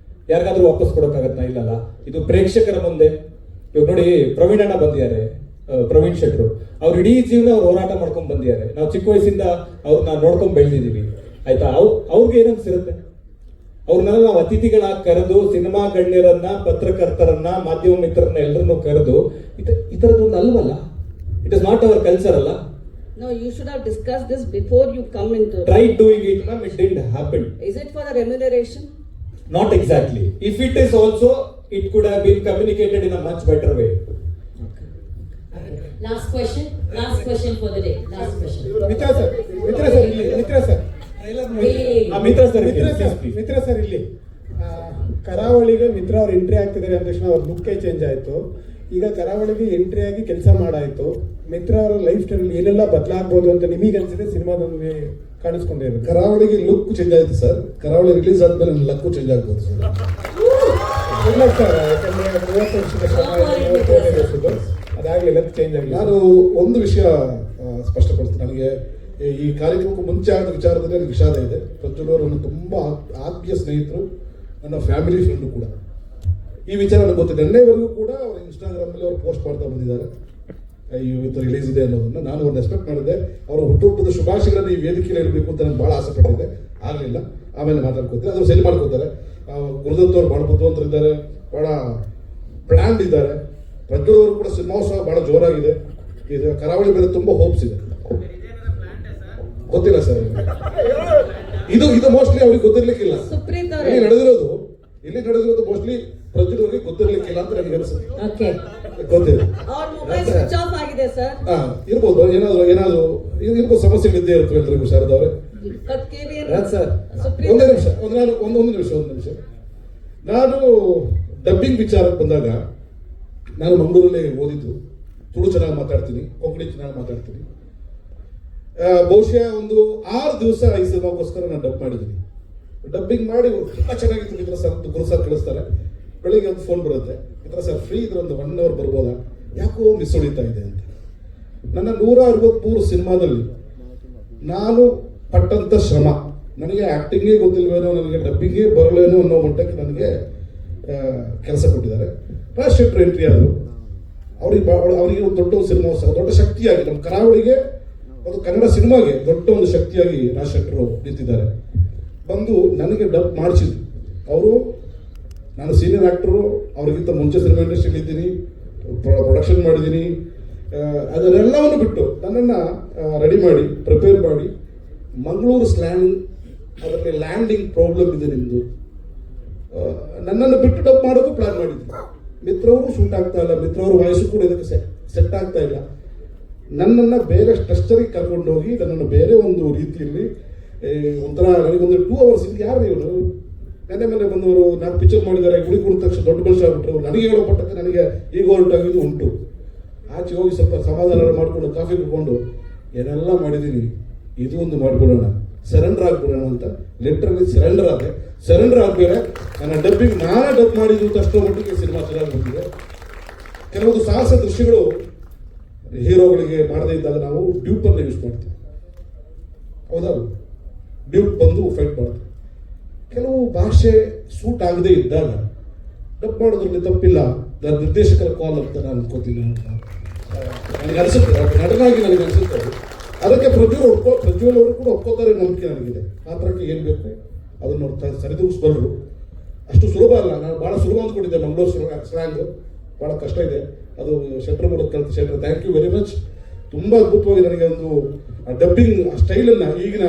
Speaker 1: ಯಾರಿಗಾದ್ರೂ ವಾಪಸ್ ಕೊಡೋಕ್ಕಾಗತ್ತಾ? ಇಲ್ಲಲ್ಲ. ಇದು ಪ್ರೇಕ್ಷಕರ ಮುಂದೆ. ಇವಾಗ ನೋಡಿ, ಪ್ರವೀಣ್ ಅಣ್ಣ ಬಂದಿದ್ದಾರೆ, ಪ್ರವೀಣ್ ಶೆಟ್ರು. ಅವ್ರು ಇಡೀ ಜೀವನ ಅವ್ರು ಹೋರಾಟ ಮಾಡ್ಕೊಂಡ್ ಬಂದಿದ್ದಾರೆ. ನಾವು ಚಿಕ್ಕ ವಯಸ್ಸಿಂದ ಅವ್ರನ್ನ ನೋಡ್ಕೊಂಡ್ ಬೆಳೆದಿದ್ದೀವಿ, ಆಯ್ತಾ? ಅವ್ರಿಗೆ ಏನನ್ಸಿರುತ್ತೆ? ಅವ್ರನ್ನೆಲ್ಲ ನಾವು ಅತಿಥಿಗಳಾಗಿ ಕರೆದು ಸಿನಿಮಾ ಗಣ್ಯರನ್ನ, ಪತ್ರಕರ್ತರನ್ನ, ಮಾಧ್ಯಮ ಮಿತ್ರರನ್ನ ಎಲ್ಲರನ್ನೂ ಕರೆದು ಈ ಥರದ್ದೊಂದು ಅಲ್ವಲ್ಲ. It is not our culture ಅಲ್ಲ.
Speaker 11: No, you should have discussed this before you come into.
Speaker 1: Tried doing it, ma'am. It didn't happen.
Speaker 11: Is it for the remuneration?
Speaker 1: Not exactly. If it is also, it could have been communicated in a much better way.
Speaker 2: Last question for the day. Last question.
Speaker 12: Mitra sir ಇಲ್ಲಿ ಮಿತ್ರ sir ಇಲ್ಲಿ ಕರಾವಳಿಗೆ ಮಿತ್ರ ಅವ್ರು entry ಆಗ್ತಿದ್ದಾರೆ ಅಂದ ತಕ್ಷಣ ಅವ್ರ ಲುಕ್ಕೇ change ಆಯ್ತು. ಈಗ ಕರಾವಳಿಗೆ ಎಂಟ್ರಿ ಆಗಿ ಕೆಲಸ ಮಾಡಾಯ್ತು. ಮಿತ್ರ ಅವರ ಲೈಫ್ ಸ್ಟೈಲ್ ಏನೆಲ್ಲ ಬದಲಾಗಬಹುದು ಅಂತ ನಿಮಗೆ ಅನ್ಸಿದೆ ಸಿನಿಮಾದಲ್ಲಿ ಕಾಣಿಸ್ಕೊಂಡಿರೋದು?
Speaker 15: ಕರಾವಳಿಗೆ ಲುಕ್ ಚೇಂಜ್ ಆಯ್ತು ಸರ್. ಕರಾವಳಿ ರಿಲೀಸ್ ಆದ್ಮೇಲೆ ಲಕ್ಕು ಚೇಂಜ್ ಆಗ್ಬೋದು ಸರ್.
Speaker 12: ಇಲ್ಲ ಸರ್, ಯಾಕಂದ್ರೆ 30 ವರ್ಷದ ವರ್ಷದ್ದು ಅದಾಗಲಿ ಲಕ್ ಚೇಂಜ್ ಆಗಿ.
Speaker 15: ನಾನು ಒಂದು ವಿಷಯ ಸ್ಪಷ್ಟಪಡಿಸ್ತೀನಿ. ನನಗೆ ಈ ಕಾರ್ಯಕ್ರಮಕ್ಕೂ ಮುಂಚೆ ಆದ ವಿಚಾರದಲ್ಲಿ ನನಗೆ ವಿಷಾದ ಇದೆ. ಪ್ರಜ್ವಲ್ ಅವರು ನನ್ನ ತುಂಬ ಆತ್ಮೀಯ ಸ್ನೇಹಿತರು, ನನ್ನ ಫ್ಯಾಮಿಲಿ ಫ್ರೆಂಡು ಕೂಡ. ಈ ವಿಚಾರ ನನಗೆ ಗೊತ್ತಿದೆ. ನಿನ್ನೆವರೆಗೂ ಕೂಡ ಅವರು ಇನ್ಸ್ಟಾಗ್ರಾಮಲ್ಲಿ ಅವರು ಪೋಸ್ಟ್ ಮಾಡ್ತಾ ಬಂದಿದ್ದಾರೆ ಇವತ್ತು ರಿಲೀಸ್ ಇದೆ ಅನ್ನೋದನ್ನ. ನಾನು ಅವ್ರನ್ನ ಎಕ್ಸ್ಪೆಕ್ಟ್ ಮಾಡಿದ್ದೆ. ಅವರು ಹುಟ್ಟುಹಬ್ಬದ ಶುಭಾಶಯಗಳನ್ನು ಈ ವೇದಿಕೆಯಲ್ಲಿ ಇರಬೇಕು ಅಂತ ನಾನು ಭಾಳ ಆಸೆ ಪಟ್ಟಿದ್ದೆ. ಆಗಲಿಲ್ಲ, ಆಮೇಲೆ ಮಾತಾಡ್ಕೊತಾರೆ. ಅದು ಸರಿ ಮಾಡ್ಕೋತಾರೆ. ಗುರುದತ್ ಅವರು ಭಾಳ ಬುದ್ಧಿವಂತರಿದ್ದಾರೆ, ಭಾಳ ಪ್ಲ್ಯಾನ್ಡ್ ಇದ್ದಾರೆ. ಪ್ರಜ್ವಲ್ ಅವರು ಕೂಡ ಸಿನಿಮೋತ್ಸವ ಭಾಳ ಜೋರಾಗಿದೆ. ಇದು ಕರಾವಳಿ ಮೇಲೆ ತುಂಬ ಹೋಪ್ಸ್ ಇದೆ. ಗೊತ್ತಿಲ್ಲ ಸರ್, ಇದು ಮೋಸ್ಟ್ಲಿ ಅವ್ರಿಗೆ ಗೊತ್ತಿರ್ಲಿಕ್ಕಿಲ್ಲ. ಇಲ್ಲಿ ನಡೆದಿರೋದು ಮೋಸ್ಟ್ಲಿ ಪ್ರಜ್ವಲ್ ಅವರಿಗೆ ಗೊತ್ತಿರ್ಲಿಕ್ಕಿಲ್ಲ ಅಂತ ನನಗೆ ಅನಿಸುತ್ತೆ. ಗೊತ್ತಿಲ್ಲ, ಇರ್ಬೋದು, ಏನಾದ್ರು ಸಮಸ್ಯೆಗಳಿದ್ದೇ ಇರ್ತವೆ ಎಲ್ರಿಗೂ. ಶಾರದವ್ರೆ ಸರ್, ಒಂದು ನಿಮಿಷ. ನಾನು ಡಬ್ಬಿಂಗ್ ವಿಚಾರಕ್ಕೆ ಬಂದಾಗ ನಾನು ಮಂಗಳೂರಲ್ಲೇ ಓದಿದ್ದು. ತುಳು ಚೆನ್ನಾಗಿ ಮಾತಾಡ್ತೀನಿ, ಕೊಂಕಣಿ ಚೆನ್ನಾಗಿ ಮಾತಾಡ್ತೀನಿ. ಬಹುಶಃ ಒಂದು 6 ದಿವಸ ಈ ಸಿನಿಮಾಗೋಸ್ಕರ ನಾನು ಡಬ್ ಮಾಡಿದ್ದೀನಿ. ಡಬ್ಬಿಂಗ್ ಮಾಡಿ ತುಂಬ ಚೆನ್ನಾಗಿತ್ತು. ಈ ಥರ ಸರ್ ಗುರು ಸರ್ ಕಳಿಸ್ತಾರೆ. ಬೆಳಿಗ್ಗೆ ಒಂದು ಫೋನ್ ಬರುತ್ತೆ, ಈ ಥರ ಸರ್ ಫ್ರೀ ಇದ್ರೆ ಒಂದು 1 ಅವರ್ ಬರ್ಬೋದಾ, ಯಾಕೋ ಮಿಸ್ ಹೊಡಿತಾ ಇದೆ ಅಂತ. ನನ್ನ 163 ಸಿನಿಮಾದಲ್ಲಿ ನಾನು ಪಟ್ಟಂಥ ಶ್ರಮ, ನನಗೆ ಆ್ಯಕ್ಟಿಂಗೇ ಗೊತ್ತಿಲ್ವೇನೋ, ನನಗೆ ಡಬ್ಬಿಂಗೇ ಬರಲೇನೋ ಅನ್ನೋ ಮಟ್ಟಕ್ಕೆ ನನಗೆ ಕೆಲಸ ಕೊಟ್ಟಿದ್ದಾರೆ. ರಾಜ್ ಶೆಟ್ಟರ್ ಎಂಟ್ರಿ ಆದರು. ಅವರಿಗೆ ಒಂದು ದೊಡ್ಡ ಸಿನಿಮೋತ್ಸವ, ದೊಡ್ಡ ಶಕ್ತಿಯಾಗಿ ನಮ್ಮ ಕರಾವಳಿಗೆ, ಒಂದು ಕನ್ನಡ ಸಿನಿಮಾಗೆ ದೊಡ್ಡ ಒಂದು ಶಕ್ತಿಯಾಗಿ ರಾಜ್ ಶೆಟ್ಟರು ನಿಂತಿದ್ದಾರೆ. ಬಂದು ನನಗೆ ಡಬ್ ಮಾಡಿಸಿದ್ರು ಅವರು. ನಾನು ಸೀನಿಯರ್ ಆ್ಯಕ್ಟರು, ಅವ್ರಿಗಿಂತ ಮುಂಚೆ ಸಿನಿಮಾ ಇಂಡಸ್ಟ್ರಿಯಲ್ಲಿ ಇದ್ದೀನಿ, ಪ್ರೊಡಕ್ಷನ್ ಮಾಡಿದ್ದೀನಿ. ಅದನ್ನೆಲ್ಲವನ್ನು ಬಿಟ್ಟು ನನ್ನನ್ನು ರೆಡಿ ಮಾಡಿ, ಪ್ರಿಪೇರ್ ಮಾಡಿ, ಮಂಗಳೂರು ಸ್ಲ್ಯಾಂಗ್, ಅದರಲ್ಲಿ ಲ್ಯಾಂಡಿಂಗ್ ಪ್ರಾಬ್ಲಮ್ ಇದೆ ನಿಮ್ಮದು, ನನ್ನನ್ನು ಬಿಟ್ಟು ಡಬ್ ಮಾಡೋದು ಪ್ಲಾನ್ ಮಾಡಿದ್ವಿ. ಮಿತ್ರವರು ಶೂಟ್ ಆಗ್ತಾ ಇಲ್ಲ, ಮಿತ್ರವ್ರ ವಾಯ್ಸು ಕೂಡ ಇದಕ್ಕೆ ಸೆಟ್ ಆಗ್ತಾ ಇಲ್ಲ. ನನ್ನನ್ನು ಬೇರೆ ಸ್ಟ್ರಕ್ಚರಿಗೆ ಕರ್ಕೊಂಡು ಹೋಗಿ ನನ್ನನ್ನು ಬೇರೆ ಒಂದು ರೀತಿಯಲ್ಲಿ ಒಂಥರ ನನಗೊಂದು 2 ಅವರ್ಸ್ ಇದು ಯಾರು ಇವರು ನೆನ್ನೆ ಮೇಲೆ ಬಂದವರು 4 ಪಿಕ್ಚರ್ ಮಾಡಿದ್ದಾರೆ, ಗುಡಿ ಕುಡಿದ ತಕ್ಷಣ ದೊಡ್ಡ ಮನುಷ್ಯ ಆಗ್ಬಿಟ್ರು. ನನಗೆ ಹೇಳೋ ಪಟ್ಟಕ್ಕೆ ನನಗೆ ಈಗ ಹೊರಟಾಗಿದ್ದು ಉಂಟು. ಆಚೆ ಹೋಗಿ ಸ್ವಲ್ಪ ಸಮಾಧಾನ ಮಾಡಿಕೊಂಡು ಕಾಫಿ ಕುಡ್ಕೊಂಡು ಏನೆಲ್ಲ ಮಾಡಿದ್ದೀನಿ, ಇದು ಒಂದು ಮಾಡಿಬಿಡೋಣ, ಸರೆಂಡರ್ ಆಗ್ಬಿಡೋಣ ಅಂತ ಲಿಟ್ರಲಿ ಸರೆಂಡರ್ ಆಗಬೇರೆ. ನನ್ನ ಡಬ್ಬಿಂಗ್ ನಾನೇ ಡಬ್ ಮಾಡಿದ್ದು ಅಂತ ಅಷ್ಟೋ ಮಟ್ಟಿಗೆ ಸಿನಿಮಾ ಚೆನ್ನಾಗಿ ಬಂದಿದೆ. ಕೆಲವೊಂದು ಸಾಹಸ ದೃಶ್ಯಗಳು ಹೀರೋಗಳಿಗೆ ಮಾಡದೇ ಇದ್ದಾಗ ನಾವು ಡ್ಯೂಪನ್ನು ಯೂಸ್ ಮಾಡ್ತೀವಿ, ಹೌದಾ? ಡ್ಯೂಪ್ ಬಂದು ಫೈಟ್ ಮಾಡ್ತೀವಿ. ಕೆಲವು ಭಾಷೆ ಸೂಟ್ ಆಗದೆ ಇದ್ದಾಗ ಡಬ್ ಮಾಡೋದ್ರಲ್ಲಿ ತಪ್ಪಿಲ್ಲ, ನಿರ್ದೇಶಕರ ಕಾಲ್ ಅಂತ ನಾನು ಅನ್ಕೋತೀನಿ. ನನಗೆ ಅನಿಸುತ್ತೆ, ನಟನಾಗಿ ನನಗೆ ಅನಿಸುತ್ತೆ. ಅದಕ್ಕೆ ಪ್ರಜ್ವಲ್ ಅವರು ಕೂಡ ಒಪ್ಕೋತಾರೆ ನಂಬಿಕೆ ನನಗಿದೆ. ಆ ಥರಕ್ಕೆ ಏನು ಬೇಕು ಅದನ್ನು ಅವ್ರು ಸರಿದೂಗಿಸ್ಬಲ್ಲರು. ಅಷ್ಟು ಸುಲಭ ಅಲ್ಲ. ನಾನು ಭಾಳ ಸುಲಭ ಅಂದ್ಕೊಂಡಿದ್ದೆ. ಮಂಗಳೂರು ಸ್ಲ್ಯಾಂಗ್ ಭಾಳ ಕಷ್ಟ ಇದೆ. ಅದು ಶೆಟ್ರ್ ಮಾಡೋದು ಕಲಿತು. ಶೆಟ್ರ್, ಥ್ಯಾಂಕ್ ಯು ವೆರಿ ಮಚ್. ತುಂಬ ಅದ್ಭುತವಾಗಿ ನನಗೆ ಒಂದು ಡಬ್ಬಿಂಗ್ ಸ್ಟೈಲನ್ನು, ಈಗಿನ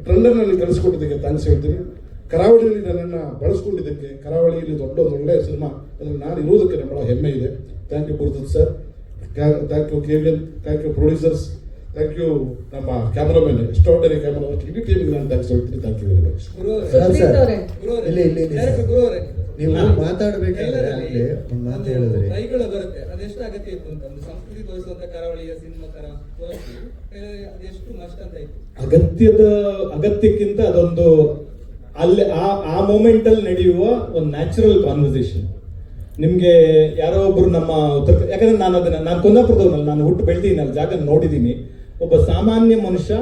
Speaker 15: ಟ್ರೆಂಡನ್ನು ನನಗೆ ಕಲಿಸ್ಕೊಟ್ಟಿದ್ದಕ್ಕೆ ಥ್ಯಾಂಕ್ಸ್ ಹೇಳ್ತೀನಿ. ಕರಾವಳಿಯಲ್ಲಿ ನನ್ನನ್ನು ಬಳಸ್ಕೊಂಡಿದ್ದಕ್ಕೆ, ಕರಾವಳಿಯಲ್ಲಿ ದೊಡ್ಡ ಒಂದು ಒಳ್ಳೆಯ ಸಿನಿಮಾ ಅದರಲ್ಲಿ ನಾನು ಇರೋದಕ್ಕೆ ನಮ್ಮ ಹೆಮ್ಮೆ ಇದೆ. Thank you Gurudath sir, thank you KVN, thank you producers, thank you ನಮ್ಮ ಕ್ಯಾಮರಾಮನ್, ಎಕ್ಸ್ಟ್ರಾರ್ಡಿನರಿ ಕ್ಯಾಮರಾ, ಇಡೀ ಟೀಮಿಗೆ ನಾನು ಥ್ಯಾಂಕ್ಸ್ ಹೇಳ್ತೀನಿ. Thank you very much. ನೀವು ಮಾತಾಡಬೇಕಾದ್ರೆ ಒಂದು ಮಾತು ಹೇಳಿದ್ರಿ,
Speaker 13: ಕೈಗಳು ಬರುತ್ತೆ, ಅದೆಷ್ಟು ಅಗತ್ಯ ಇತ್ತು ಅಂತ. ಒಂದು ಸಂಸ್ಕೃತಿ ತೋರಿಸುವಂತ ಕರಾವಳಿಯ ಸಿನಿಮಾ ತೋರಿಸಿ ಅದೆಷ್ಟು ಮಸ್ಟ್ ಅಂತ ಇತ್ತು.
Speaker 1: ಅಗತ್ಯಕ್ಕಿಂತ ಅದೊಂದು ಅಲ್ಲಿ ಆ ಮೂಮೆಂಟ್ ಅಲ್ಲಿ ನಡೆಯುವ ಒಂದು ನ್ಯಾಚುರಲ್ ಕಾನ್ವರ್ಸೇಷನ್. ನಿಮ್ಗೆ ಯಾರೋ ಒಬ್ರು ನಮ್ಮ ಯಾಕಂದ್ರೆ ನಾನು ಕುಂದಾಪುರದವನಲ್ಲಿ, ನಾನು ಹುಟ್ಟು ಬೆಳೆದಿದ್ದೀನಿ, ಅಲ್ಲಿ ಜಾಗ ನೋಡಿದ್ದೀನಿ. ಒಬ್ಬ ಸಾಮಾನ್ಯ ಮನುಷ್ಯ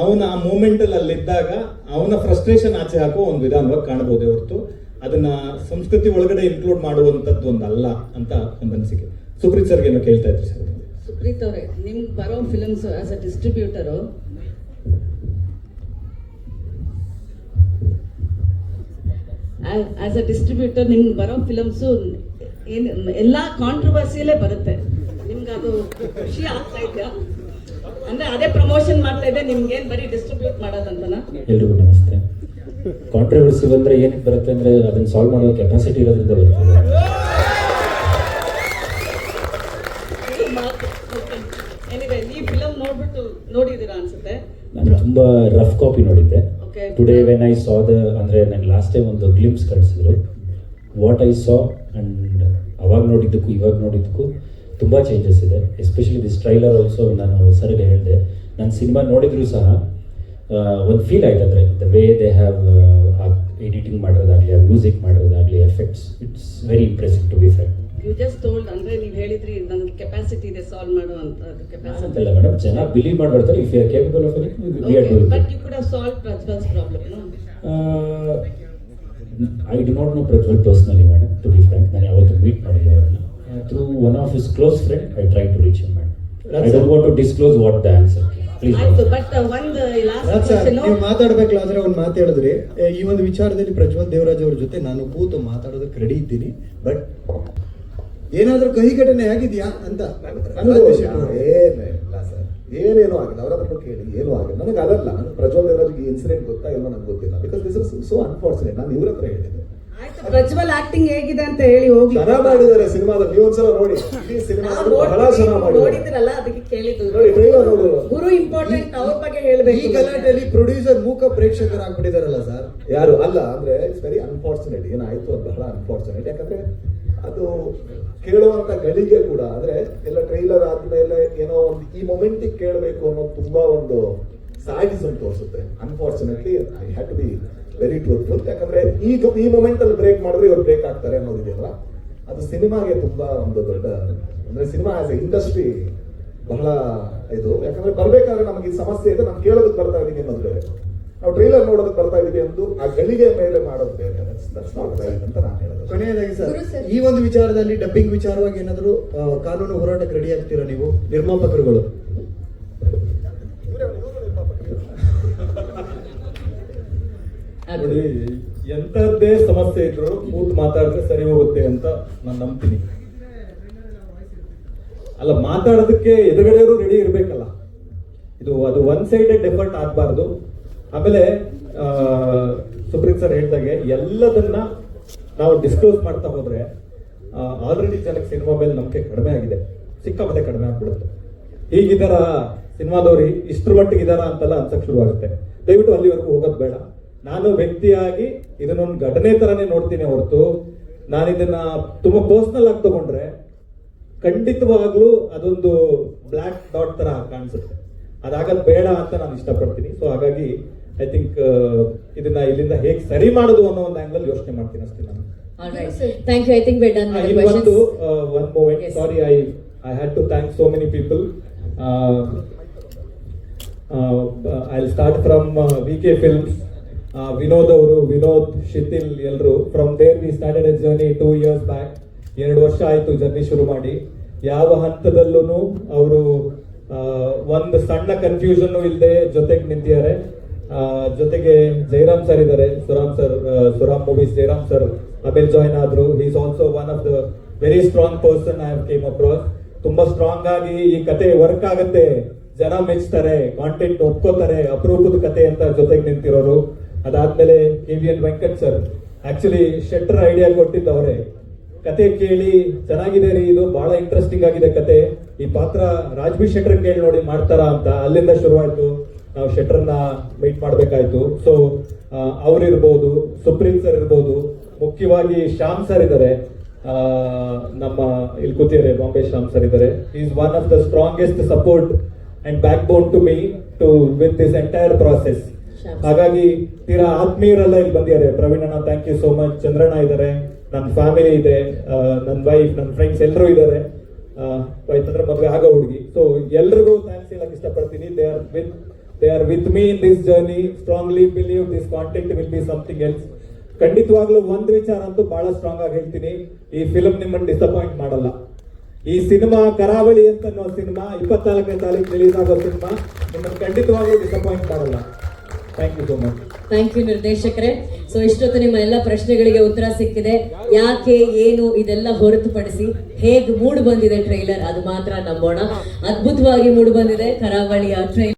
Speaker 1: ಅವನ ಆ ಮೂಮೆಂಟ್ ಅಲ್ಲಿ ಅಲ್ಲಿದ್ದಾಗ ಅವನ ಫ್ರಸ್ಟ್ರೇಷನ್ ಆಚೆ ಹಾಕೋ ಒಂದು ವಿಧಾನವಾಗಿ ಕಾಣಬಹುದೇ ಹೊರತು ಅದನ್ನ ಸಂಸ್ಕೃತಿ ಒಳಗಡೆ ಇನ್ಕ್ಲೂಡ್ ಮಾಡುವಂತದ್ದು ಒಂದಲ್ಲ ಅಂತ ಒಂದು ಅನಿಸಿಕೆ. ಸುಪ್ರೀತ್ ಸರ್ಗೆ ಏನೋ ಕೇಳ್ತಾ ಇದ್ರಿ ಸರ್.
Speaker 11: ಸುಪ್ರೀತ್ ಅವರೇ, ನಿಮ್ಗೆ ಬರೋ films as a distributor as a distributor ನಿಮ್ಗೆ ಬರೋ ಫಿಲಮ್ಸು ಏನು ಎಲ್ಲ ಕಾಂಟ್ರವರ್ಸಿಯಲ್ಲೇ ಬರುತ್ತೆ. ನಿಮ್ಗೆ ಅದು ಖುಷಿ ಆಗ್ತಾ ಇದೆಯಾ? ಅಂದ್ರೆ ಅದೇ ಪ್ರಮೋಷನ್ ಮಾಡ್ತಾ ಇದೆ, ನಿಮ್ಗೇನು ಬರೀ ಡಿಸ್ಟ್ರಿಬ್ಯೂಟ್ ಮಾಡೋದಂತನಾ?
Speaker 16: ಎಲ್ರಿಗೂ ನಮಸ್ತೆ. ಕಾಂಟ್ರವರ್ಸಿ ಬಂದ್ರೆ ಏನಕ್ಕೆ ಬರುತ್ತೆ ಅಂದ್ರೆ ಅದನ್ನ ಸಾಲ್ವ್ ಮಾಡೋ ಕೆಪಾಸಿಟಿ ಇರೋದ್ರಿಂದ ಬರುತ್ತೆ.
Speaker 11: ಎನಿವೆ, ಈ ಫಿಲಮ್ ನೋಡಿದ್ದೀರಾ ಅನ್ಸುತ್ತೆ?
Speaker 16: ನಾನು ತುಂಬಾ ರಫ್ ಕಾಪಿ ನೋಡಿದ್ದೆ. ಟುಡೇ ವೆನ್ ಐ ಸಾ ಅಂದ್ರೆ ನಂಗೆ ಲಾಸ್ಟ್ ಟೈಮ್ ಒಂದು ಗ್ಲಿಮ್ಸ್ ಕಳಿಸಿದ್ರು. ವಾಟ್ ಐ ಸಾ ಅಂಡ್ ಅವಾಗ ನೋಡಿದ್ದಕ್ಕೂ ಇವಾಗ ನೋಡಿದ್ದಕ್ಕೂ ತುಂಬಾ ಚೇಂಜಸ್ ಇದೆ. ಎಸ್ಪೆಷಲಿ ದಿಸ್ ಟ್ರೈಲರ್ ಆಲ್ಸೋ ನಾನು ಸರ್ಗೆ ಹೇಳಿದೆ, ನಾನು ಸಿನಿಮಾ ನೋಡಿದ್ರು ಸಹ ಒಂದು ಫೀಲ್ ಆಯ್ತು. ಅಂದರೆ the way they have editing ಮಾಡಿರೋದಾಗಲಿ, ಮ್ಯೂಸಿಕ್ ಮಾಡಿರೋದಾಗಲಿ, effects, it's very impressive to be frank.
Speaker 11: You just told, ಅಂದ್ರೆ ನೀವು ಹೇಳಿದ್ರಿ ನನಗೆ ಕೆಪಾಸಿಟಿ ಇದೆ ಸಾಲ್ವ್ ಮಾಡುವಂತ ಕೆಪಾಸಿಟಿ.
Speaker 16: ಅಂತಲ್ಲ ಮೇಡಮ್, ಜನ ಬಿಲೀವ್ ಮಾಡ್ಬಿಡ್ತಾರೆ. If you are capable of it, we are doing it.
Speaker 11: But you could have solved Prajwal's problem, no?
Speaker 16: I do not know Prajwal personally madam, to be frank. ನಾನು ಯಾವತ್ತೂ meet ಮಾಡಿಲ್ಲ ಅವರನ್ನ. Through one of his close friend I try to reach him madam. I don't want to disclose what the answer.
Speaker 11: ಆಯ್ತು, but ಒಂದು last question.
Speaker 17: ನೀವು ಮಾತಾಡಬೇಕಾದ್ರೆ ಒಂದು ಮಾತು ಹೇಳಿದ್ರಿ, ಈ ಒಂದು ವಿಚಾರದಲ್ಲಿ ಪ್ರಜ್ವಲ್ ದೇವರಾಜ್ ಅವ್ರ ಜೊತೆ ನಾನು ಕೂತು ಮಾತಾಡೋದಕ್ಕೆ ರೆಡಿ ಇದ್ದೀನಿ, ಬಟ್ ಏನಾದ್ರೂ ಕಹಿ ಘಟನೆ ಆಗಿದೆಯಾ ಅಂತ.
Speaker 7: ಏನೇನೋ ಆಗಿಲ್ಲ, ಅವರ ಹತ್ರ ಕೇಳಿ ಏನೂ ಆಗಿಲ್ಲ. ನನಗೆ ಅದಲ್ಲ, ನನಗೆ ಪ್ರಜ್ವಲ್ ದೇವರಾಜ್ಗೆ ಈ ಇನ್ಸಿಡೆಂಟ್ ಗೊತ್ತಾ ಇಲ್ವೋ ನನಗೆ ಗೊತ್ತಿಲ್ಲ. Because this is so unfortunate. ನಾನು ಇವ್ರ ಹತ್ರ ಹೇಳಿದ್ದೆ.
Speaker 11: ಪ್ರಜ್ವಲ್ ಆಕ್ಟಿಂಗ್ ಹೇಗಿದೆ ಅಂತ ಹೇಳಿ ಹೋಗಿ.
Speaker 7: ಚೆನ್ನಾಗಿ ಮಾಡಿದ್ದಾರೆ ಸಿನಿಮಾದಲ್ಲಿ, ನೀವು ಒಂದ್ಸಲ ನೋಡಿ. ಈ ಸಿನಿಮಾ ಬಹಳ ಚೆನ್ನಾಗಿ ಮಾಡಿದ್ದಾರೆ.
Speaker 11: ನೋಡಿದ್ರಲ್ಲ, ಅದಕ್ಕೆ ಕೇಳಿದ್ದು.
Speaker 7: ನೋಡಿ ಟ್ರೈಲರ್ ನೋಡು.
Speaker 11: ಗುರು ಇಂಪಾರ್ಟೆಂಟ್, ಅವ್ರ ಬಗ್ಗೆ ಹೇಳ್ಬೇಕು.
Speaker 17: ಈ ಗಲಾಟೆಯಲ್ಲಿ ಪ್ರೊಡ್ಯೂಸರ್ ಮೂಕ ಪ್ರೇಕ್ಷಕರಾಗ್ಬಿಟ್ಟಿದಾರಲ್ಲ ಸರ್.
Speaker 7: ಯಾರು ಅಲ್ಲ ಅಂದ್ರೆ ಇಟ್ಸ್ ವೆರಿ ಅನ್ಫಾರ್ಚುನೇಟ್. ಏನಾಯ್ತು ಅದು ಬಹಳ ಅನ್ಫಾರ್ಚುನೇಟ್. ಯಾಕಂದ್ರೆ ಅದು ಕೇಳುವಂತ ಗಳಿಗೆ ಕೂಡ, ಅಂದ್ರೆ ಎಲ್ಲ ಟ್ರೈಲರ್ ಆದ್ಮೇಲೆ ಏನೋ ಒಂದು ಈ ಮೊಮೆಂಟಿಗೆ ಕೇಳಬೇಕು ಅನ್ನೋ ತುಂಬಾ ಒಂದು ಸ್ಯಾಡಿಸಮ್ ತೋರಿಸುತ್ತೆ. Unfortunately I had to be very truthful. ಯಾಕಂದ್ರೆ ಈ ಮೊಮೆಂಟ್ ಅಲ್ಲಿ ಬ್ರೇಕ್ ಮಾಡಿದ್ರೆ ಇವ್ರು ಬ್ರೇಕ್ ಆಗ್ತಾರೆ ಅನ್ನೋದಿದೆಯಲ್ಲ, ಅದು ಸಿನಿಮಾಗೆ ತುಂಬಾ ಒಂದು ದೊಡ್ಡ, ಅಂದ್ರೆ ಸಿನಿಮಾ ಆಸ್ ಎ ಇಂಡಸ್ಟ್ರಿ ಬಹಳ ಇದು. ಯಾಕಂದ್ರೆ ಬರ್ಬೇಕಾದ್ರೆ ನಮಗೆ ಈ ಸಮಸ್ಯೆ ಇದೆ, ನಾವು ಕೇಳೋದಕ್ಕೆ ಬರ್ತಾ ಇದೀವಿ ಅನ್ನೋದು ಬೇರೆ, ನಾವು ಟ್ರೈಲರ್ ನೋಡೋದಕ್ಕೆ ಬರ್ತಾ ಇದೀವಿ ಎಂದು ಆ ಗಳಿಗೆ ಮೇಲೆ ಮಾಡೋದು ಬೇರೆ. ಅಂತ ನಾನು ಹೇಳೋದು.
Speaker 17: ಕೊನೆಯದಾಗಿ ಸರ್, ಈ ಒಂದು ವಿಚಾರದಲ್ಲಿ ಡಬ್ಬಿಂಗ್ ವಿಚಾರವಾಗಿ ಏನಾದರೂ ಕಾನೂನು ಹೋರಾಟಕ್ಕೆ ರೆಡಿ ಆಗ್ತೀರಾ ನೀವು ನಿರ್ಮಾಪಕರುಗಳು?
Speaker 1: ನೋಡಿ, ಎಂತದ್ದೇ ಸಮಸ್ಯೆ ಇದ್ರು ಕೂತು ಮಾತಾಡಿದ್ರೆ ಸರಿ ಹೋಗುತ್ತೆ ಅಂತ ನಾನು ನಂಬ್ತೀನಿ. ಅಲ್ಲ, ಮಾತಾಡೋದಕ್ಕೆ ಎದುರುಗಡೆಯವರು ರೆಡಿ ಇರ್ಬೇಕಲ್ಲ. ಅದು ಒನ್ ಸೈಡೆಡ್ ಎಫರ್ಟ್ ಆಗ್ಬಾರ್ದು. ಆಮೇಲೆ ಸುಪ್ರೀತ್ ಸರ್ ಹೇಳ್ದಾಗೆ ಎಲ್ಲದನ್ನ ನಾವು ಡಿಸ್ಕ್ಲೋಸ್ ಮಾಡ್ತಾ ಹೋದ್ರೆ ಆಲ್ರೆಡಿ ಜನಕ್ಕೆ ಸಿನಿಮಾ ಮೇಲೆ ನಂಬಿಕೆ ಕಡಿಮೆ ಆಗಿದೆ, ಸಿಕ್ಕಾಪಟ್ಟೆ ಕಡಿಮೆ ಆಗ್ಬಿಡುತ್ತೆ. ಹೀಗಿದಾರ ಸಿನಿಮಾದವ್ರು ಇಷ್ಟ್ರ ಮಟ್ಟಿಗೆ ಇದಾರ ಅಂತೆಲ್ಲ ಅನ್ಸಕ್ ಶುರುವಾಗುತ್ತೆ. ದಯವಿಟ್ಟು ಅಲ್ಲಿವರೆಗೂ ಹೋಗೋದು ಬೇಡ. ನಾನು ವ್ಯಕ್ತಿಯಾಗಿ ಇದನ್ನೊಂದು ಘಟನೆ ತರನೇ ನೋಡ್ತೀನಿ ಹೊರತು ನಾನು ಇದನ್ನ ತುಂಬಾ ಪರ್ಸನಲ್ ಆಗಿ ತಗೊಂಡ್ರೆ ಖಂಡಿತವಾಗ್ಲೂ ಅದೊಂದು ಬ್ಲ್ಯಾಕ್ ಡಾಟ್ ತರ ಕಾಣಿಸುತ್ತೆ. ಅದಾಗದ್ ಬೇಡ ಅಂತ ನಾನು ಇಷ್ಟಪಡ್ತೀನಿ. ಸೊ ಹಾಗಾಗಿ ಐ ಥಿಂಕ್ ಇದನ್ನ ಇಲ್ಲಿಂದ ಹೇಗೆ ಸರಿ ಮಾಡೋದು ಅನ್ನೋ ಒಂದು ಆಂಗಲ್ ಯೋಚನೆ ಮಾಡ್ತೀನಿ ಅಷ್ಟೇ ನಾನು.
Speaker 2: Thank you. I think we're done with the questions.
Speaker 1: One moment. Yes. Sorry, I had to thank so many people. I'll start from VK Films. Vinod ಅವರು, ವಿನೋದ್, ಶಿಥಿಲ್ ಎಲ್ಲರೂ. From there we started a journey 2 years back. 2 ವರ್ಷ ಆಯ್ತು journey ಶುರು ಮಾಡಿ. ಯಾವ ಹಂತದಲ್ಲೂ ಅವರು ಒಂದು ಸಣ್ಣ ಕನ್ಫ್ಯೂಷನ್ ಇಲ್ಲದೆ ಜೊತೆಗೆ ನಿಂತಿದ್ದಾರೆ. ಜೊತೆಗೆ ಜಯರಾಮ್ ಸರ್ ಇದ್ದಾರೆ, ಸುರಾಮ್ ಮೂವೀಸ್ ಜಯರಾಮ್ ಸರ್ ಆಮೇಲೆ ಜಾಯ್ನ್ ಆದ್ರು. Is also one of the very strong person I have came across. ತುಂಬಾ ಸ್ಟ್ರಾಂಗ್ ಆಗಿ ಈ ಕತೆ ವರ್ಕ್ ಆಗುತ್ತೆ, ಜನ ಮೆಚ್ತಾರೆ, ಕಾಂಟೆಂಟ್ ಒಪ್ಕೋತಾರೆ, ಅಪರೂಪದ ಕತೆ ಅಂತ ಜೊತೆಗೆ ನಿಂತಿರೋರು. ಅದಾದ್ಮೇಲೆ KVN Venkat sir, actually Shettar idea ಕೊಟ್ಟಿದ್ದವ್ರೆ. ಕತೆ ಕೇಳಿ ಚೆನ್ನಾಗಿದೆ ರೀ, ಇದು ಬಹಳ ಇಂಟ್ರೆಸ್ಟಿಂಗ್ ಆಗಿದೆ ಕತೆ, ಈ ಪಾತ್ರ ರಾಜ್ಬಿ ಶೆಟ್ಟರ್ ಕೇಳಿ ನೋಡಿ ಮಾಡ್ತಾರಾ ಅಂತ. ಅಲ್ಲಿಂದ ಶುರುವಾಯ್ತು. ನಾವು ಶೆಟ್ಟರ್ನ ಮೀಟ್ ಮಾಡ್ಬೇಕಾಯ್ತು. ಸೊ ಅವ್ರಿರ್ಬೋದು, ಸುಪ್ರೀಂ ಸರ್ ಇರ್ಬೋದು, ಮುಖ್ಯವಾಗಿ ಶ್ಯಾಮ್ ಸರ್ ಇದ್ದಾರೆ, ನಮ್ಮ ಇಲ್ಲಿ ಕೂತಿದ್ದಾರೆ ಬಾಂಬೆ ಶ್ಯಾಮ್ ಸರ್ ಇದ್ದಾರೆ. Is one of the strongest support and backbone to me to with this entire process. ಹಾಗಾಗಿ ತೀರಾ ಆತ್ಮೀಯರೆಲ್ಲ ಇಲ್ಲಿ ಬಂದಿದ್ದಾರೆ. ಪ್ರವೀಣ್ ಅಣ್ಣ, ಥ್ಯಾಂಕ್ ಯು ಸೋ ಮಚ್. ಚಂದ್ರಣ್ಣ ಇದ್ದಾರೆ, ನನ್ನ ಫ್ಯಾಮಿಲಿ ಇದೆ, ನನ್ನ ವೈಫ್, ನನ್ನ ಫ್ರೆಂಡ್ಸ್ ಎಲ್ಲರೂ ಇದ್ದಾರೆ. ವೈಫ್ ಅಂದ್ರೆ ಮದುವೆ ಆಗೋ ಹುಡುಗಿ. ಸೊ ಎಲ್ರಿಗೂ ಥ್ಯಾಂಕ್ಸ್ ಹೇಳಕ್ ಇಷ್ಟಪಡ್ತೀನಿ. They are with me in this journey. Strongly believe this content will be something else. ಖಂಡಿತವಾಗ್ಲೂ ಒಂದು ವಿಚಾರ ಅಂತೂ ಬಹಳ ಸ್ಟ್ರಾಂಗ್ ಆಗಿ ಹೇಳ್ತೀನಿ, ಈ ಫಿಲ್ಮ್ ನಿಮ್ಮನ್ನು ಡಿಸಪಾಯಿಂಟ್ ಮಾಡಲ್ಲ. ಈ ಸಿನಿಮಾ ಕರಾವಳಿ ಅಂತ ಅನ್ನೋ ಸಿನಿಮಾ 24ನೇ ತಾರೀಕು ರಿಲೀಸ್ ಆಗೋ ಸಿನಿಮಾ ನಿಮ್ಮನ್ನು ಖಂಡಿತವಾಗ್ಲೂ ಡಿಸಪಾಯಿಂಟ್ ಮಾಡಲ್ಲ. Thank you so much.
Speaker 2: Thank you ನಿರ್ದೇಶಕರೇ. ಸೊ ಇಷ್ಟೊತ್ತು ನಿಮ್ಮ ಎಲ್ಲ ಪ್ರಶ್ನೆಗಳಿಗೆ ಉತ್ತರ ಸಿಕ್ಕಿದೆ. ಯಾಕೆ ಏನು ಇದೆಲ್ಲ ಹೊರತುಪಡಿಸಿ ಹೇಗೆ ಮೂಡ್ ಬಂದಿದೆ ಟ್ರೈಲರ್ ಅದು ಮಾತ್ರ ನಂಬೋಣ. ಅದ್ಭುತವಾಗಿ ಮೂಡ್ ಬಂದಿದೆ ಕರಾವಳಿಯ ಟ್ರೈಲರ್.